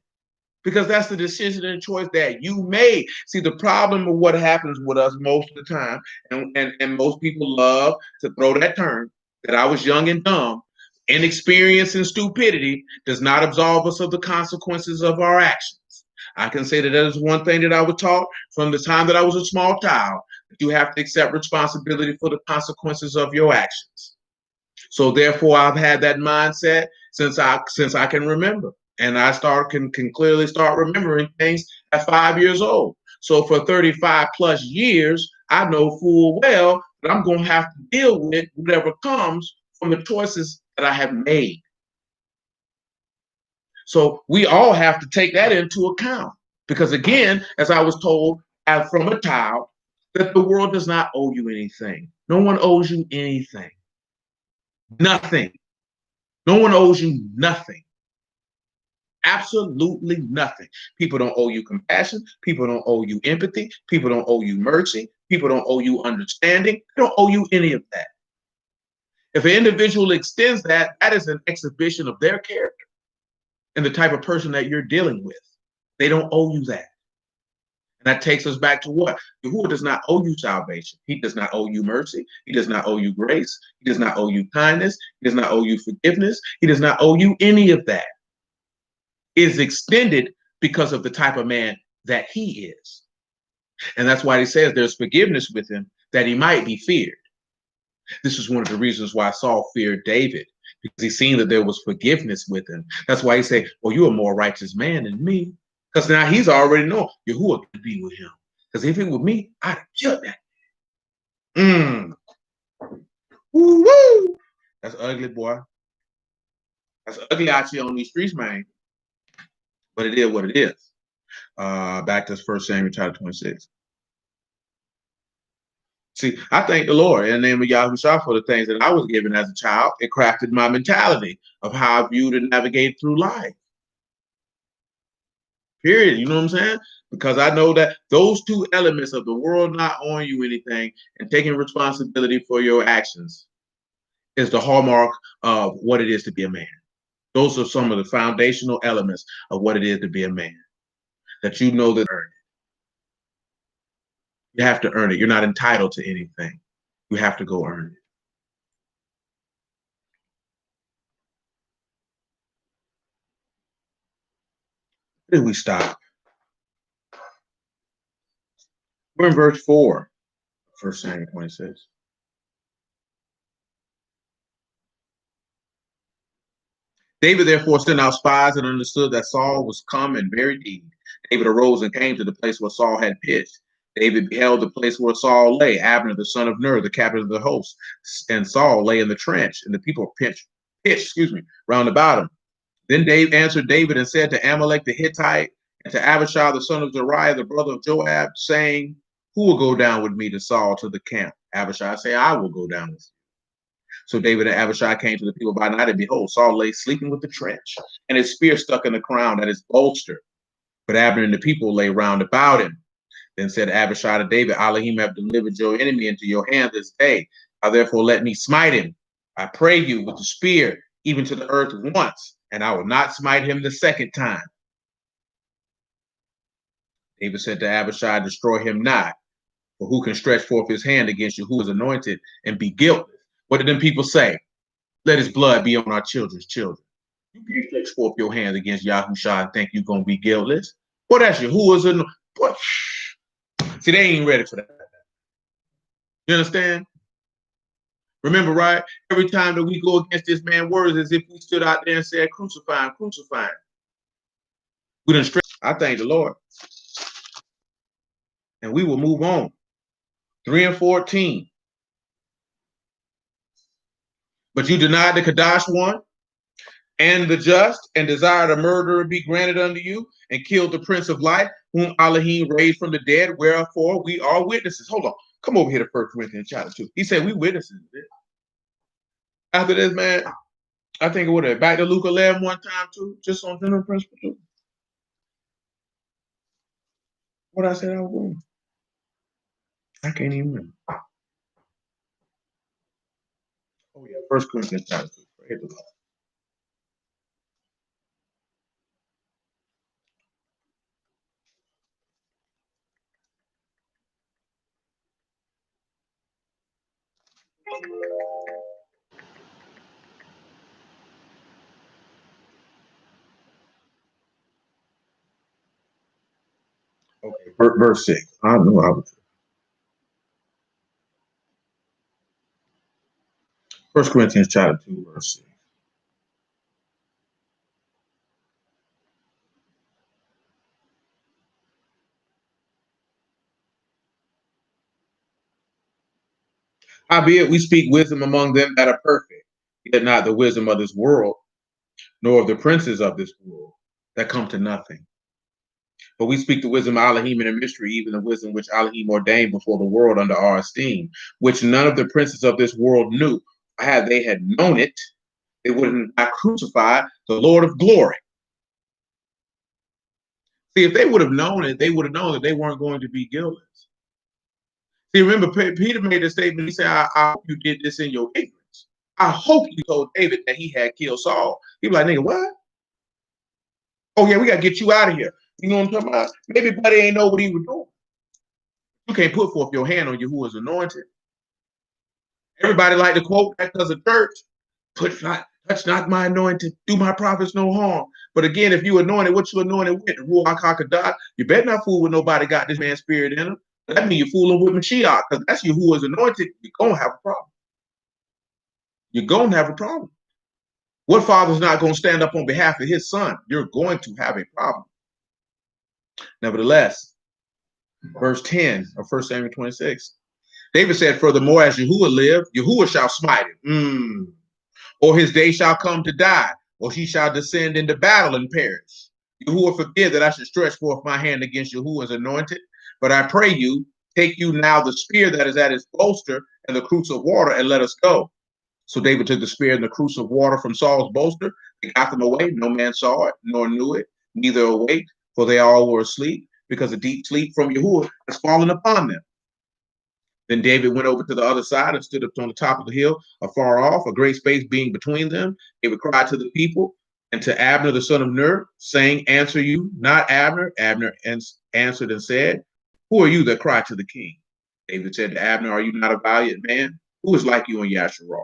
because that's the decision and choice that you made. See, the problem of what happens with us most of the time, and most people love to throw that term, that I was young and dumb. Inexperience and stupidity does not absolve us of the consequences of our actions. I can say that is one thing that I was taught from the time that I was a small child. You have to accept responsibility for the consequences of your actions. So therefore, I've had that mindset since I can remember, and I can clearly start remembering things at 5 years old. So for 35 plus years, I know full well that I'm going to have to deal with whatever comes from the choices that I have made. So we all have to take that into account because, again, as I was told from a child, that the world does not owe you anything. No one owes you anything. Nothing. No one owes you nothing. Absolutely nothing. People don't owe you compassion. People don't owe you empathy. People don't owe you mercy. People don't owe you understanding. They don't owe you any of that. If an individual extends that, that is an exhibition of their character and the type of person that you're dealing with. They don't owe you that. And that takes us back to what? Yahuwah does not owe you salvation. He does not owe you mercy. He does not owe you grace. He does not owe you kindness. He does not owe you forgiveness. He does not owe you any of that. It is extended because of the type of man that he is. And that's why he says there's forgiveness with him that he might be feared. This is one of the reasons why Saul feared David, because he seen that there was forgiveness with him. That's why he said, well, you're a more righteous man than me. Because now he's already know Yahuwah could be with him. Because if it were me, I'd have killed that. Woo-woo. That's ugly, boy. That's ugly out here on these streets, man. But it is what it is. Back to 1 Samuel chapter 26. See, I thank the Lord in the name of Yahushua for the things that I was given as a child. It crafted my mentality of how I viewed and navigate through life. Period. You know what I'm saying? Because I know that those two elements of the world not owing you anything and taking responsibility for your actions is the hallmark of what it is to be a man. Those are some of the foundational elements of what it is to be a man. That you know that earn it. You have to earn it. You're not entitled to anything. You have to go earn it. Where did we stop? We're in verse 4, 1 Samuel 26. David therefore sent out spies and understood that Saul was come and very deed. David arose and came to the place where Saul had pitched. David beheld the place where Saul lay, Abner the son of Ner, the captain of the host, and Saul lay in the trench, and the people pitched, round about him. Then David answered David and said to Amalek the Hittite and to Abishai the son of Zeruiah, the brother of Joab, saying, who will go down with me to Saul to the camp? Abishai said, I will go down with you. So David and Abishai came to the people by night, and behold, Saul lay sleeping with the trench, and his spear stuck in the ground at his bolster. But Abner and the people lay round about him. Then said Abishai to David, Elohim have delivered your enemy into your hand this day. Now therefore let me smite him, I pray you, with the spear, even to the earth once, and I will not smite him the second time. David said to Abishai, destroy him not, for who can stretch forth his hand against you who is anointed and be guiltless? What did them people say? Let his blood be on our children's children. You can't stretch forth your hand against Yahushua and think you're going to be guiltless. Well, that's Yahuwah's anointed. See, they ain't ready for that. You understand? Remember, right? Every time that we go against this man's words, as if we stood out there and said, crucify him, crucify him. We done straight. I thank the Lord. And we will move on. 3 and 14. But you denied the Kadash one and the just, and desired a murderer be granted unto you, and killed the Prince of Life, whom Elohim raised from the dead, wherefore we are witnesses. Hold on. Come over here to 1 Corinthians chapter 2. He said we witnesses. After this, man, I think it would have back to Luke 11 one time too, just on general principle too. What I said I was doing. I can't even remember. Oh yeah, 1 Corinthians chapter 2. Praise the Lord. Okay, verse 6. I know I was. 1 Corinthians chapter 2, verse 6. Howbeit we speak wisdom among them that are perfect, yet not the wisdom of this world, nor of the princes of this world, that come to nothing. But we speak the wisdom of Elohim in a mystery, even the wisdom which Elohim ordained before the world under our esteem, which none of the princes of this world knew. Had they had known it, they would not crucify the Lord of glory. See, if they would have known it, they would have known that they weren't going to be guiltless. See, remember, Peter made a statement. He said, I hope you did this in your ignorance. I hope you told David that he had killed Saul. He was like, nigga, what? Oh, yeah, we got to get you out of here. You know what I'm talking about? Maybe buddy ain't know what he was doing. You can't put forth your hand on you who is anointed. Everybody like to quote that because of church. Touch not my anointed, do my prophets no harm. But again, if you anointed, what you anointed with? Ruach HaKodesh, you better not fool with nobody got this man's spirit in him. That means you're fooling with Mashiach, because that's you who is anointed. You're going to have a problem. You're going to have a problem. What father's not going to stand up on behalf of his son? You're going to have a problem. Nevertheless, verse 10 of 1 Samuel 26, David said, furthermore, as Yahuwah lived, Yahuwah shall smite him. Or his day shall come to die, or he shall descend into battle and perish. Yahuwah forbid that I should stretch forth my hand against Yahuwah's anointed. But I pray you, take you now the spear that is at his bolster and the cruse of water, and let us go. So David took the spear and the cruse of water from Saul's bolster. They got them away. No man saw it, nor knew it, neither awake, for they all were asleep, because a deep sleep from Yahuwah has fallen upon them. Then David went over to the other side and stood up on the top of the hill, afar off, a great space being between them. David cried to the people and to Abner the son of Ner, saying, answer you, not Abner. Abner answered and said, who are you that cry to the king? David said to Abner, are you not a valiant man? Who is like you in Yasharal?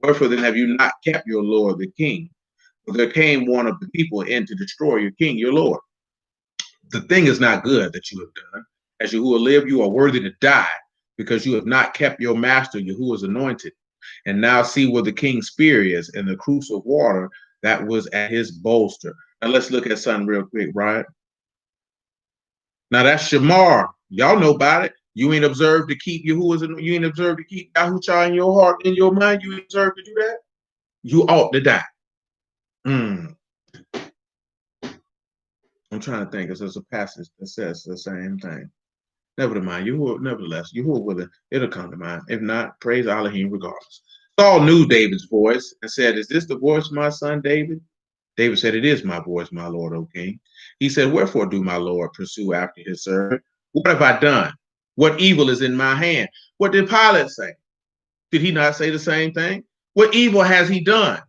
Wherefore then have you not kept your lord the king? For there came one of the people in to destroy your king, your lord. The thing is not good that you have done. As Yahuwah live, you are worthy to die, because you have not kept your master, Yahuwah's anointed. And now see where the king's spear is, in the cruse of water that was at his bolster. Now let's look at something real quick, right? Now that's Shamar. Y'all know about it. You ain't observed to keep Yahuwah's, you ain't observed to keep Yahushua in your heart, in your mind. You ain't observed to do that. You ought to die. I'm trying to think, because there's a passage that says the same thing. Never mind. Nevertheless, Yahuwah willing, it'll come to mind. If not, praise Elohim regardless. Saul knew David's voice and said, "Is this the voice of my son David?" David said, "It is my voice, my Lord, O King." He said, "Wherefore do my Lord pursue after his servant? What have I done? What evil is in my hand?" What did Pilate say? Did he not say the same thing? What evil has he done?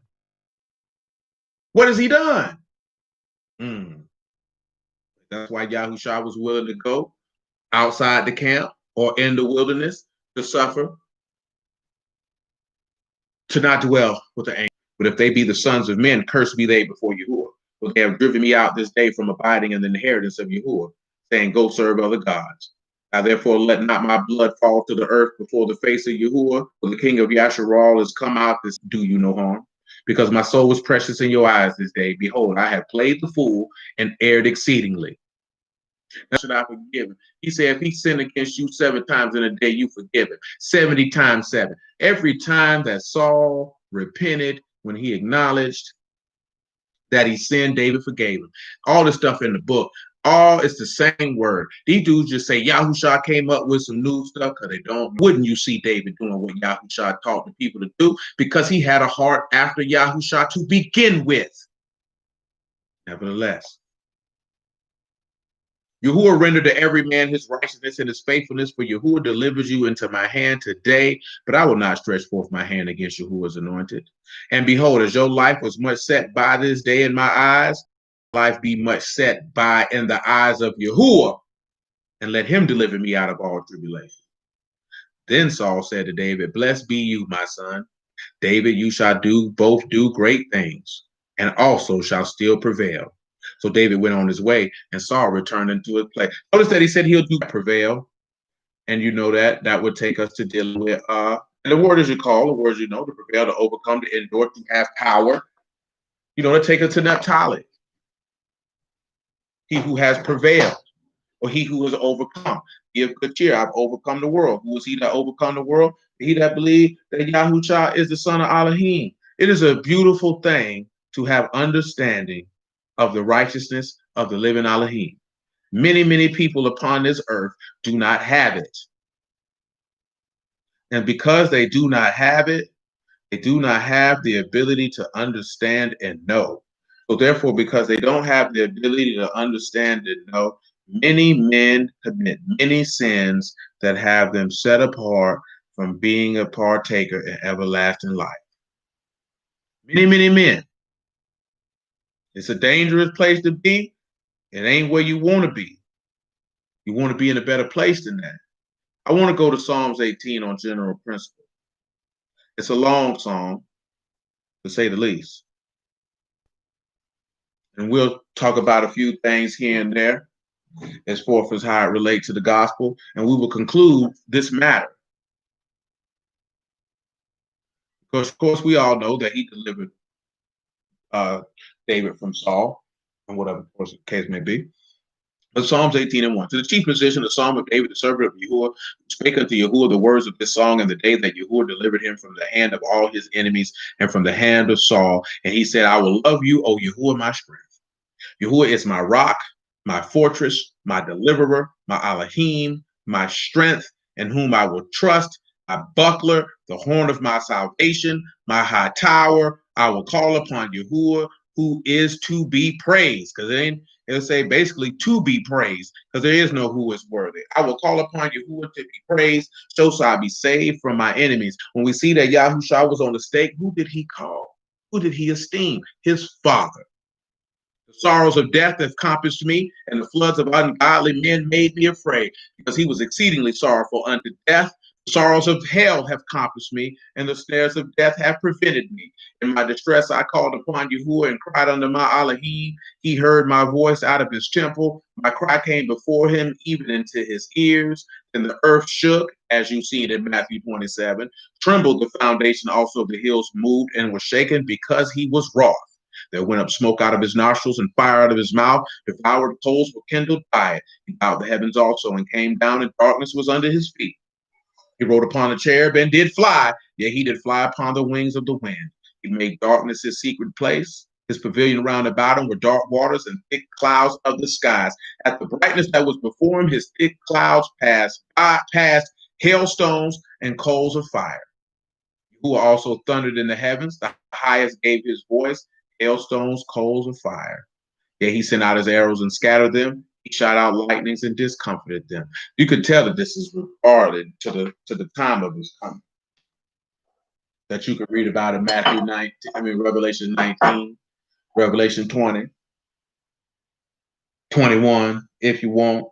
What has he done? That's why Yahushua was willing to go outside the camp or in the wilderness to suffer, to not dwell with the angels. But if they be the sons of men, cursed be they before Yahuwah. For they have driven me out this day from abiding in the inheritance of Yahuwah, saying, "Go serve other gods." Now therefore let not my blood fall to the earth before the face of Yahuwah, for the king of Yasharal has come out to do you no harm. Because my soul was precious in your eyes this day. Behold, I have played the fool and erred exceedingly. Now should I forgive him? He said, if he sinned against you 7 times in a day, you forgive him. 70 times 7. Every time that Saul repented, when he acknowledged that he sinned, David forgave him. All this stuff in the book, all it's the same word. These dudes just say Yahushua came up with some new stuff because they don't. Wouldn't you see David doing what Yahushua taught the people to do? Because he had a heart after Yahushua to begin with. Nevertheless, Yahuwah rendered to every man his righteousness and his faithfulness, for Yahuwah delivers you into my hand today, but I will not stretch forth my hand against Yahuwah's anointed. And behold, as your life was much set by this day in my eyes, life be much set by in the eyes of Yahuwah, and let him deliver me out of all tribulation. Then Saul said to David, "Blessed be you, my son. David, you shall both do great things, and also shall still prevail." So David went on his way, and Saul returned into his place. Notice that he said he'll do prevail. And you know that would take us to dealing with and the word is you call, the words you know, to prevail, to overcome, to endure, to have power. To take us to Naphtali. He who has prevailed, or he who has overcome. Give good cheer. I've overcome the world. Who is he that overcome the world? He that believes that Yahushua is the son of Elohim. It is a beautiful thing to have understanding of the righteousness of the living Elohim. Many, many people upon this earth do not have it. And because they do not have it, they do not have the ability to understand and know. So therefore, because they don't have the ability to understand and know, many men commit many sins that have them set apart from being a partaker in everlasting life. Many, many men. It's a dangerous place to be. It ain't where you want to be. You want to be in a better place than that. I want to go to Psalms 18 on general principle. It's a long psalm, to say the least. And we'll talk about a few things here and there as far as how it relates to the gospel. And we will conclude this matter. Because, of course, we all know that he delivered David from Saul, and whatever, of course, the case may be. But Psalms 18 and 1. To the chief musician, the psalm of David, the servant of Yahuwah, spake unto Yahuwah the words of this song in the day that Yahuwah delivered him from the hand of all his enemies and from the hand of Saul. And he said, I will love you, O Yahuwah, my strength. Yahuwah is my rock, my fortress, my deliverer, my Elohim, my strength, in whom I will trust, my buckler, the horn of my salvation, my high tower. I will call upon Yahuwah, who is to be praised. Because it'll say basically to be praised, because there is no who is worthy. I will call upon Yahuwah to be praised, so shall I be saved from my enemies. When we see that Yahushua was on the stake, who did he call? Who did he esteem? His father. The sorrows of death have compassed me, and the floods of ungodly men made me afraid, because he was exceedingly sorrowful unto death. Sorrows of hell have compassed me, and the snares of death have prevented me. In my distress, I called upon Yahuwah and cried unto my Elohim. He heard my voice out of his temple. My cry came before him, even into his ears. Then the earth shook, as you see it in Matthew 27. Trembled the foundation also of the hills, moved and was shaken because he was wroth. There went up smoke out of his nostrils and fire out of his mouth. Devoured coals were kindled by it. He bowed the heavens also and came down, and darkness was under his feet. He rode upon a cherub and did fly, yea, he did fly upon the wings of the wind. He made darkness his secret place. His pavilion round about him were dark waters and thick clouds of the skies. At the brightness that was before him, his thick clouds passed hailstones and coals of fire. Who also thundered in the heavens, the highest gave his voice, hailstones, coals of fire. Yea, he sent out his arrows and scattered them. He shot out lightnings and discomfited them. You could tell that this is regarded to the time of his coming. That you could read about in Matthew 19, Revelation 19, Revelation 20, 21, if you want,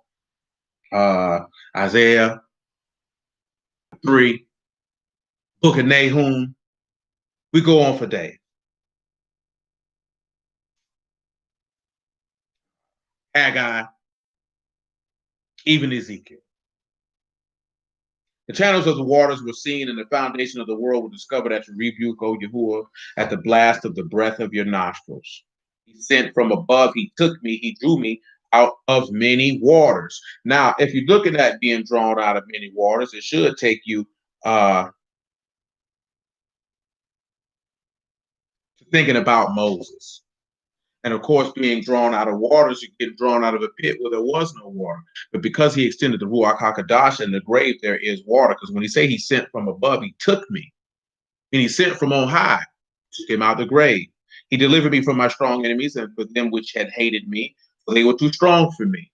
Isaiah 3, Book of Nahum. We go on for days. Haggai, even Ezekiel. The channels of the waters were seen, and the foundation of the world was discovered at your rebuke, O Yahuwah, at the blast of the breath of your nostrils. He sent from above, he took me, he drew me out of many waters. Now, if you're looking at being drawn out of many waters, it should take you to thinking about Moses. And of course, being drawn out of waters, you get drawn out of a pit where there was no water. But because he extended the Ruach HaKodesh in the grave, there is water. Because when he say he sent from above, he took me. And he sent from on high, took him out of the grave. He delivered me from my strong enemies and for them which had hated me, for they were too strong for me.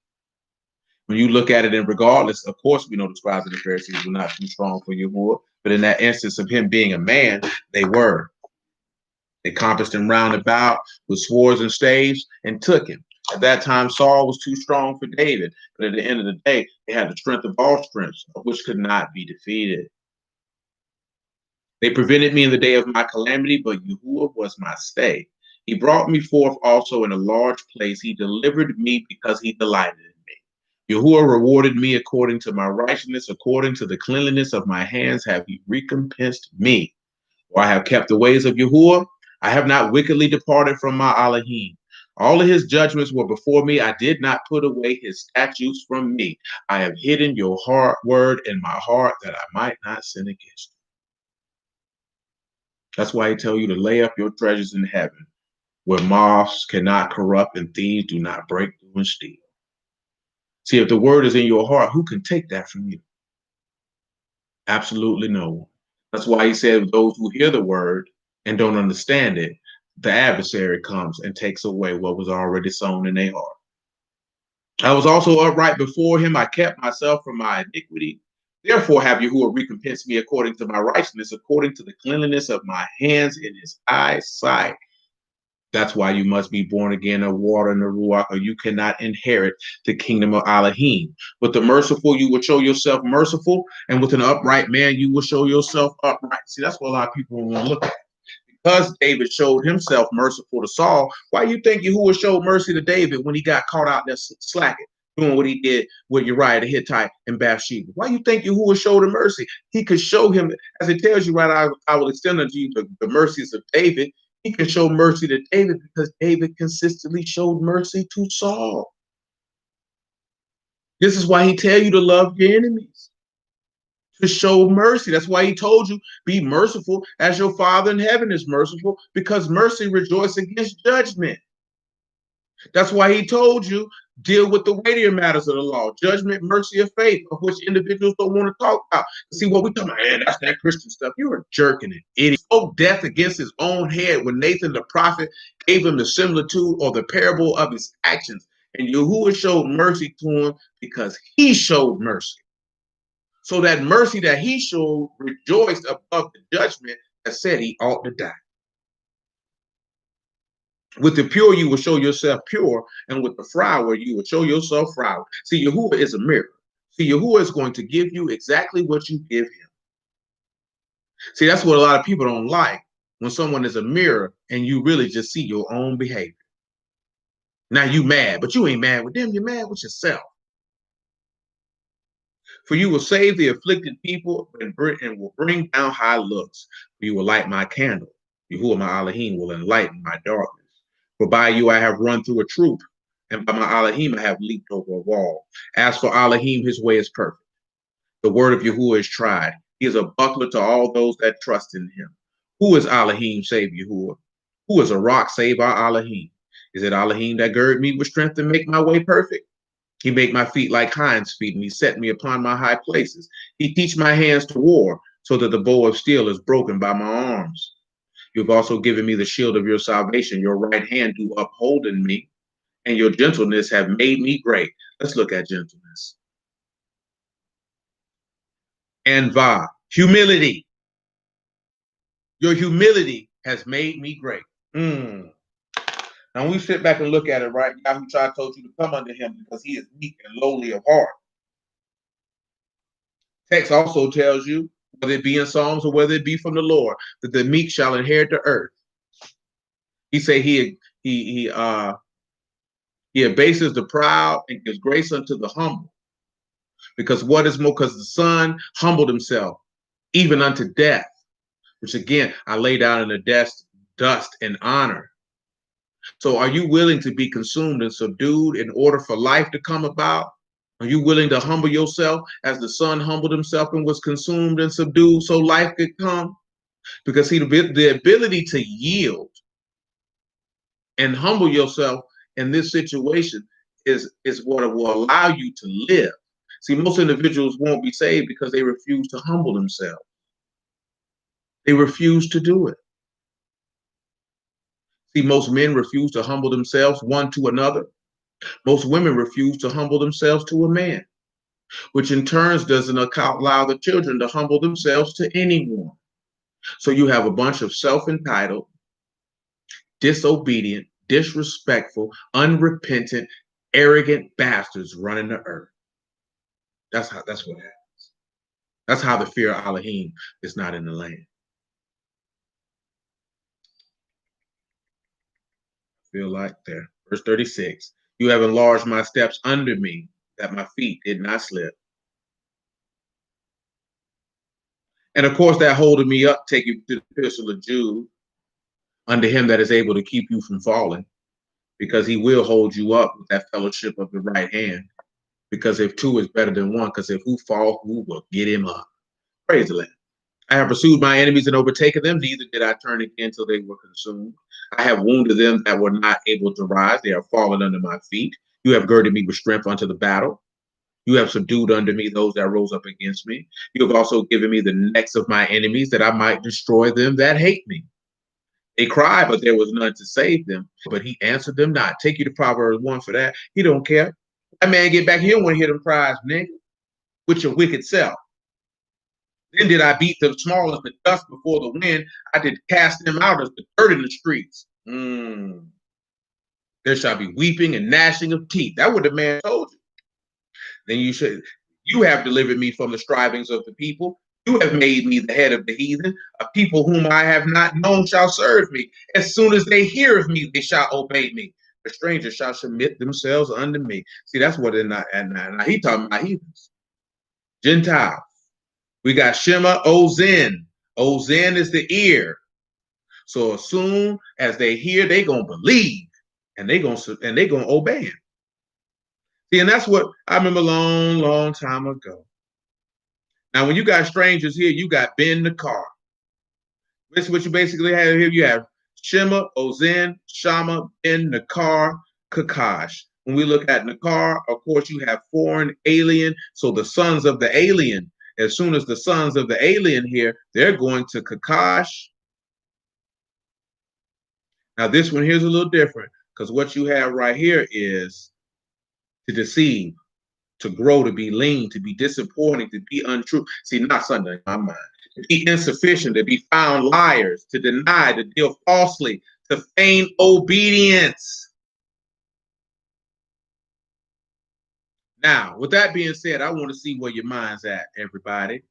When you look at it in regardless, of course, we know the scribes and the Pharisees were not too strong for Yahuwah. But in that instance of him being a man, they were. They compassed him round about with swords and staves and took him. At that time, Saul was too strong for David, but at the end of the day, they had the strength of all strengths, of which could not be defeated. They prevented me in the day of my calamity, but Yahuwah was my stay. He brought me forth also in a large place. He delivered me because he delighted in me. Yahuwah rewarded me according to my righteousness, according to the cleanliness of my hands have he recompensed me. For I have kept the ways of Yahuwah. I have not wickedly departed from my Elohim. All of his judgments were before me. I did not put away his statutes from me. I have hidden your word in my heart that I might not sin against you. That's why he tell you to lay up your treasures in heaven, where moths cannot corrupt and thieves do not break through and steal. See, if the word is in your heart, who can take that from you? Absolutely no one. That's why he said those who hear the word and don't understand it, the adversary comes and takes away what was already sown in their heart. I was also upright before him. I kept myself from my iniquity. Therefore have Yahuwah recompensed me according to my righteousness, according to the cleanliness of my hands in his eyesight. That's why you must be born again of water and the Ruach, or you cannot inherit the kingdom of Elohim. With the merciful, you will show yourself merciful, and with an upright man, you will show yourself upright. See, that's what a lot of people want to look at. Because David showed himself merciful to Saul, why do you think Yahuwah showed mercy to David when he got caught out there slacking, doing what he did with Uriah the Hittite and Bathsheba? Why do you think Yahuwah showed him mercy? He could show him, as it tells you right, I will extend unto you the mercies of David. He can show mercy to David because David consistently showed mercy to Saul. This is why he tell you to love your enemies, to show mercy. That's why he told you, be merciful as your Father in heaven is merciful, because mercy rejoices against judgment. That's why he told you, deal with the weightier matters of the law, judgment, mercy, or faith, of which individuals don't want to talk about. See, what we talking about, man, that's that Christian stuff. You're a jerk and an idiot. He spoke death against his own head when Nathan the prophet gave him the similitude or the parable of his actions. And Yahuwah showed mercy to him because he showed mercy. So that mercy that he showed rejoiced above the judgment that said he ought to die. With the pure, you will show yourself pure, and with the froward, you will show yourself froward. See, Yahuwah is a mirror. See, Yahuwah is going to give you exactly what you give him. See, that's what a lot of people don't like, when someone is a mirror and you really just see your own behavior. Now you mad, but you ain't mad with them. You're mad with yourself. For you will save the afflicted people and will bring down high looks. For you will light my candle. Yahuwah my Elohim will enlighten my darkness. For by you I have run through a troop, and by my Elohim I have leaped over a wall. As for Elohim, his way is perfect. The word of Yahuwah is tried. He is a buckler to all those that trust in him. Who is Elohim, save Yahuwah? Who is a rock, save our Elohim? Is it Elohim that gird me with strength and make my way perfect? He make my feet like hinds feet, and he set me upon my high places. He teach my hands to war, so that the bow of steel is broken by my arms. You have also given me the shield of your salvation. Your right hand do uphold in me, and your gentleness have made me great. Let's look at gentleness. And humility. Your humility has made me great. Now, when we sit back and look at it, right? Yahushua told you to come unto him because he is meek and lowly of heart. Text also tells you, whether it be in Psalms or whether it be from the Lord, that the meek shall inherit the earth. He say he abases the proud and gives grace unto the humble. Because what is more? Because the Son humbled himself, even unto death, which again I lay down in the dust and honor. So are you willing to be consumed and subdued in order for life to come about? Are you willing to humble yourself as the Son humbled himself and was consumed and subdued so life could come? Because see, the ability to yield and humble yourself in this situation is what will allow you to live. See, most individuals won't be saved because they refuse to humble themselves. They refuse to do it. See, most men refuse to humble themselves one to another. Most women refuse to humble themselves to a man, which in turn doesn't allow the children to humble themselves to anyone. So you have a bunch of self-entitled, disobedient, disrespectful, unrepentant, arrogant bastards running the earth. That's what happens. That's how the fear of Elohim is not in the land. Feel like there. Verse 36. You have enlarged my steps under me, that my feet did not slip. And of course, that holding me up, take you to the epistle of Jude, under him that is able to keep you from falling, because he will hold you up with that fellowship of the right hand. Because if two is better than one, because if who fall, who will get him up? Praise the Lord. I have pursued my enemies and overtaken them, neither did I turn again till they were consumed. I have wounded them that were not able to rise. They are fallen under my feet. You have girded me with strength unto the battle. You have subdued under me those that rose up against me. You have also given me the necks of my enemies, that I might destroy them that hate me. They cried, but there was none to save them. But he answered them not. Take you to Proverbs 1 for that. He don't care. That man get back here when he hear them cries, nigga, with your wicked self. Then did I beat them small as the dust before the wind. I did cast them out as the dirt in the streets. There shall be weeping and gnashing of teeth. That what the man told you. Then you have delivered me from the strivings of the people. You have made me the head of the heathen. A people whom I have not known shall serve me. As soon as they hear of me, they shall obey me. The strangers shall submit themselves unto me. See, that's what they're not. And now he talking about heathens, Gentiles. We got Shema Ozen. Ozen is the ear. So as soon as they hear, they gonna believe, and they gonna obey him. See, and that's what I remember a long, long time ago. Now, when you got strangers here, you got Ben the car. This is what you basically have here. You have Shema, Ozen, Shama, Ben, Nakar, Kakash. When we look at Nakar, of course, you have foreign, alien. So the sons of the alien, as soon as the sons of the alien here, they're going to Kakash. Now, this one here's a little different, because what you have right here is to deceive, to grow, to be lean, to be disappointing, to be untrue. See, not something in my mind. To be insufficient, to be found liars, to deny, to deal falsely, to feign obedience. Now, with that being said, I want to see where your mind's at, everybody.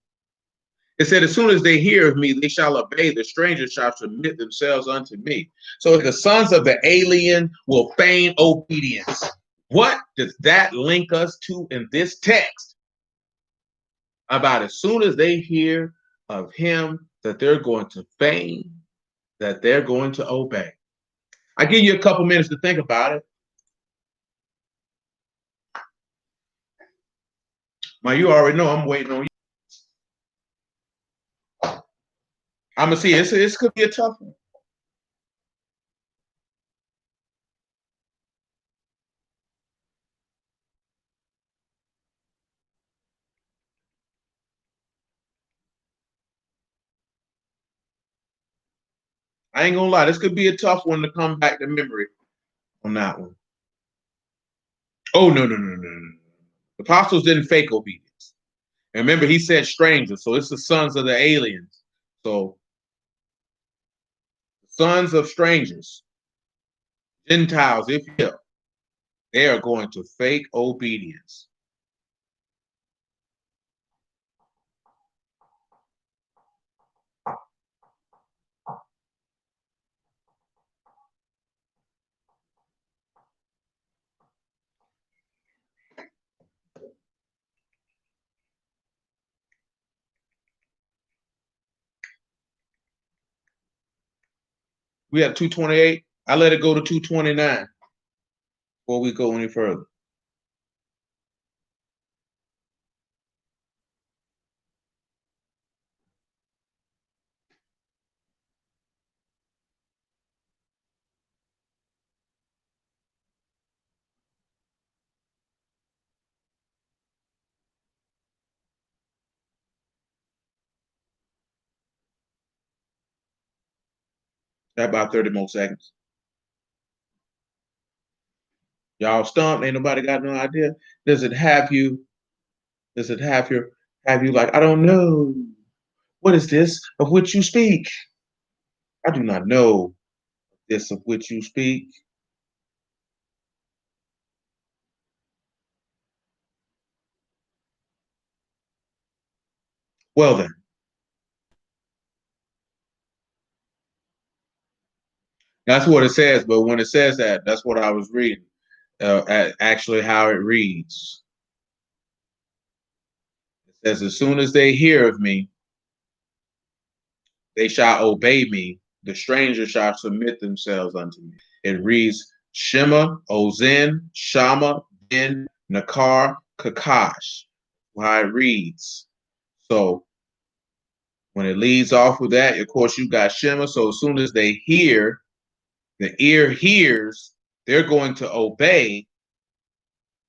It said, as soon as they hear of me, they shall obey. The strangers shall submit themselves unto me. So the sons of the alien will feign obedience. What does that link us to in this text? About as soon as they hear of him, that they're going to feign, that they're going to obey. I give you a couple minutes to think about it. Now, you already know I'm waiting on you. I'm going to see. This could be a tough one. I ain't going to lie. This could be a tough one to come back to memory on that one. Oh, no, no, no, no, no. The apostles didn't fake obedience. And remember, he said strangers. So it's the sons of the aliens. So sons of strangers, Gentiles, if you will, they are going to fake obedience. We have 228. I let it go to 229 before we go any further. That about 30 more seconds. Y'all stumped? Ain't nobody got no idea? Does it have you like, I don't know. What is this of which you speak? I do not know this of which you speak. Well then. That's what it says, but when it says that, that's what I was reading. Actually how it reads. It says, as soon as they hear of me, they shall obey me. The stranger shall submit themselves unto me. It reads, Shema, Ozen, Shama, Ben, Nakar, Kakash. How it reads. So when it leads off with that, of course, you got Shema. So as soon as they hear, the ear hears, they're going to obey.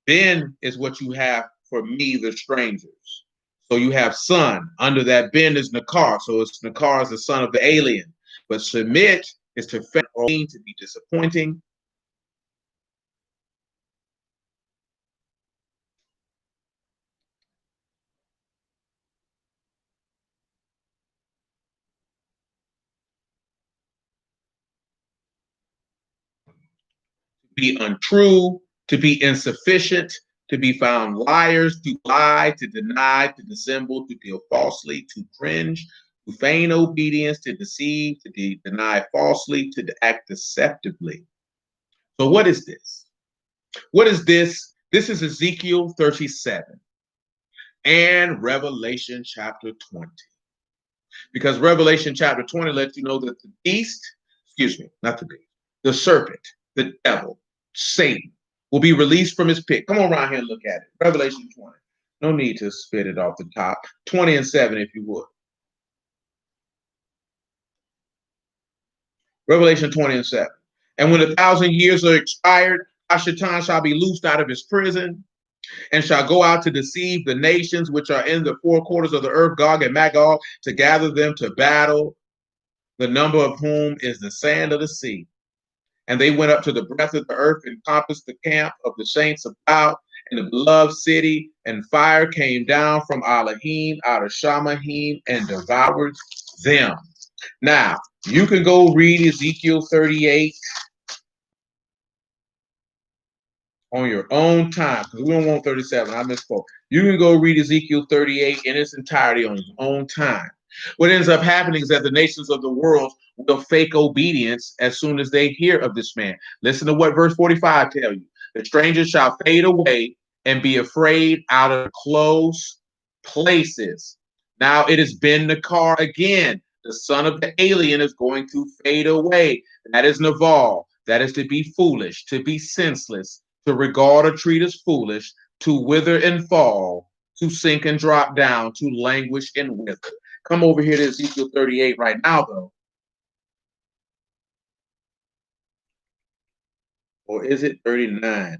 Ben is what you have for me, the strangers. So you have son. Under that Ben is Nakar. So it's Nakar is the son of the alien. But submit is to fail or to be disappointing. To be untrue, to be insufficient, to be found liars, to lie, to deny, to dissemble, to deal falsely, to cringe, to feign obedience, to deceive, to deny falsely, to act deceptively. So what is this? What is this? This is Ezekiel 37 and Revelation chapter 20. Because Revelation chapter 20 lets you know that the beast, excuse me, not the beast, the serpent, the devil, Satan, will be released from his pit. Come on around here and look at it. Revelation 20. No need to spit it off the top. 20 and 7, if you would. Revelation 20 and 7. And when 1,000 years are expired, Ashatan shall be loosed out of his prison and shall go out to deceive the nations which are in the four quarters of the earth, Gog and Magog, to gather them to battle, the number of whom is the sand of the sea. And they went up to the breadth of the earth and compassed the camp of the saints about in the beloved city, and fire came down from Elohim out of Shamahim and devoured them. Now, you can go read Ezekiel 38 On your own time, because we don't want 37. I misspoke. You can go read Ezekiel 38 in its entirety on your own time. What ends up happening is that the nations of the world will fake obedience as soon as they hear of this man. Listen to what verse 45 tell you. The strangers shall fade away and be afraid out of close places. Now it has been the car again. The son of the alien is going to fade away. That is Naval. That is to be foolish, to be senseless, to regard or treat as foolish, to wither and fall, to sink and drop down, to languish and wither. Come over here to Ezekiel 38 right now, though. Or is it 39?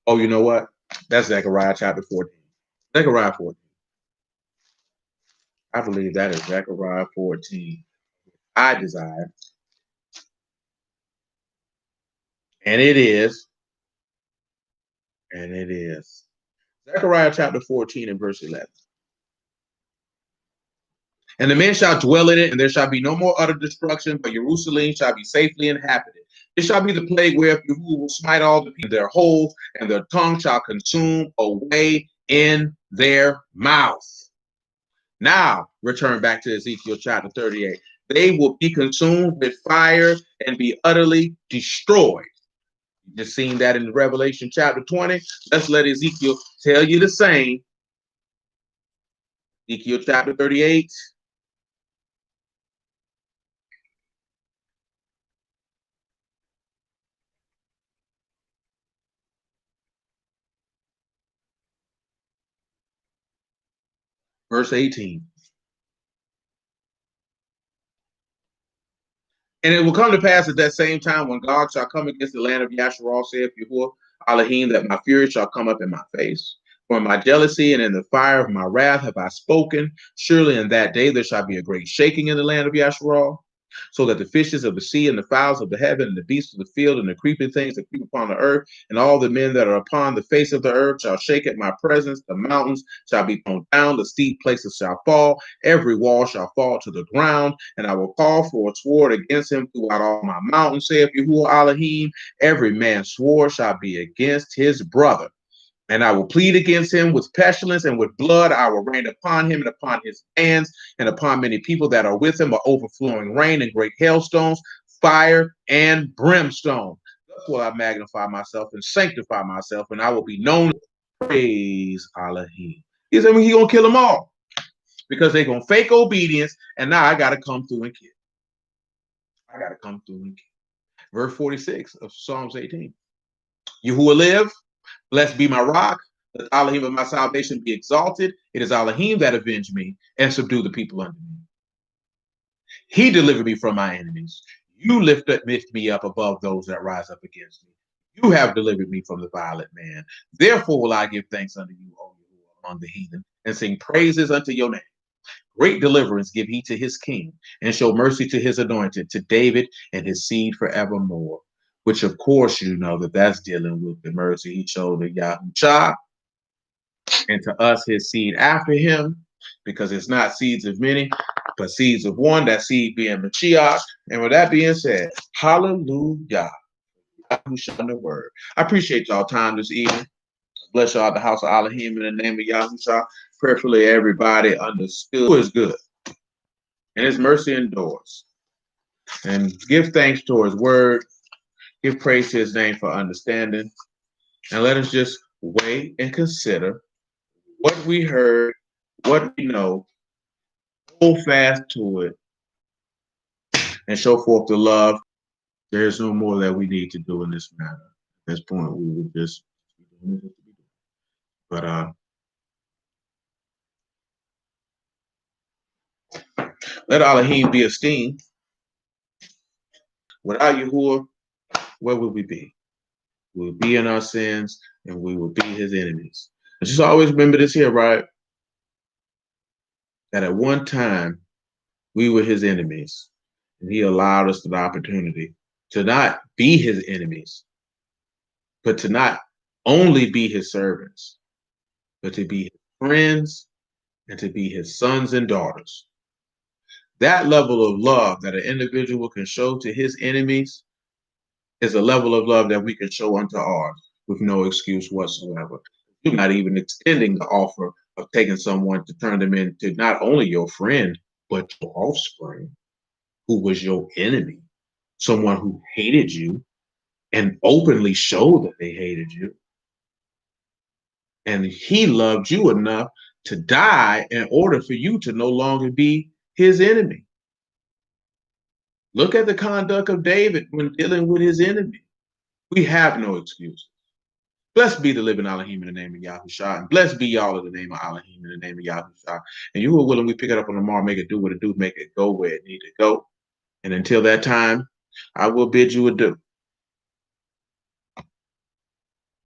Oh, you know what? That's Zechariah chapter 14. Zechariah 14. I believe that is Zechariah 14. I desire. And it is. And it is. Zechariah chapter 14 and verse 11. And the men shall dwell in it, and there shall be no more utter destruction, but Jerusalem shall be safely inhabited. It shall be the plague whereof Yahuwah will smite all the people in their holes, and their tongue shall consume away in their mouth. Now, return back to Ezekiel chapter 38. They will be consumed with fire and be utterly destroyed. You just seen that in Revelation chapter 20. Let's let Ezekiel tell you the same. Ezekiel chapter 38. Verse 18. And it will come to pass at that same time when God shall come against the land of Yasharal, saith Yahuwah Elohim, that my fury shall come up in my face. For in my jealousy and in the fire of my wrath have I spoken. Surely in that day there shall be a great shaking in the land of Yasharal, so that the fishes of the sea and the fowls of the heaven and the beasts of the field and the creeping things that creep upon the earth and all the men that are upon the face of the earth shall shake at my presence. The mountains shall be thrown down, the steep places shall fall, every wall shall fall to the ground, and I will call for a sword against him throughout all my mountains, saith Yahuwah Elohim. Every man's sword shall be against his brother. And I will plead against him with pestilence and with blood. I will rain upon him and upon his bands and upon many people that are with him, a overflowing rain and great hailstones, fire and brimstone. Thus will I magnify myself and sanctify myself, and I will be known. Praise Elohim. He's going to kill them all because they're going to fake obedience, and now I got to come through and kill. I got to come through and kill. Verse 46 of Psalms 18. Yahuwah live. Blessed be my rock. Let Elohim of my salvation be exalted. It is Elohim that avenged me and subdued the people under me. He delivered me from my enemies. You lift me up above those that rise up against me. You have delivered me from the violent man. Therefore will I give thanks unto you, O Yahuwah, among the heathen, and sing praises unto your name. Great deliverance give he to his king, and show mercy to his anointed, to David and his seed forevermore. Which, of course, you know that that's dealing with the mercy he showed to Yahushua and to us, his seed after him, because it's not seeds of many, but seeds of one, that seed being Mashiach. And with that being said, hallelujah. Yahushua the word. I appreciate y'all time this evening. Bless y'all at the house of Elohim in the name of Yahushua. Prayerfully, everybody understood who is good, and his mercy endures. And give thanks to his word. Give praise to his name for understanding. And let us just weigh and consider what we heard, what we know, hold fast to it, and show forth the love. There's no more that we need to do in this matter. At this point, we will just but let Elohim be esteemed. Without Yahuwah, where would we be? We would be in our sins, and we would be his enemies. And just always remember this here, right? That at one time, we were his enemies, and he allowed us the opportunity to not be his enemies, but to not only be his servants, but to be his friends and to be his sons and daughters. That level of love that an individual can show to his enemies is a level of love that we can show unto ours with no excuse whatsoever. You're not even extending the offer of taking someone to turn them into not only your friend, but your offspring, who was your enemy, someone who hated you and openly showed that they hated you. And he loved you enough to die in order for you to no longer be his enemy. Look at the conduct of David when dealing with his enemy. We have no excuse. Blessed be the living Elohim in the name of Yahushua. And blessed be y'all in the name of Elohim in the name of Yahushua. And you who are willing, we pick it up on tomorrow, make it do what it do, make it go where it need to go. And until that time, I will bid you adieu.